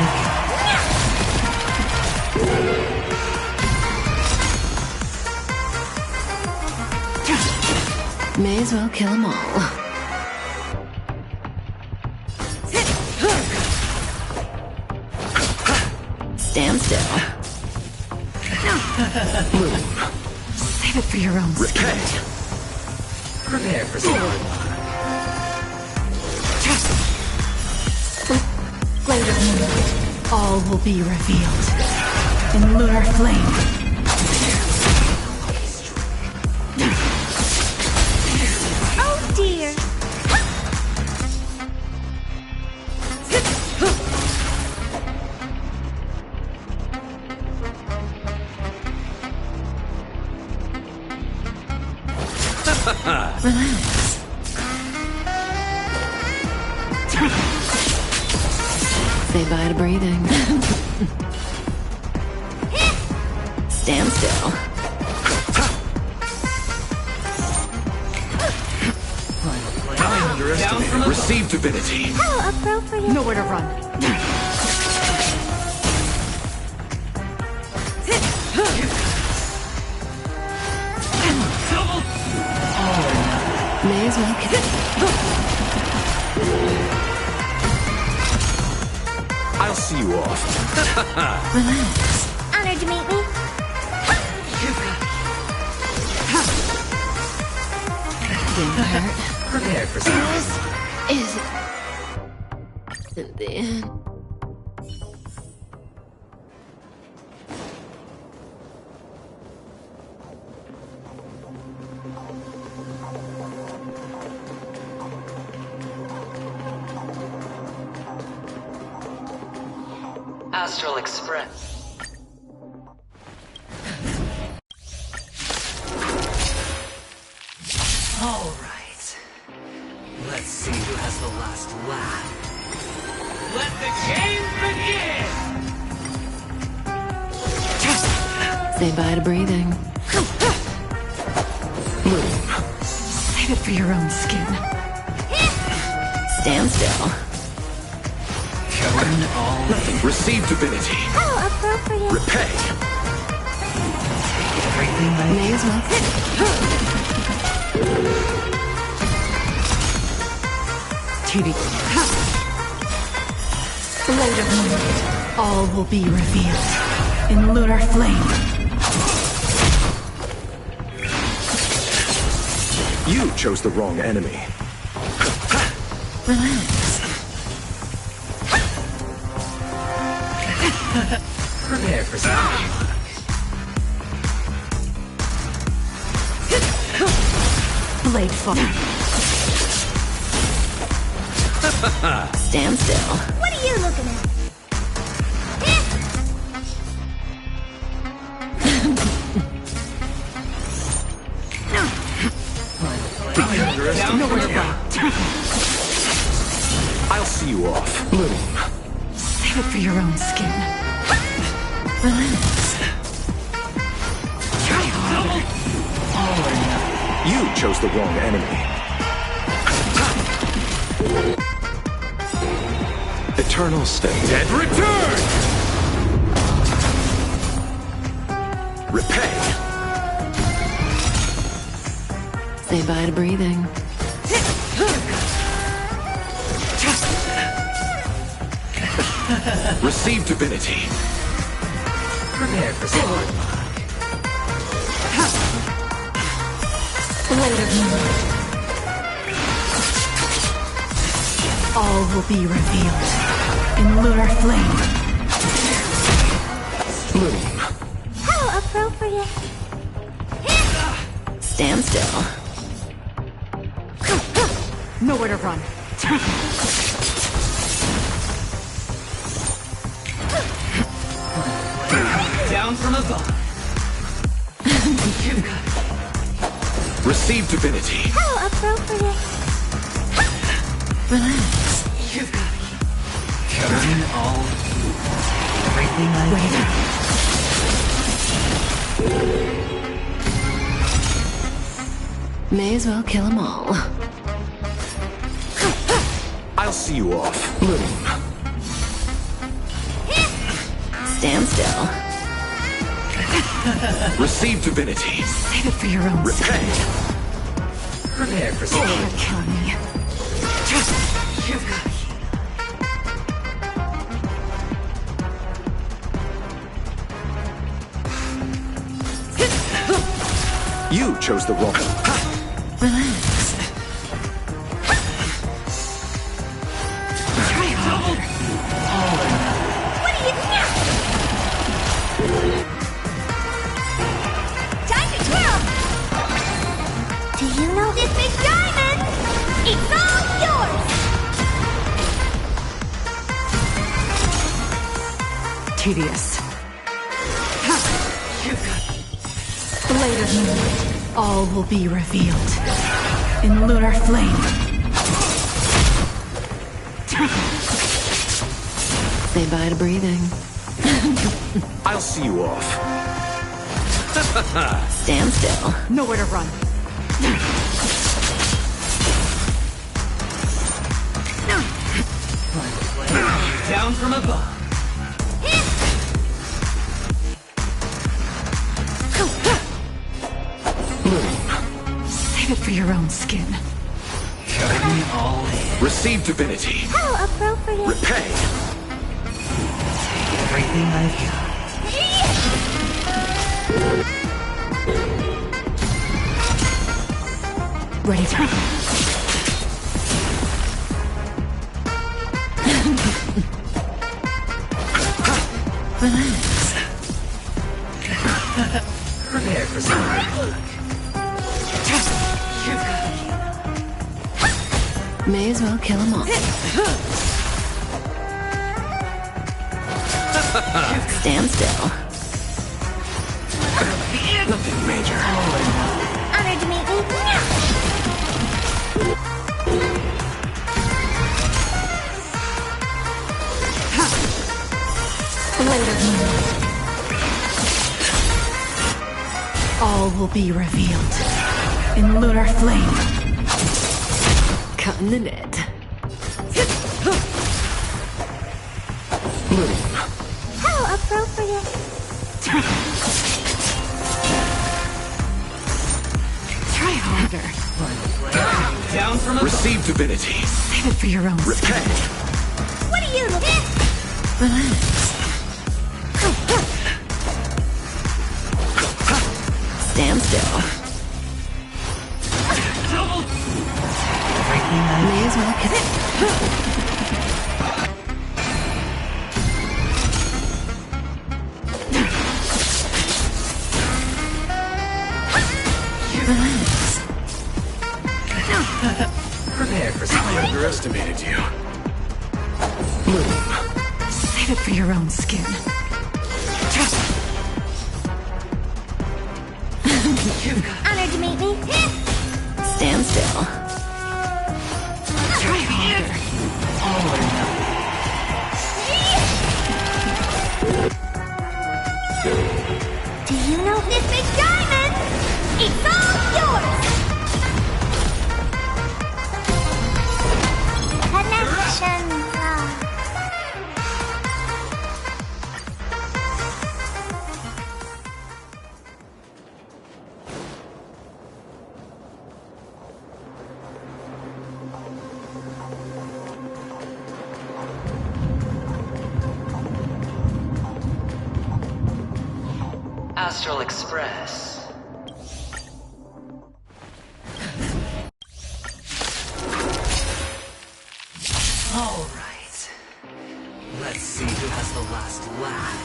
[SPEAKER 4] got.
[SPEAKER 16] May as well kill them all. Stand still.
[SPEAKER 13] Save it for your own skin.
[SPEAKER 4] Prepare for something.
[SPEAKER 13] Later, all will be revealed in lunar flame.
[SPEAKER 2] Oh dear.
[SPEAKER 16] Relax. Say bye to breathing. Stand still.
[SPEAKER 3] Underestimated. Receive divinity.
[SPEAKER 2] How appropriate.
[SPEAKER 13] Nowhere to run.
[SPEAKER 16] May as well kill.
[SPEAKER 3] I'll see you off.
[SPEAKER 16] Relax.
[SPEAKER 2] Honored to meet me.
[SPEAKER 16] Didn't hurt.
[SPEAKER 4] Prepare for something.
[SPEAKER 16] Isn't the end.
[SPEAKER 4] Astral Express. All right. Let's see who has the last laugh.
[SPEAKER 18] Let the games begin!
[SPEAKER 16] Say bye to breathing.
[SPEAKER 13] Save it for your own skin.
[SPEAKER 16] Stand still.
[SPEAKER 4] Going all in.
[SPEAKER 3] Receive divinity.
[SPEAKER 2] How appropriate.
[SPEAKER 3] Repay.
[SPEAKER 4] Everything I
[SPEAKER 16] May as well.
[SPEAKER 13] TV. Later, all will be revealed in lunar flame.
[SPEAKER 3] You chose the wrong enemy.
[SPEAKER 16] Relax.
[SPEAKER 4] prepare for something.
[SPEAKER 13] Blade fall.
[SPEAKER 16] Stand still.
[SPEAKER 2] What are you looking at?
[SPEAKER 13] Nowhere to go.
[SPEAKER 3] I'll see you off. Bloom.
[SPEAKER 13] Save it for your own skin.
[SPEAKER 16] Relax.
[SPEAKER 13] Try harder.
[SPEAKER 3] You chose the wrong enemy. eternal state.
[SPEAKER 5] Dead return!
[SPEAKER 3] Repay.
[SPEAKER 16] Say bye to breathing.
[SPEAKER 3] Receive divinity.
[SPEAKER 4] Prepare for sword.
[SPEAKER 13] Blade of Moon. All will be revealed in lunar flame.
[SPEAKER 3] Bloom.
[SPEAKER 2] How appropriate.
[SPEAKER 16] Stand still.
[SPEAKER 13] Nowhere to run.
[SPEAKER 4] Down from above.
[SPEAKER 3] Receive divinity.
[SPEAKER 2] How appropriate.
[SPEAKER 16] Relax.
[SPEAKER 4] You've got it. Covering all. Everything I do.
[SPEAKER 16] May as well kill them all.
[SPEAKER 3] I'll see you off. Bloom.
[SPEAKER 16] Stand still.
[SPEAKER 3] Receive divinity.
[SPEAKER 13] Save it for your own
[SPEAKER 3] Repay.
[SPEAKER 4] Prepare for
[SPEAKER 13] skin.
[SPEAKER 4] sword.
[SPEAKER 13] Kill me.
[SPEAKER 4] You've got it.
[SPEAKER 3] You chose the wrong.
[SPEAKER 16] Relax.
[SPEAKER 13] Try harder.
[SPEAKER 2] What do you know? Time to twirl. Do you know this big diamond? It's all yours.
[SPEAKER 13] Tedious. Blade of Moon. All will be revealed in lunar flame.
[SPEAKER 16] Say bye to breathing.
[SPEAKER 3] I'll see you off.
[SPEAKER 16] Stand still.
[SPEAKER 13] Nowhere to run.
[SPEAKER 4] Down from above.
[SPEAKER 13] Save it for your own skin.
[SPEAKER 4] Covering all in.
[SPEAKER 3] Receive divinity.
[SPEAKER 2] How appropriate.
[SPEAKER 3] Repay.
[SPEAKER 4] Everything I've got.
[SPEAKER 13] Ready to.
[SPEAKER 16] Relax.
[SPEAKER 4] Prepare for sword. You've got it.
[SPEAKER 16] May as well kill them all. Stand still.
[SPEAKER 3] Nothing major.
[SPEAKER 2] Honored to meet you.
[SPEAKER 13] Blade of Moon. All will be revealed in lunar flame.
[SPEAKER 16] Cutting the net.
[SPEAKER 2] How appropriate.
[SPEAKER 13] Try harder.
[SPEAKER 4] Down from above.
[SPEAKER 3] Receive divinity.
[SPEAKER 13] Save it for your own skin.
[SPEAKER 3] Repay.
[SPEAKER 2] What do you know?
[SPEAKER 16] Relax. Stand still. May as well kill it. Relax.
[SPEAKER 4] Prepare for
[SPEAKER 3] I
[SPEAKER 4] sword.
[SPEAKER 3] underestimated you.
[SPEAKER 13] Save it for your own skin.
[SPEAKER 2] Honored to meet me.
[SPEAKER 16] Stand still.
[SPEAKER 13] Try harder.
[SPEAKER 4] All or nothing.
[SPEAKER 2] Do you know this big diamond? It's all yours. Connection.
[SPEAKER 4] Astral Express. All right. Let's see who has the last laugh.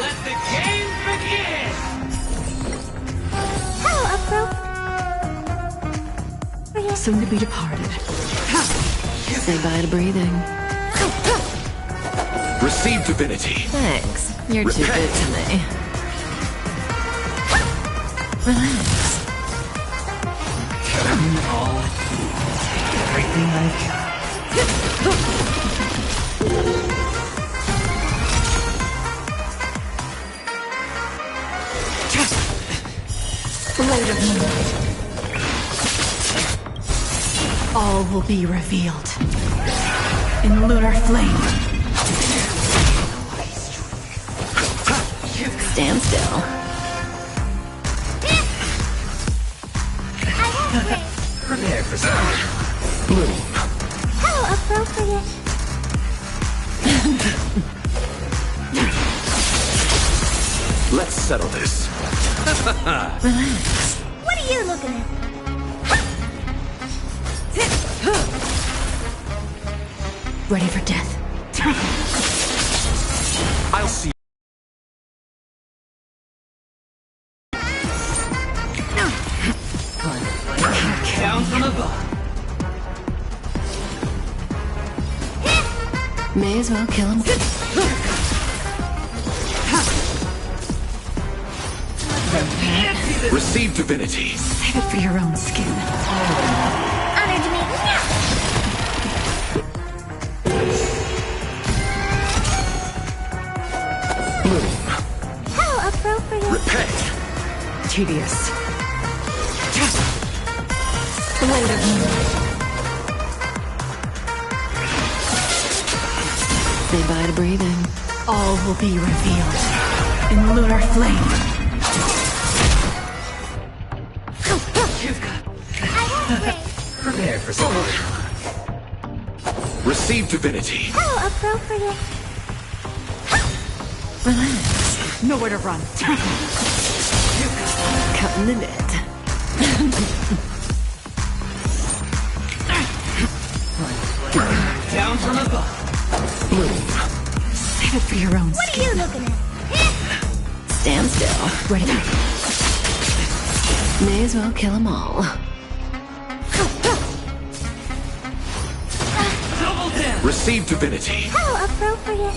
[SPEAKER 18] Let the game begin!
[SPEAKER 13] How appropriate.
[SPEAKER 8] Soon to be departed. Say bye to breathing.
[SPEAKER 3] Receive divinity.
[SPEAKER 8] Thanks. You're too
[SPEAKER 3] Repent.
[SPEAKER 8] good to me. Relax.
[SPEAKER 4] Come on. Everything I've got.
[SPEAKER 13] Blade of moonlight. All will be revealed in lunar flame.
[SPEAKER 8] Stand still.
[SPEAKER 4] Prepare for something.
[SPEAKER 3] Bloom.
[SPEAKER 13] How appropriate.
[SPEAKER 3] Let's settle this.
[SPEAKER 8] Relax.
[SPEAKER 13] What are you looking at? Ready for death.
[SPEAKER 3] I'll see.
[SPEAKER 4] Down from above.
[SPEAKER 8] May as well kill him.
[SPEAKER 3] Receive divinity.
[SPEAKER 13] Save it for your own skin. Honor to me.
[SPEAKER 3] Bloom.
[SPEAKER 13] How appropriate.
[SPEAKER 3] Repent.
[SPEAKER 13] Tedious. Blade of moonlight.
[SPEAKER 8] Say bye to breathing.
[SPEAKER 13] All will be revealed in lunar flame.
[SPEAKER 4] Prepare for something.
[SPEAKER 3] Receive divinity.
[SPEAKER 13] How appropriate.
[SPEAKER 8] Relax.
[SPEAKER 13] Nowhere to run.
[SPEAKER 8] Cutting the net.
[SPEAKER 4] Down from above.
[SPEAKER 3] Bloom.
[SPEAKER 13] Save it for your own skin.
[SPEAKER 2] What are you looking at?
[SPEAKER 8] Stand still.
[SPEAKER 13] Ready.
[SPEAKER 8] May as well kill them all.
[SPEAKER 4] Double down.
[SPEAKER 3] Receive divinity.
[SPEAKER 13] How appropriate.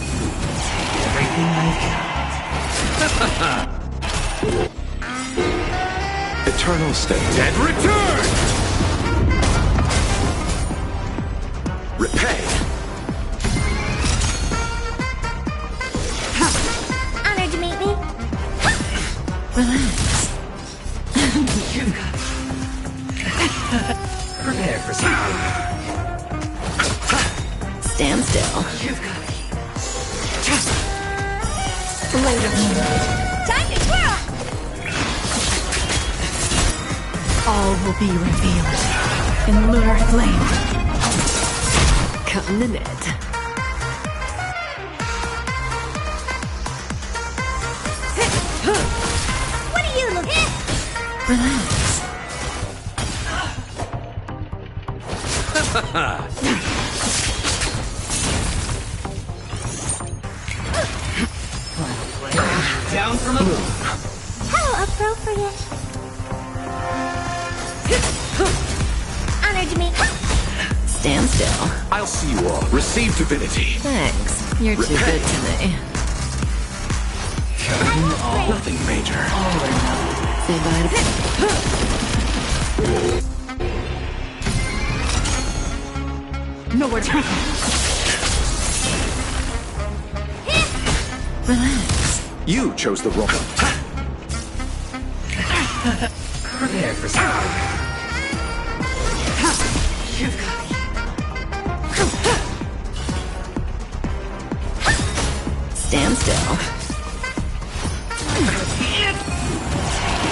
[SPEAKER 4] Everything I've got.
[SPEAKER 3] Eternal state. Dead return! Repay.
[SPEAKER 2] Honored to meet me.
[SPEAKER 8] Relax.
[SPEAKER 4] Prepare for something.
[SPEAKER 8] Stand still.
[SPEAKER 13] Blade of moonlight.
[SPEAKER 2] Time to twirl.
[SPEAKER 13] All will be revealed in lunar flame.
[SPEAKER 8] Cutting the net.
[SPEAKER 2] What are you looking at?
[SPEAKER 8] Relax.
[SPEAKER 4] Down from above.
[SPEAKER 2] How appropriate. Honored to meet.
[SPEAKER 8] Stand still.
[SPEAKER 3] I'll see you all. Receive divinity.
[SPEAKER 8] Thanks. You're too good to me.
[SPEAKER 3] Nothing major.
[SPEAKER 8] Say bye to...
[SPEAKER 13] Nowhere to run.
[SPEAKER 8] Relax.
[SPEAKER 3] You chose the wrong.
[SPEAKER 4] Prepare for something.
[SPEAKER 8] Stand still.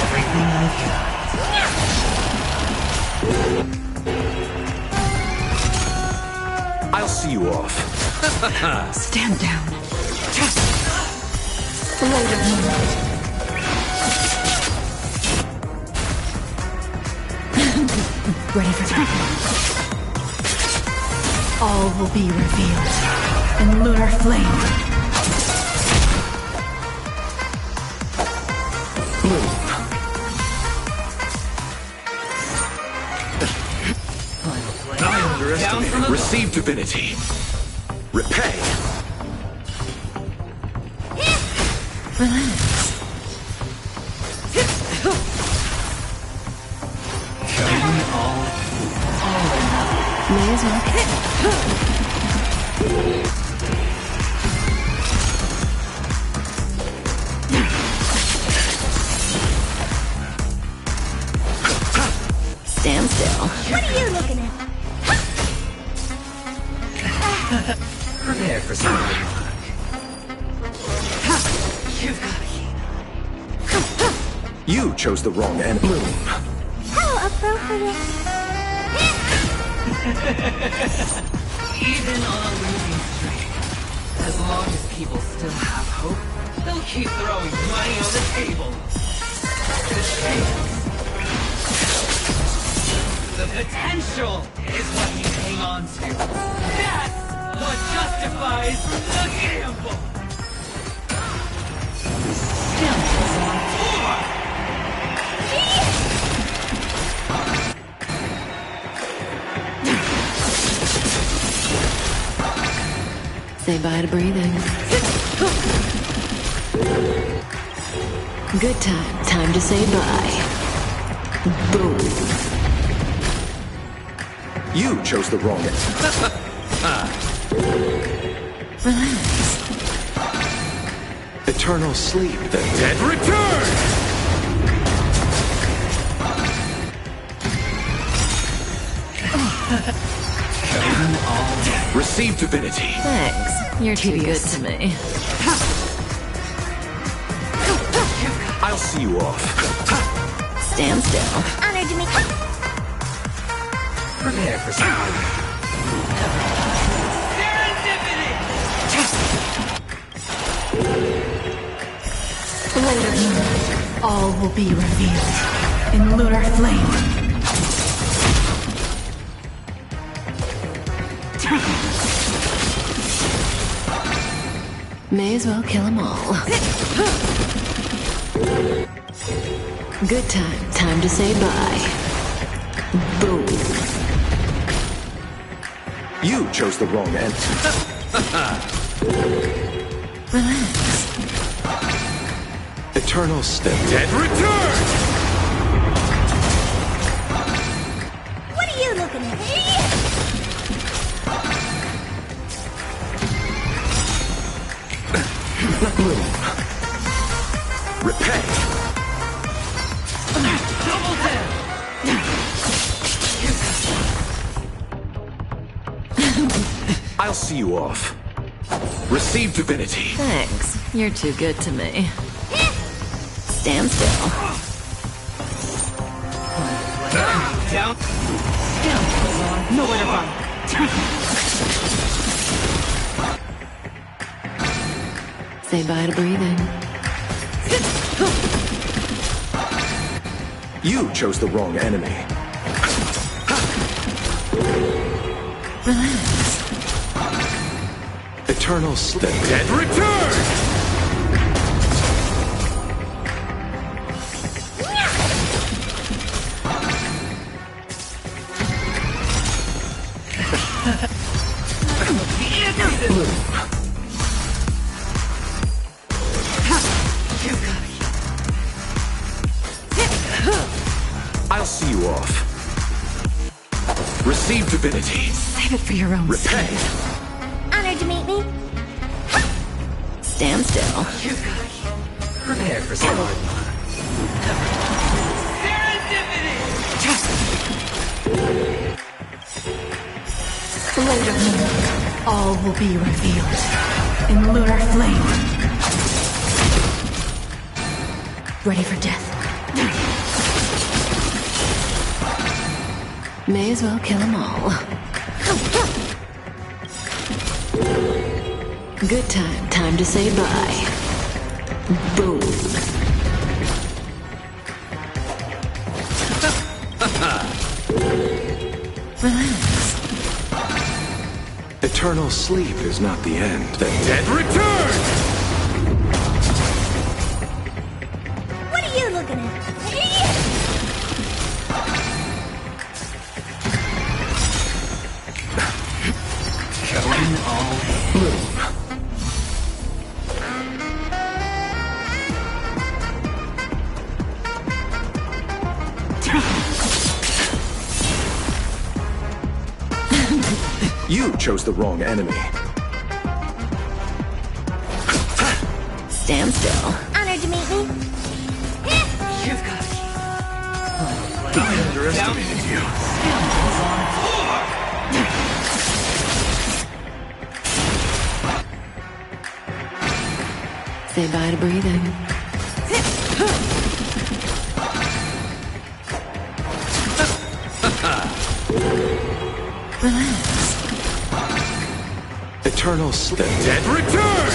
[SPEAKER 4] Everything I've got.
[SPEAKER 3] I'll see you off.
[SPEAKER 13] Stand down. Blade of moonlight. Ready for death. All will be revealed in lunar flame.
[SPEAKER 3] I underestimated. Receive divinity. Repay.
[SPEAKER 4] Relax. May as well. Stand still.
[SPEAKER 9] What are you looking at?
[SPEAKER 4] Prepare for some hard work.
[SPEAKER 3] You chose the wrong end. Bloom.
[SPEAKER 9] How appropriate.
[SPEAKER 4] Even on a losing streak, as long as people still have hope, they'll keep throwing money on the table. The chance, the potential is what you hang on to. That's what justifies the gamble. Stamps on tour. Say bye to breathing. Good time. Time to say bye. Boom.
[SPEAKER 3] You chose the wrong end.
[SPEAKER 4] Relax.
[SPEAKER 3] Eternal sleep. The
[SPEAKER 5] Dead return!
[SPEAKER 3] Receive divinity.
[SPEAKER 4] Thanks. You're too good to me.
[SPEAKER 3] I'll see you off.
[SPEAKER 4] Stand still.
[SPEAKER 9] Honored to meet.
[SPEAKER 4] Prepare for some.
[SPEAKER 13] Later, all will be revealed in lunar flame.
[SPEAKER 4] May as well kill them all. Good time. Time to say bye. Boom.
[SPEAKER 3] You chose the wrong end.
[SPEAKER 4] Relax.
[SPEAKER 3] Eternal step.
[SPEAKER 5] Dead return!
[SPEAKER 9] What are you looking at?
[SPEAKER 3] Bloom. Repay.
[SPEAKER 4] Double down.
[SPEAKER 3] I'll see you off. Receive divinity.
[SPEAKER 4] Thanks. You're too good to me. Stand still.
[SPEAKER 18] Down.
[SPEAKER 13] Nowhere to run.
[SPEAKER 4] Say bye to breathing.
[SPEAKER 3] You chose the wrong enemy.
[SPEAKER 4] Relax.
[SPEAKER 3] Eternal step.
[SPEAKER 5] Dead return!
[SPEAKER 3] I'll see you off. Receive divinity.
[SPEAKER 13] Save it for your own
[SPEAKER 3] Repay.
[SPEAKER 9] Honored to meet me.
[SPEAKER 4] Stand still. Prepare for some.
[SPEAKER 13] Later, all will be revealed in lunar flame. Ready for death.
[SPEAKER 4] May as well kill them all. Good time. Time to say bye. Boom.
[SPEAKER 3] Relax. Eternal sleep is not the end. The dead return!
[SPEAKER 9] What are you looking at?
[SPEAKER 3] Going all in. You chose the wrong enemy.
[SPEAKER 16] Stand still.
[SPEAKER 9] Honored to meet me.
[SPEAKER 4] You've got
[SPEAKER 3] I underestimated you.
[SPEAKER 16] Say bye to breathing. Relax.
[SPEAKER 3] Eternal sleep. The dead return!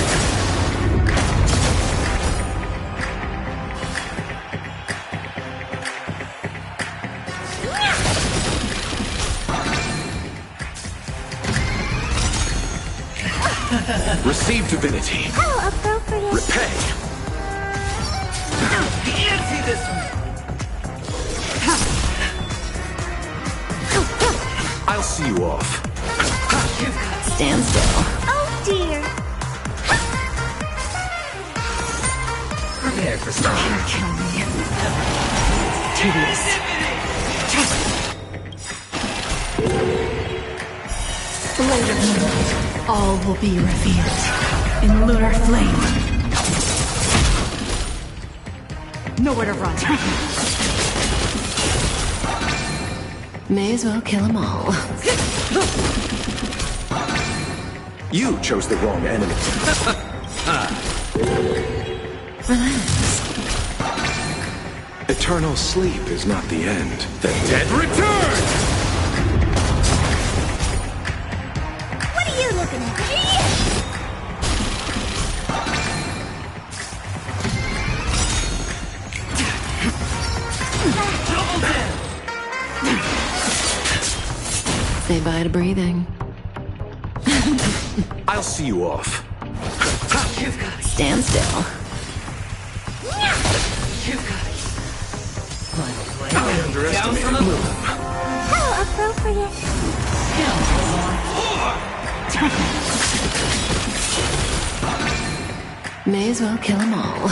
[SPEAKER 3] Receive divinity.
[SPEAKER 9] How appropriate.
[SPEAKER 3] Repay.
[SPEAKER 4] Can't see this one.
[SPEAKER 3] I'll see you off.
[SPEAKER 16] Stand still.
[SPEAKER 9] Oh dear.
[SPEAKER 4] Prepare for something. Kill me. Tedious.
[SPEAKER 13] Later tonight, all will be revealed in lunar flame. Nowhere to run.
[SPEAKER 16] May as well kill them all.
[SPEAKER 3] You chose the wrong enemy.
[SPEAKER 16] Relax.
[SPEAKER 3] Eternal sleep is not the end. The dead return!
[SPEAKER 9] What are you looking at?
[SPEAKER 16] Say bye to breathing.
[SPEAKER 3] I'll see you off.
[SPEAKER 16] Stand still.
[SPEAKER 3] I underestimated you.
[SPEAKER 9] How appropriate.
[SPEAKER 16] May as well kill them all.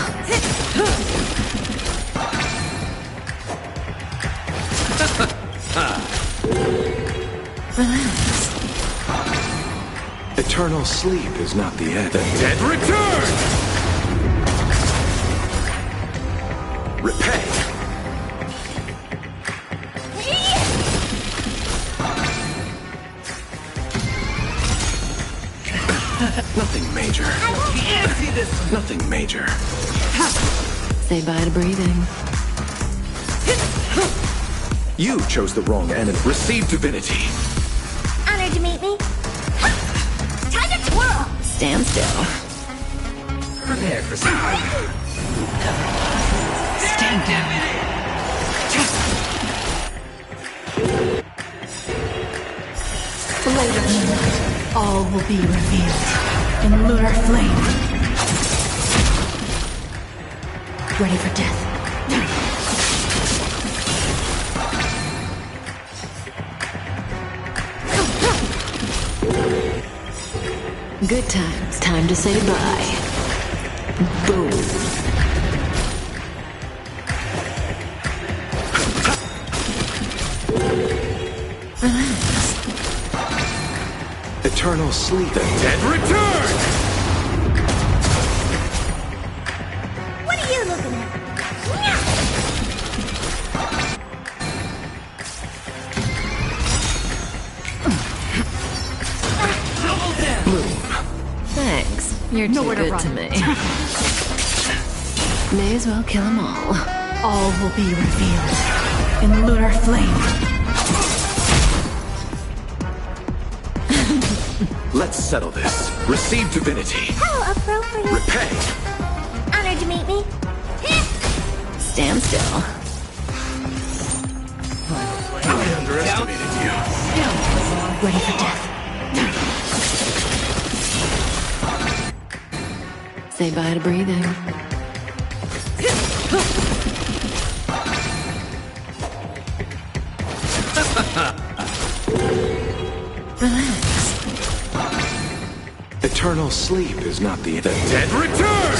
[SPEAKER 16] Relax.
[SPEAKER 3] Eternal sleep is not the end. The dead return! Repay. Nothing major. Nothing major.
[SPEAKER 16] Say bye to breathing.
[SPEAKER 3] You chose the wrong enemy. Receive divinity.
[SPEAKER 9] Honored to meet me. Time to twirl.
[SPEAKER 16] Stand still.
[SPEAKER 4] Prepare for something. Stand down.
[SPEAKER 13] Later tonight, all will be revealed in lunar flame. Ready for death.
[SPEAKER 16] Good times. Time to say bye. Boom. Relax.
[SPEAKER 3] Eternal sleep. The dead return!
[SPEAKER 9] What are you looking at?
[SPEAKER 16] Thanks. You're too
[SPEAKER 13] Nowhere to
[SPEAKER 16] good
[SPEAKER 13] run.
[SPEAKER 16] to me. May as well kill them all.
[SPEAKER 13] All will be revealed in lunar flame.
[SPEAKER 3] Let's settle this. Receive divinity.
[SPEAKER 9] How appropriate.
[SPEAKER 3] Repay.
[SPEAKER 9] Honored to meet me.
[SPEAKER 16] Stand still.
[SPEAKER 3] I underestimated you.
[SPEAKER 13] ready for death.
[SPEAKER 16] Say bye to breathing. Relax.
[SPEAKER 3] Eternal sleep is not the
[SPEAKER 5] Dead return!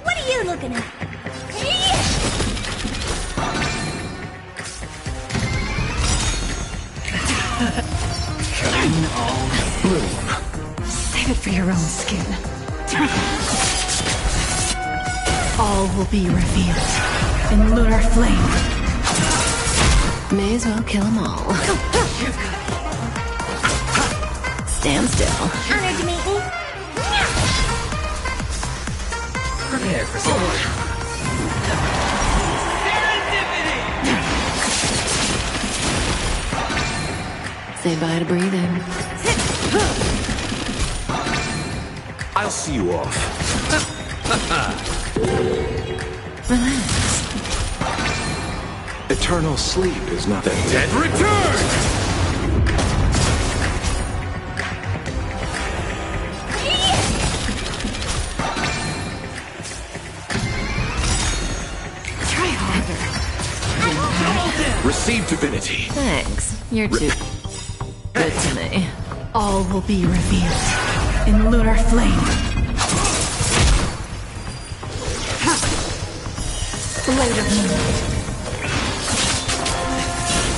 [SPEAKER 9] What are you looking at?
[SPEAKER 13] Save it for your own skin. All will be revealed in lunar flame.
[SPEAKER 16] May as well kill them all. Stand still.
[SPEAKER 9] Honored to meet you.
[SPEAKER 4] Prepare for something.
[SPEAKER 16] Say bye to breathing.
[SPEAKER 3] I'll see you off.
[SPEAKER 16] Relax.
[SPEAKER 3] Eternal sleep is not the
[SPEAKER 5] Dead return!
[SPEAKER 13] Try harder.
[SPEAKER 3] Receive divinity.
[SPEAKER 16] Thanks. You're too good to me.
[SPEAKER 13] All will be revealed in lunar flame. Blade of moonlight.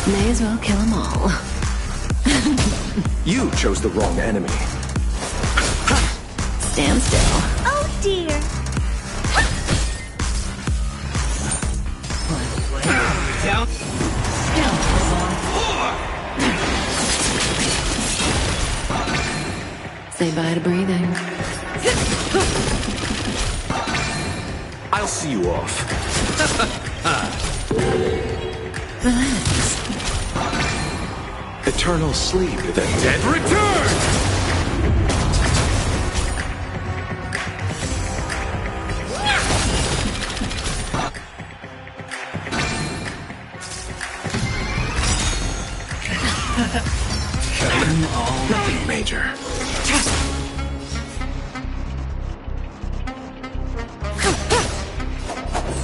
[SPEAKER 16] May as well kill them all.
[SPEAKER 3] You chose the wrong enemy.
[SPEAKER 16] Stand still.
[SPEAKER 9] Oh dear.
[SPEAKER 4] Down.
[SPEAKER 16] Say bye to breathing.
[SPEAKER 3] I'll see you off.
[SPEAKER 16] Relax.
[SPEAKER 3] Eternal sleep. The
[SPEAKER 5] Dead return!
[SPEAKER 3] Nothing major.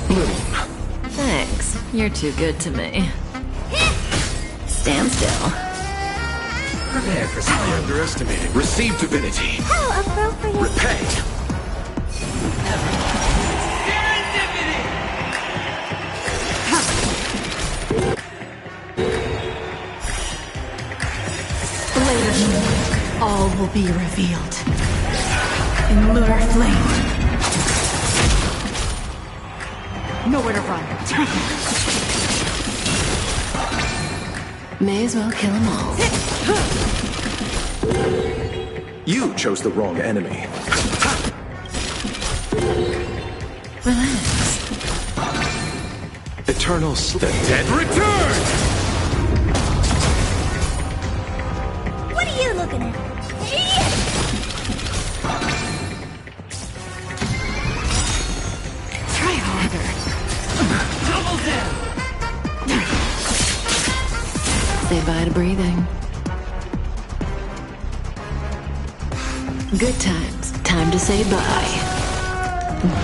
[SPEAKER 3] Bloom.
[SPEAKER 16] Thanks. You're too good to me. Stand still.
[SPEAKER 4] Prepare for
[SPEAKER 3] I
[SPEAKER 4] something.
[SPEAKER 3] underestimated. Receive divinity.
[SPEAKER 9] How appropriate.
[SPEAKER 3] Repay.
[SPEAKER 13] Blade of moonlight. All will be revealed in lunar flame. Nowhere to run.
[SPEAKER 16] May as well kill them all.
[SPEAKER 3] You chose the wrong enemy.
[SPEAKER 16] Relax.
[SPEAKER 3] Eternal sleep.
[SPEAKER 5] The dead return!
[SPEAKER 9] What are you looking at?
[SPEAKER 13] Try harder.
[SPEAKER 4] Double down.
[SPEAKER 16] Say bye to breathing. Good times. Time to say bye.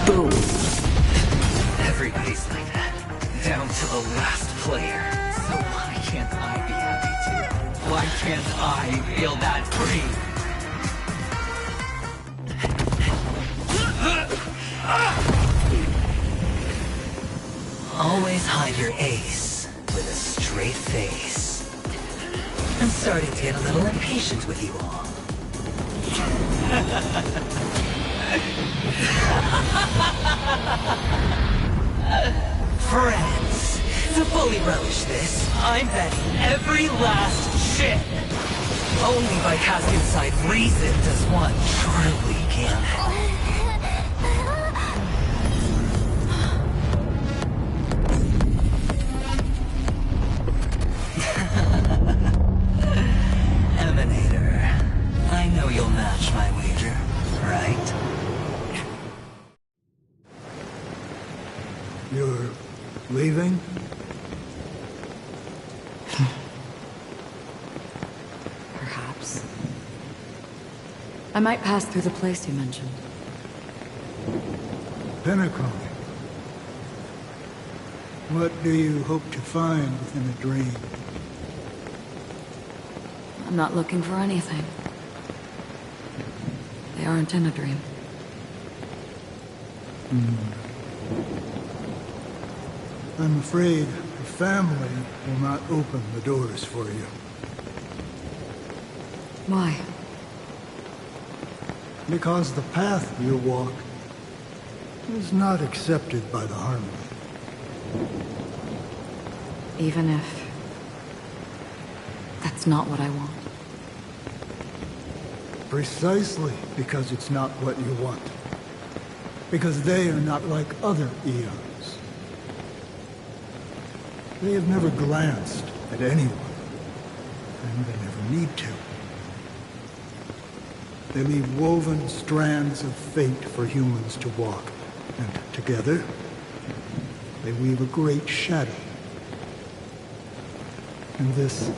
[SPEAKER 16] Boom.
[SPEAKER 4] Everybody's like that, down to the last player. So why can't I be happy too? Why can't I feel that free? Always hide your ace with a straight face. I'm starting to get a little impatient with you all. Friends, to fully relish this, I'm betting every last chip. Only by casting aside reason does one truly gamble. Emanator, I know you'll match my wager, right?
[SPEAKER 20] You're leaving?
[SPEAKER 8] I might pass through the place you mentioned.
[SPEAKER 20] Penacony. What do you hope to find within a dream?
[SPEAKER 8] I'm not looking for anything. They aren't in a dream.
[SPEAKER 20] I'm afraid the family will not open the doors for you.
[SPEAKER 8] Why?
[SPEAKER 20] Because the path you walk is not accepted by the Harmony.
[SPEAKER 8] Even if... that's not what I want.
[SPEAKER 20] Precisely because it's not what you want. Because they are not like other eons. They have never glanced at anyone, and they never need to. They leave woven strands of fate for humans to walk, and together, they weave a great shadow. And this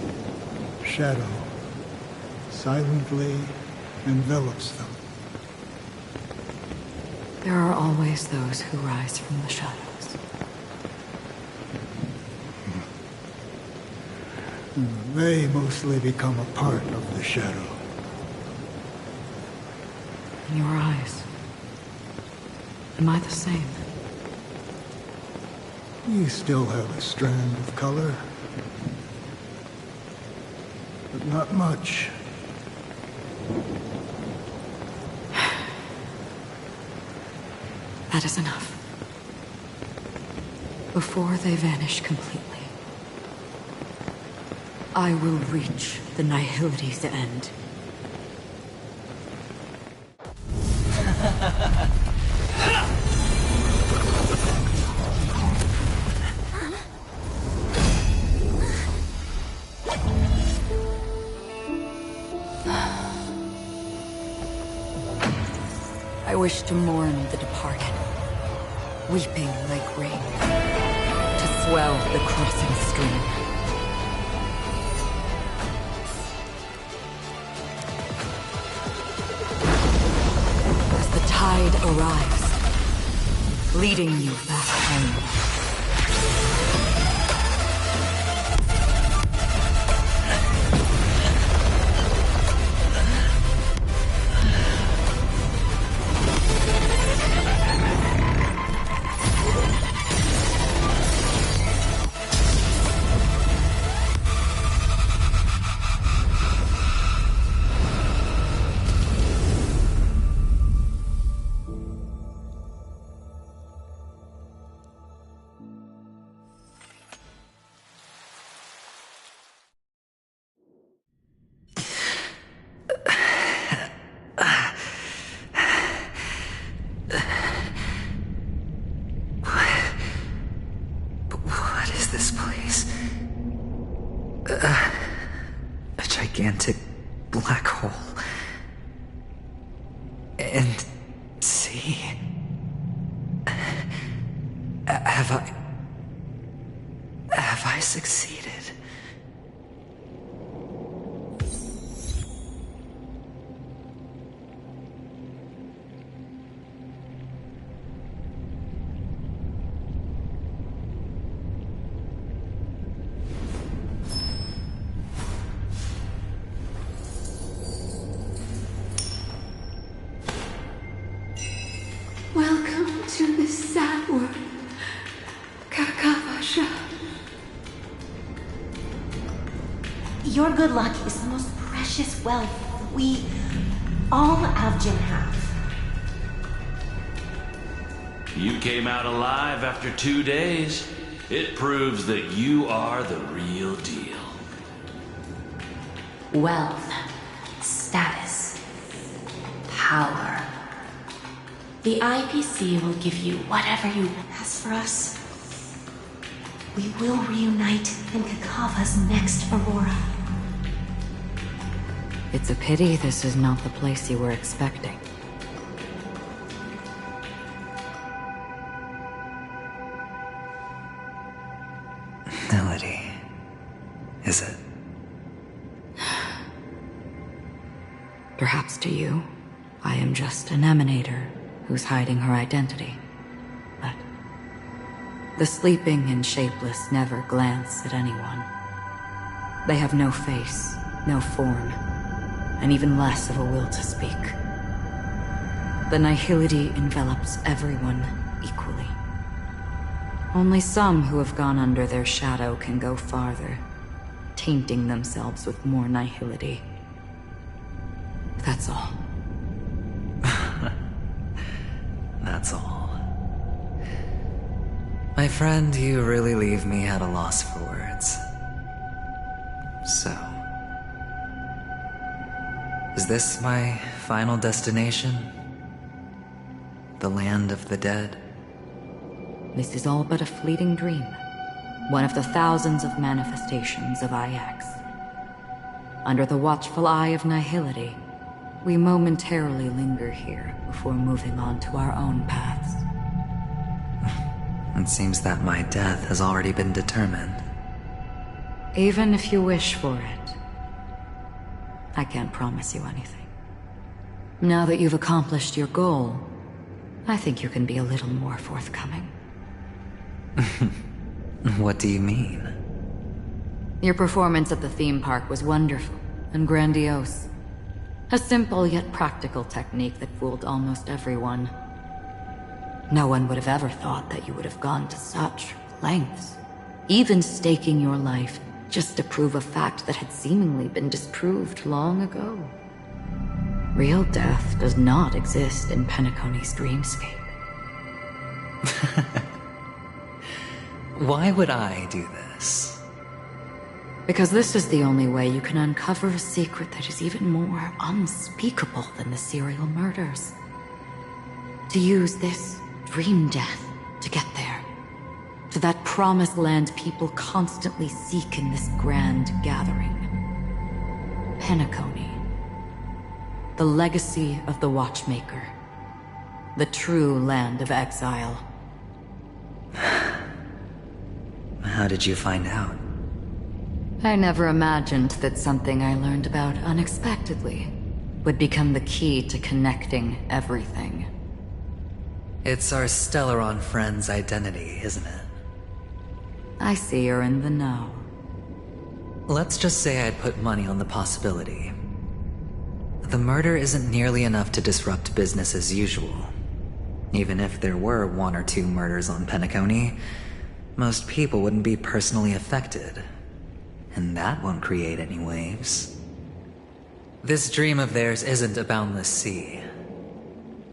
[SPEAKER 20] shadow silently envelops them.
[SPEAKER 8] There are always those who rise from the shadows.
[SPEAKER 20] They mostly become a part of the shadow.
[SPEAKER 8] In your eyes, am I the same?
[SPEAKER 20] You still have a strand of color. But not much.
[SPEAKER 8] That is enough. Before they vanish completely, I will reach the Nihility's end. I wish to mourn the departed, weeping like rain, to swell the crossing stream. As the tide arrives, leading you back home.
[SPEAKER 4] A gigantic black hole. And see... Have I succeeded?
[SPEAKER 13] Welcome to this sad world, Kakavasha. Your good luck is the most precious wealth we, all Avgin, have.
[SPEAKER 21] You came out alive after 2 days. It proves that you are the real deal.
[SPEAKER 16] Wealth, status, power. The IPC will give you whatever you...
[SPEAKER 13] As for us, we will reunite in Kakava's next Aurora.
[SPEAKER 8] It's a pity this is not the place you were expecting.
[SPEAKER 4] Melody. Is it?
[SPEAKER 8] Perhaps to you, I am just an emanator who's hiding her identity. But the sleeping and shapeless never glance at anyone. They have no face, no form, and even less of a will to speak. The nihility envelops everyone equally. Only some who have gone under their shadow can go farther, tainting themselves with more nihility. That's all.
[SPEAKER 4] That's all. My friend, you really leave me at a loss for words. So, is this my final destination? The land of the dead?
[SPEAKER 8] This is all but a fleeting dream. One of the thousands of manifestations of IX. Under the watchful eye of nihility, we momentarily linger here before moving on to our own paths.
[SPEAKER 4] It seems that my death has already been determined.
[SPEAKER 8] Even if you wish for it, I can't promise you anything. Now that you've accomplished your goal, I think you can be a little more forthcoming.
[SPEAKER 4] What do you mean?
[SPEAKER 8] Your performance at the theme park was wonderful and grandiose. A simple yet practical technique that fooled almost everyone. No one would have ever thought that you would have gone to such lengths, even staking your life just to prove a fact that had seemingly been disproved long ago. Real death does not exist in Penacony's dreamscape.
[SPEAKER 4] Why would I do this?
[SPEAKER 8] Because this is the only way you can uncover a secret that is even more unspeakable than the serial murders. To use this dream death to get there. To that promised land people constantly seek in this grand gathering. Penacony. The legacy of the Watchmaker. The true land of exile.
[SPEAKER 4] How did you find out?
[SPEAKER 8] I never imagined that something I learned about unexpectedly would become the key to connecting everything.
[SPEAKER 4] It's our Stellaron friend's identity, isn't it?
[SPEAKER 8] I see you're in the know.
[SPEAKER 4] Let's just say I'd put money on the possibility. The murder isn't nearly enough to disrupt business as usual. Even if there were 1 or 2 murders on Penacony, most people wouldn't be personally affected. And that won't create any waves. This dream of theirs isn't a boundless sea.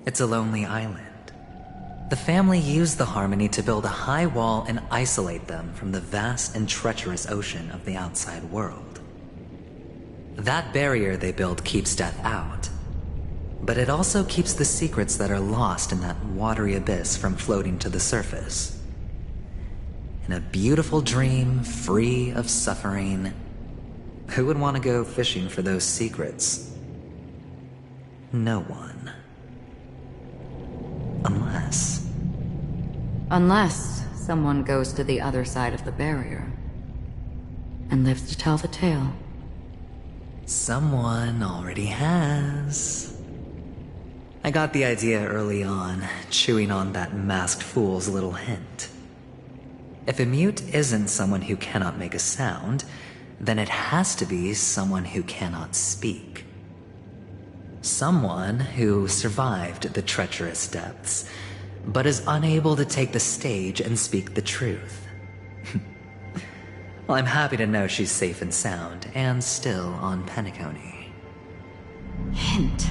[SPEAKER 4] It's a lonely island. The family used the Harmony to build a high wall and isolate them from the vast and treacherous ocean of the outside world. That barrier they built keeps death out, but it also keeps the secrets that are lost in that watery abyss from floating to the surface. In a beautiful dream, free of suffering, who would want to go fishing for those secrets? No one.
[SPEAKER 8] Unless someone goes to the other side of the barrier and lives to tell the tale.
[SPEAKER 4] Someone already has. I got the idea early on, chewing on that masked fool's little hint. If a mute isn't someone who cannot make a sound, then it has to be someone who cannot speak. Someone who survived the treacherous depths, but is unable to take the stage and speak the truth. Well, I'm happy to know she's safe and sound, and still on Penacony.
[SPEAKER 8] Hint?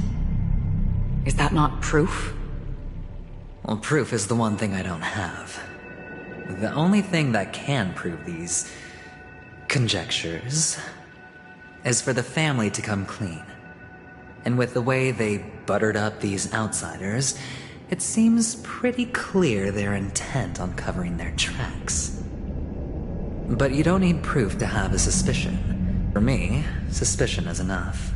[SPEAKER 8] Is that not proof?
[SPEAKER 4] Well, proof is the one thing I don't have. The only thing that can prove these conjectures is for the family to come clean. And with the way they buttered up these outsiders, it seems pretty clear they're intent on covering their tracks. But you don't need proof to have a suspicion. For me, suspicion is enough.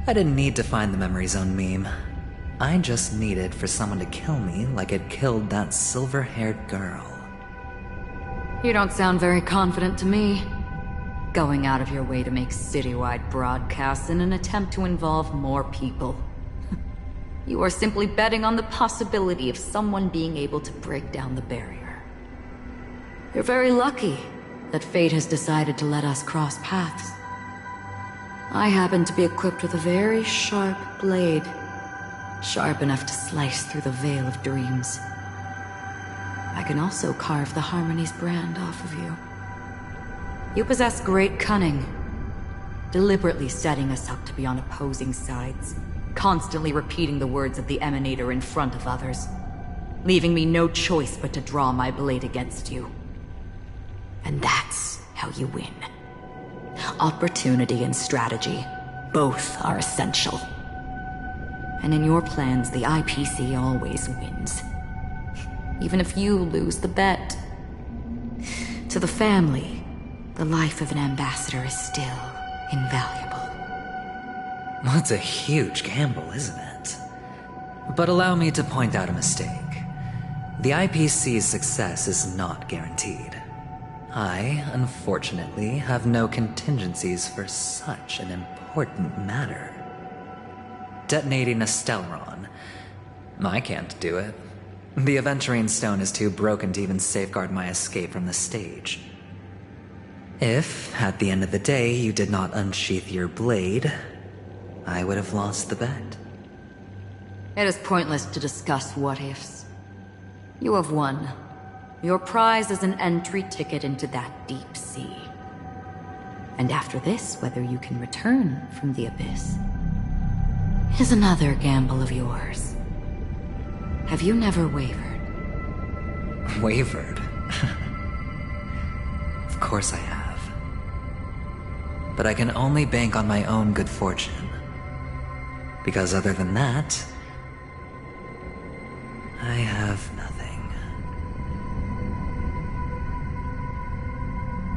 [SPEAKER 4] I didn't need to find the Memory Zone meme. I just needed for someone to kill me like it killed that silver-haired girl.
[SPEAKER 8] You don't sound very confident to me. Going out of your way to make citywide broadcasts in an attempt to involve more people. You are simply betting on the possibility of someone being able to break down the barrier. You're very lucky that fate has decided to let us cross paths. I happen to be equipped with a very sharp blade, sharp enough to slice through the veil of dreams. I can also carve the Harmony's brand off of you. You possess great cunning, deliberately setting us up to be on opposing sides, constantly repeating the words of the Emanator in front of others, leaving me no choice but to draw my blade against you. And that's how you win. Opportunity and strategy, both are essential. And in your plans, the IPC always wins. Even if you lose the bet. To the family, the life of an ambassador is still invaluable.
[SPEAKER 4] Well, it's a huge gamble, isn't it? But allow me to point out a mistake. The IPC's success is not guaranteed. I, unfortunately, have no contingencies for such an important matter. Detonating a Stellaron. I can't do it. The Aventurine Stone is too broken to even safeguard my escape from the stage. If, at the end of the day, you did not unsheath your blade, I would have lost the bet.
[SPEAKER 8] It is pointless to discuss what-ifs. You have won. Your prize is an entry ticket into that deep sea. And after this, whether you can return from the abyss is another gamble of yours. Have you never wavered?
[SPEAKER 4] Wavered? Of course I have. But I can only bank on my own good fortune. Because other than that, I have nothing.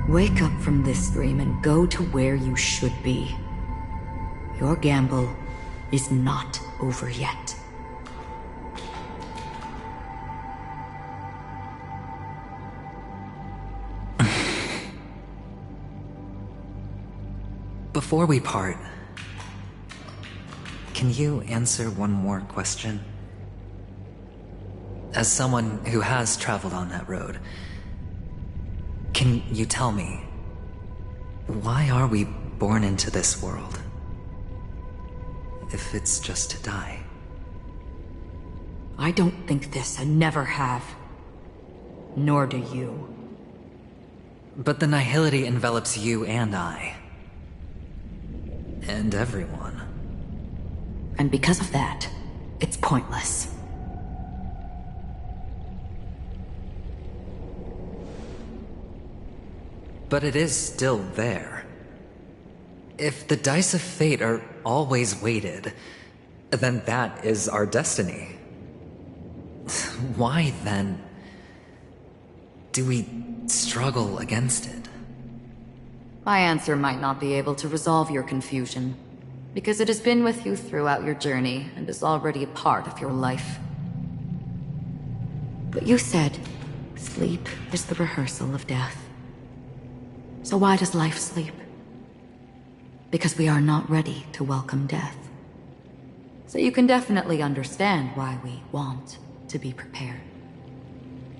[SPEAKER 8] Wake up from this dream and go to where you should be. Your gamble is not over yet.
[SPEAKER 4] Before we part, can you answer one more question? As someone who has traveled on that road, can you tell me, why are we born into this world? If it's just to die.
[SPEAKER 8] I don't think this and never have. Nor do you.
[SPEAKER 4] But the nihility envelops you and I. And everyone.
[SPEAKER 8] And because of that, it's pointless.
[SPEAKER 4] But it is still there. If the dice of fate are always weighted, then that is our destiny. Why, then, do we struggle against it?
[SPEAKER 8] My answer might not be able to resolve your confusion, because it has been with you throughout your journey and is already a part of your life. But you said, sleep is the rehearsal of death. So why does life sleep? Because we are not ready to welcome death. So you can definitely understand why we want to be prepared.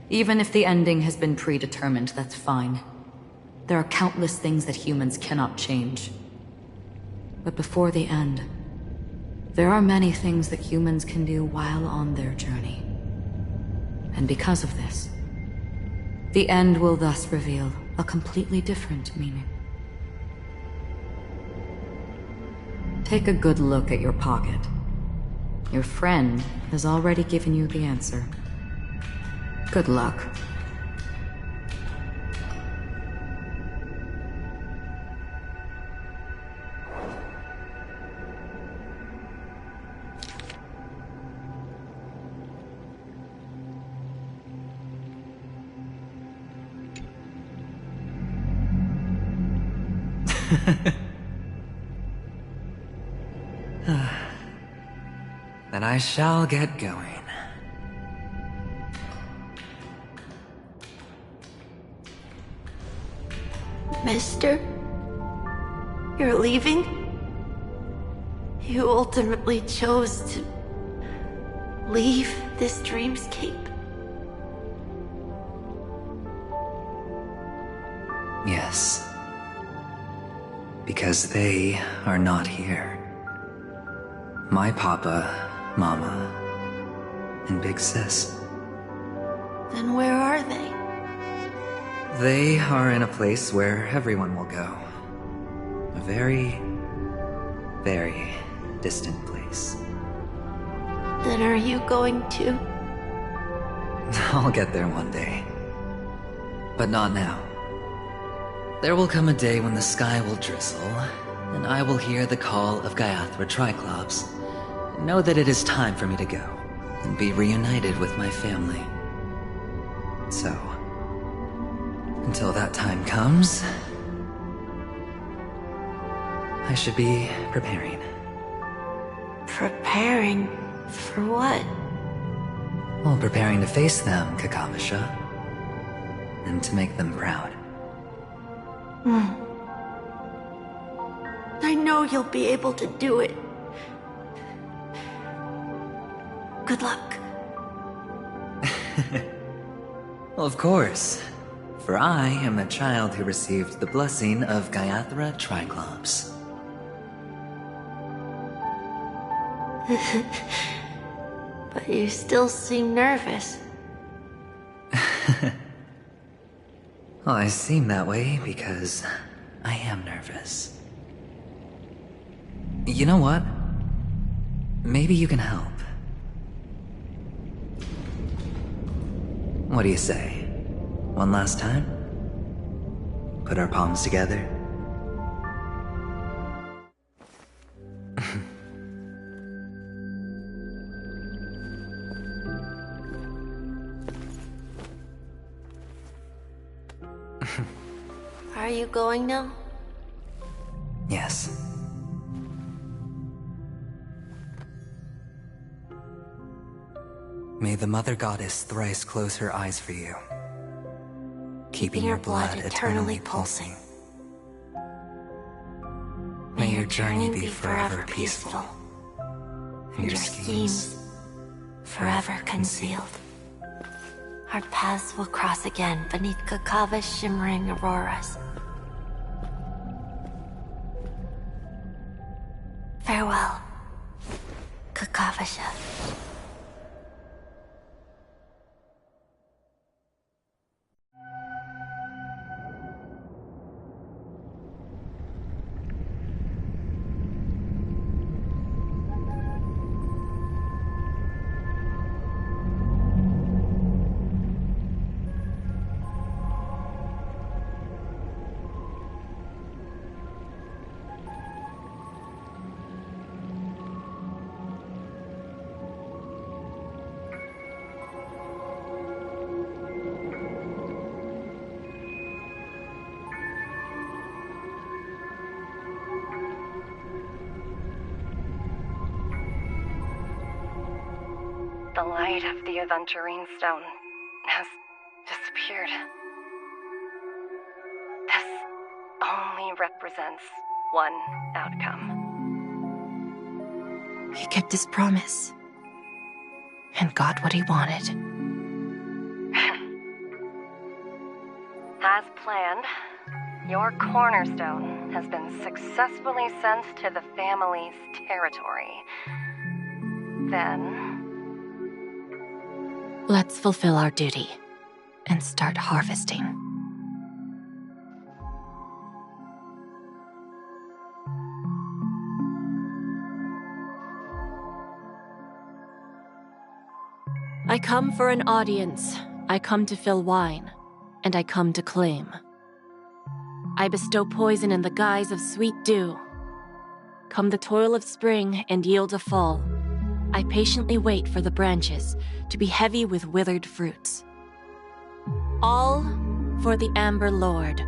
[SPEAKER 8] Even if the ending has been predetermined, that's fine. There are countless things that humans cannot change. But before the end, there are many things that humans can do while on their journey. And because of this, the end will thus reveal a completely different meaning. Take a good look at your pocket. Your friend has already given you the answer. Good luck.
[SPEAKER 4] Then I shall get going.
[SPEAKER 9] Mister? You're leaving? You ultimately chose to leave this dreamscape?
[SPEAKER 4] Yes. Because they are not here. My papa, mama, and big sis.
[SPEAKER 9] Then where are they?
[SPEAKER 4] They are in a place where everyone will go. A very, very distant place.
[SPEAKER 9] Then are you going to?
[SPEAKER 4] I'll get there one day. But not now. There will come a day when the sky will drizzle, and I will hear the call of Gaiathra Triclops, and know that it is time for me to go, and be reunited with my family. So, until that time comes, I should be preparing.
[SPEAKER 9] Preparing for what?
[SPEAKER 4] Well, preparing to face them, Kakavasha, and to make them proud.
[SPEAKER 9] I know you'll be able to do it. Good luck.
[SPEAKER 4] Well, of course. For I am the child who received the blessing of Gaiathra Triclops.
[SPEAKER 9] But you still seem nervous.
[SPEAKER 4] Well, I seem that way because I am nervous. You know what? Maybe you can help. What do you say? One last time? Put our palms together?
[SPEAKER 9] Are you going now?
[SPEAKER 4] Yes. May the Mother Goddess thrice close her eyes for you, keeping your blood eternally pulsing. May your journey be forever peaceful, and your schemes
[SPEAKER 9] forever concealed. Our paths will cross again beneath Kakava's shimmering auroras. Farewell, Kakavasha.
[SPEAKER 1] The light of the Aventurine Stone has disappeared. This only represents one outcome.
[SPEAKER 16] He kept his promise. And got what he wanted.
[SPEAKER 1] As planned, your cornerstone has been successfully sent to the family's territory. Then...
[SPEAKER 16] let's fulfill our duty and start harvesting. I come for an audience. I come to fill wine, and I come to claim. I bestow poison in the guise of sweet dew. Come the toil of spring and yield a fall. I patiently wait for the branches to be heavy with withered fruits. All for the Amber Lord.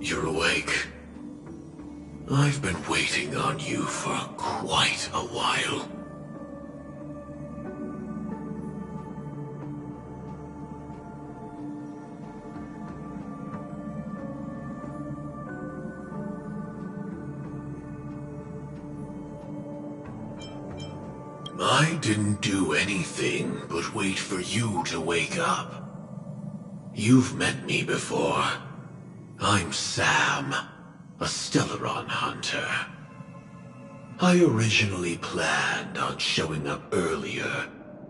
[SPEAKER 3] You're awake. I've been waiting on you for quite a while. I didn't do anything but wait for you to wake up. You've met me before. I'm Sam, a Stellaron hunter. I originally planned on showing up earlier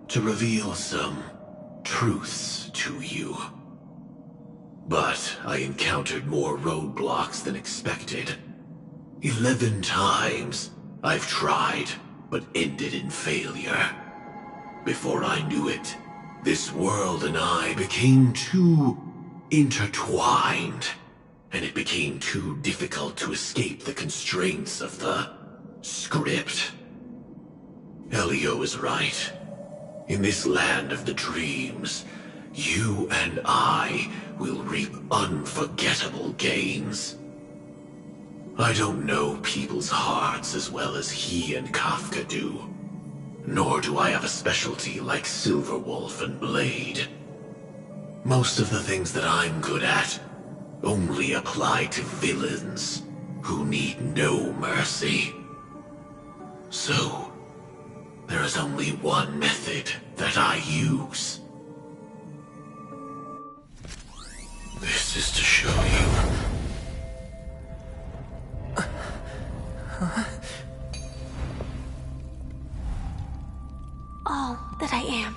[SPEAKER 3] to reveal some truths to you. But I encountered more roadblocks than expected. 11 times I've tried, but ended in failure. Before I knew it, this world and I became too intertwined, and it became too difficult to escape the constraints of the script. Elio is right. In this land of the dreams, you and I will reap unforgettable gains. I don't know people's hearts as well as he and Kafka do. Nor do I have a specialty like Silverwolf and Blade. Most of the things that I'm good at only apply to villains who need no mercy. So, there is only one method that I use. This is to show you.
[SPEAKER 16] All that I am.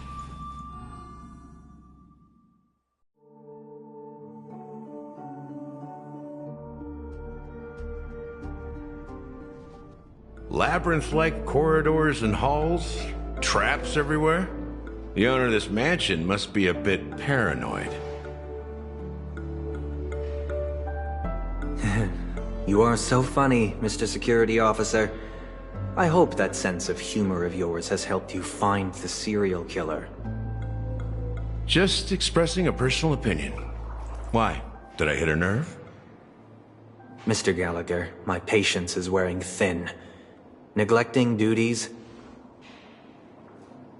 [SPEAKER 5] Labyrinth-like corridors and halls? Traps everywhere? The owner of this mansion must be a bit paranoid.
[SPEAKER 12] You are so funny, Mr. Security Officer. I hope that sense of humor of yours has helped you find the serial killer.
[SPEAKER 5] Just expressing a personal opinion. Why? Did I hit a nerve?
[SPEAKER 12] Mr. Gallagher, my patience is wearing thin. Neglecting duties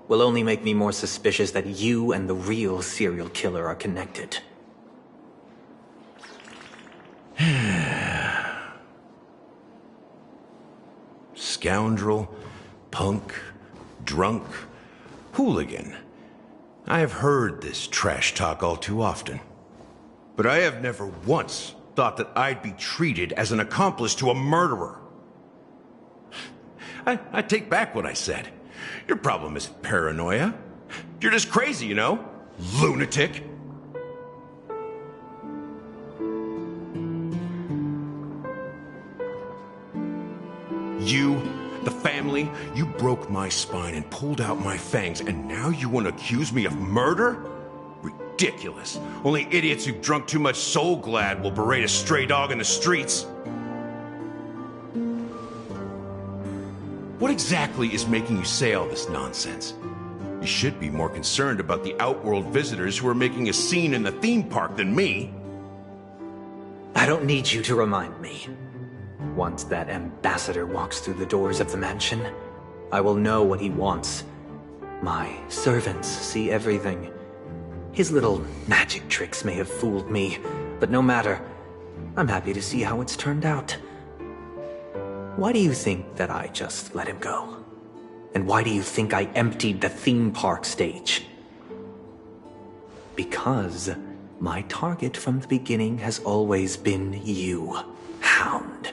[SPEAKER 12] will only make me more suspicious that you and the real serial killer are connected.
[SPEAKER 5] Scoundrel, punk, drunk, hooligan. I have heard this trash talk all too often. But I have never once thought that I'd be treated as an accomplice to a murderer. I take back what I said. Your problem isn't paranoia. You're just crazy, you know? Lunatic. You, the family, you broke my spine and pulled out my fangs, and now you want to accuse me of murder? Ridiculous. Only idiots who've drunk too much Soul Glad will berate a stray dog in the streets. What exactly is making you say all this nonsense? You should be more concerned about the Outworld visitors who are making a scene in the theme park than me.
[SPEAKER 12] I don't need you to remind me. Once that ambassador walks through the doors of the mansion, I will know what he wants. My servants see everything. His little magic tricks may have fooled me, but no matter. I'm happy to see how it's turned out. Why do you think that I just let him go? And why do you think I emptied the theme park stage? Because my target from the beginning has always been you, Hound.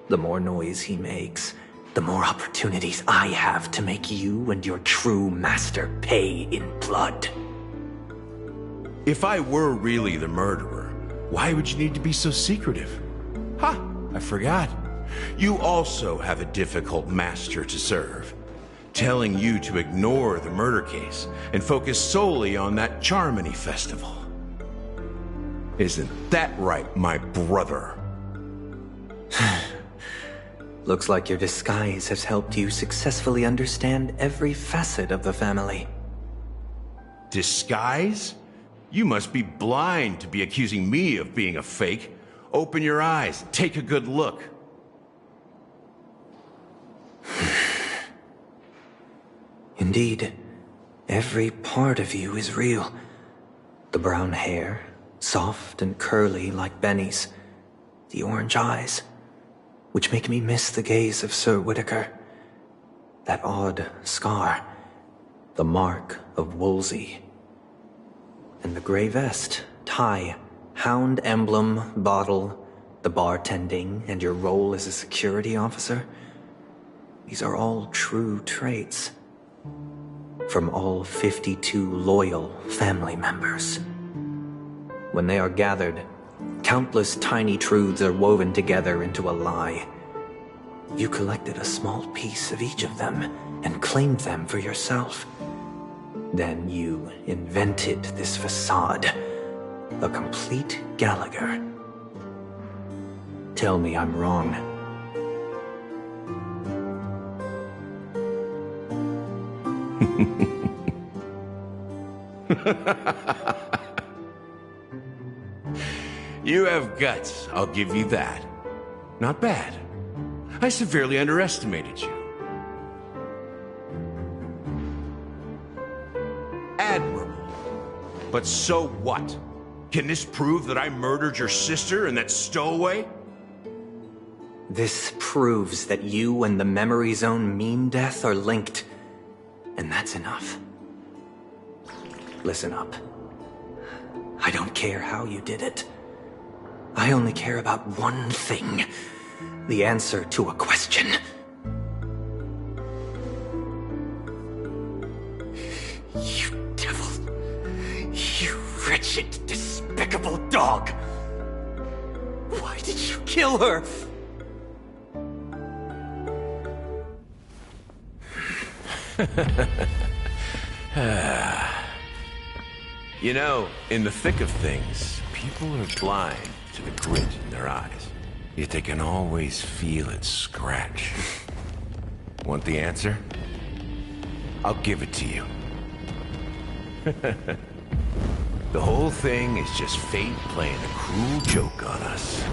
[SPEAKER 12] The more noise he makes, the more opportunities I have to make you and your true master pay in blood.
[SPEAKER 5] If I were really the murderer, why would you need to be so secretive? Ha! I forgot. You also have a difficult master to serve, telling you to ignore the murder case and focus solely on that Charmony festival. Isn't that right, my brother?
[SPEAKER 12] Looks like your disguise has helped you successfully understand every facet of the family.
[SPEAKER 5] Disguise? You must be blind to be accusing me of being a fake. Open your eyes. Take a good look.
[SPEAKER 12] Indeed, every part of you is real. The brown hair, soft and curly like Benny's. The orange eyes, which make me miss the gaze of Sir Whitaker. That odd scar, the mark of Wolsey. And the gray vest, tie, hound emblem, bottle, the bartending, and your role as a security officer. These are all true traits. From all 52 loyal family members. When they are gathered, countless tiny truths are woven together into a lie. You collected a small piece of each of them and claimed them for yourself. Then you invented this facade, a complete Gallagher. Tell me I'm wrong.
[SPEAKER 5] You have guts, I'll give you that. Not bad. I severely underestimated you. Admirable. But so what? Can this prove that I murdered your sister and that stowaway?
[SPEAKER 12] This proves that you and the Memory Zone meme death are linked. And that's enough. Listen up. I don't care how you did it. I only care about one thing. The answer to a question. You devil. You wretched, despicable dog. Why did you kill her?
[SPEAKER 5] You know, in the thick of things, people are blind to the grit in their eyes. Yet they can always feel it scratch. Want the answer? I'll give it to you. The whole thing is just fate playing a cruel joke on us.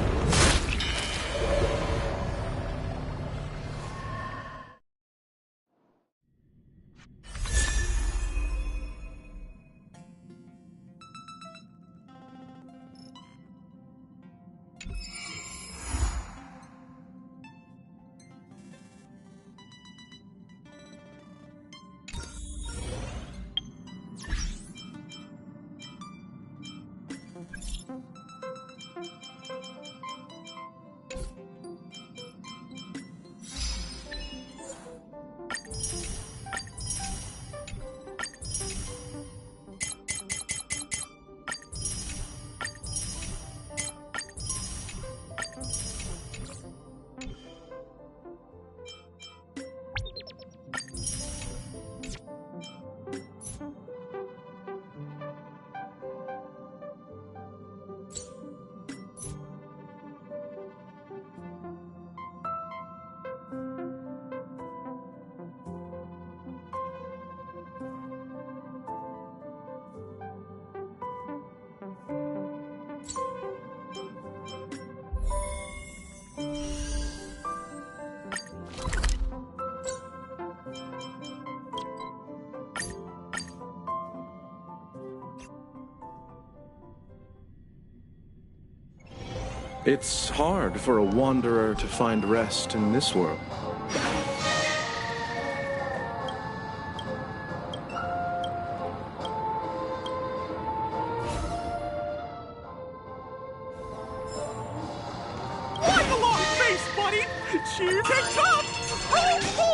[SPEAKER 19] It's hard for a wanderer to find rest in this world.
[SPEAKER 6] Like a long face, buddy! Cheese and chops!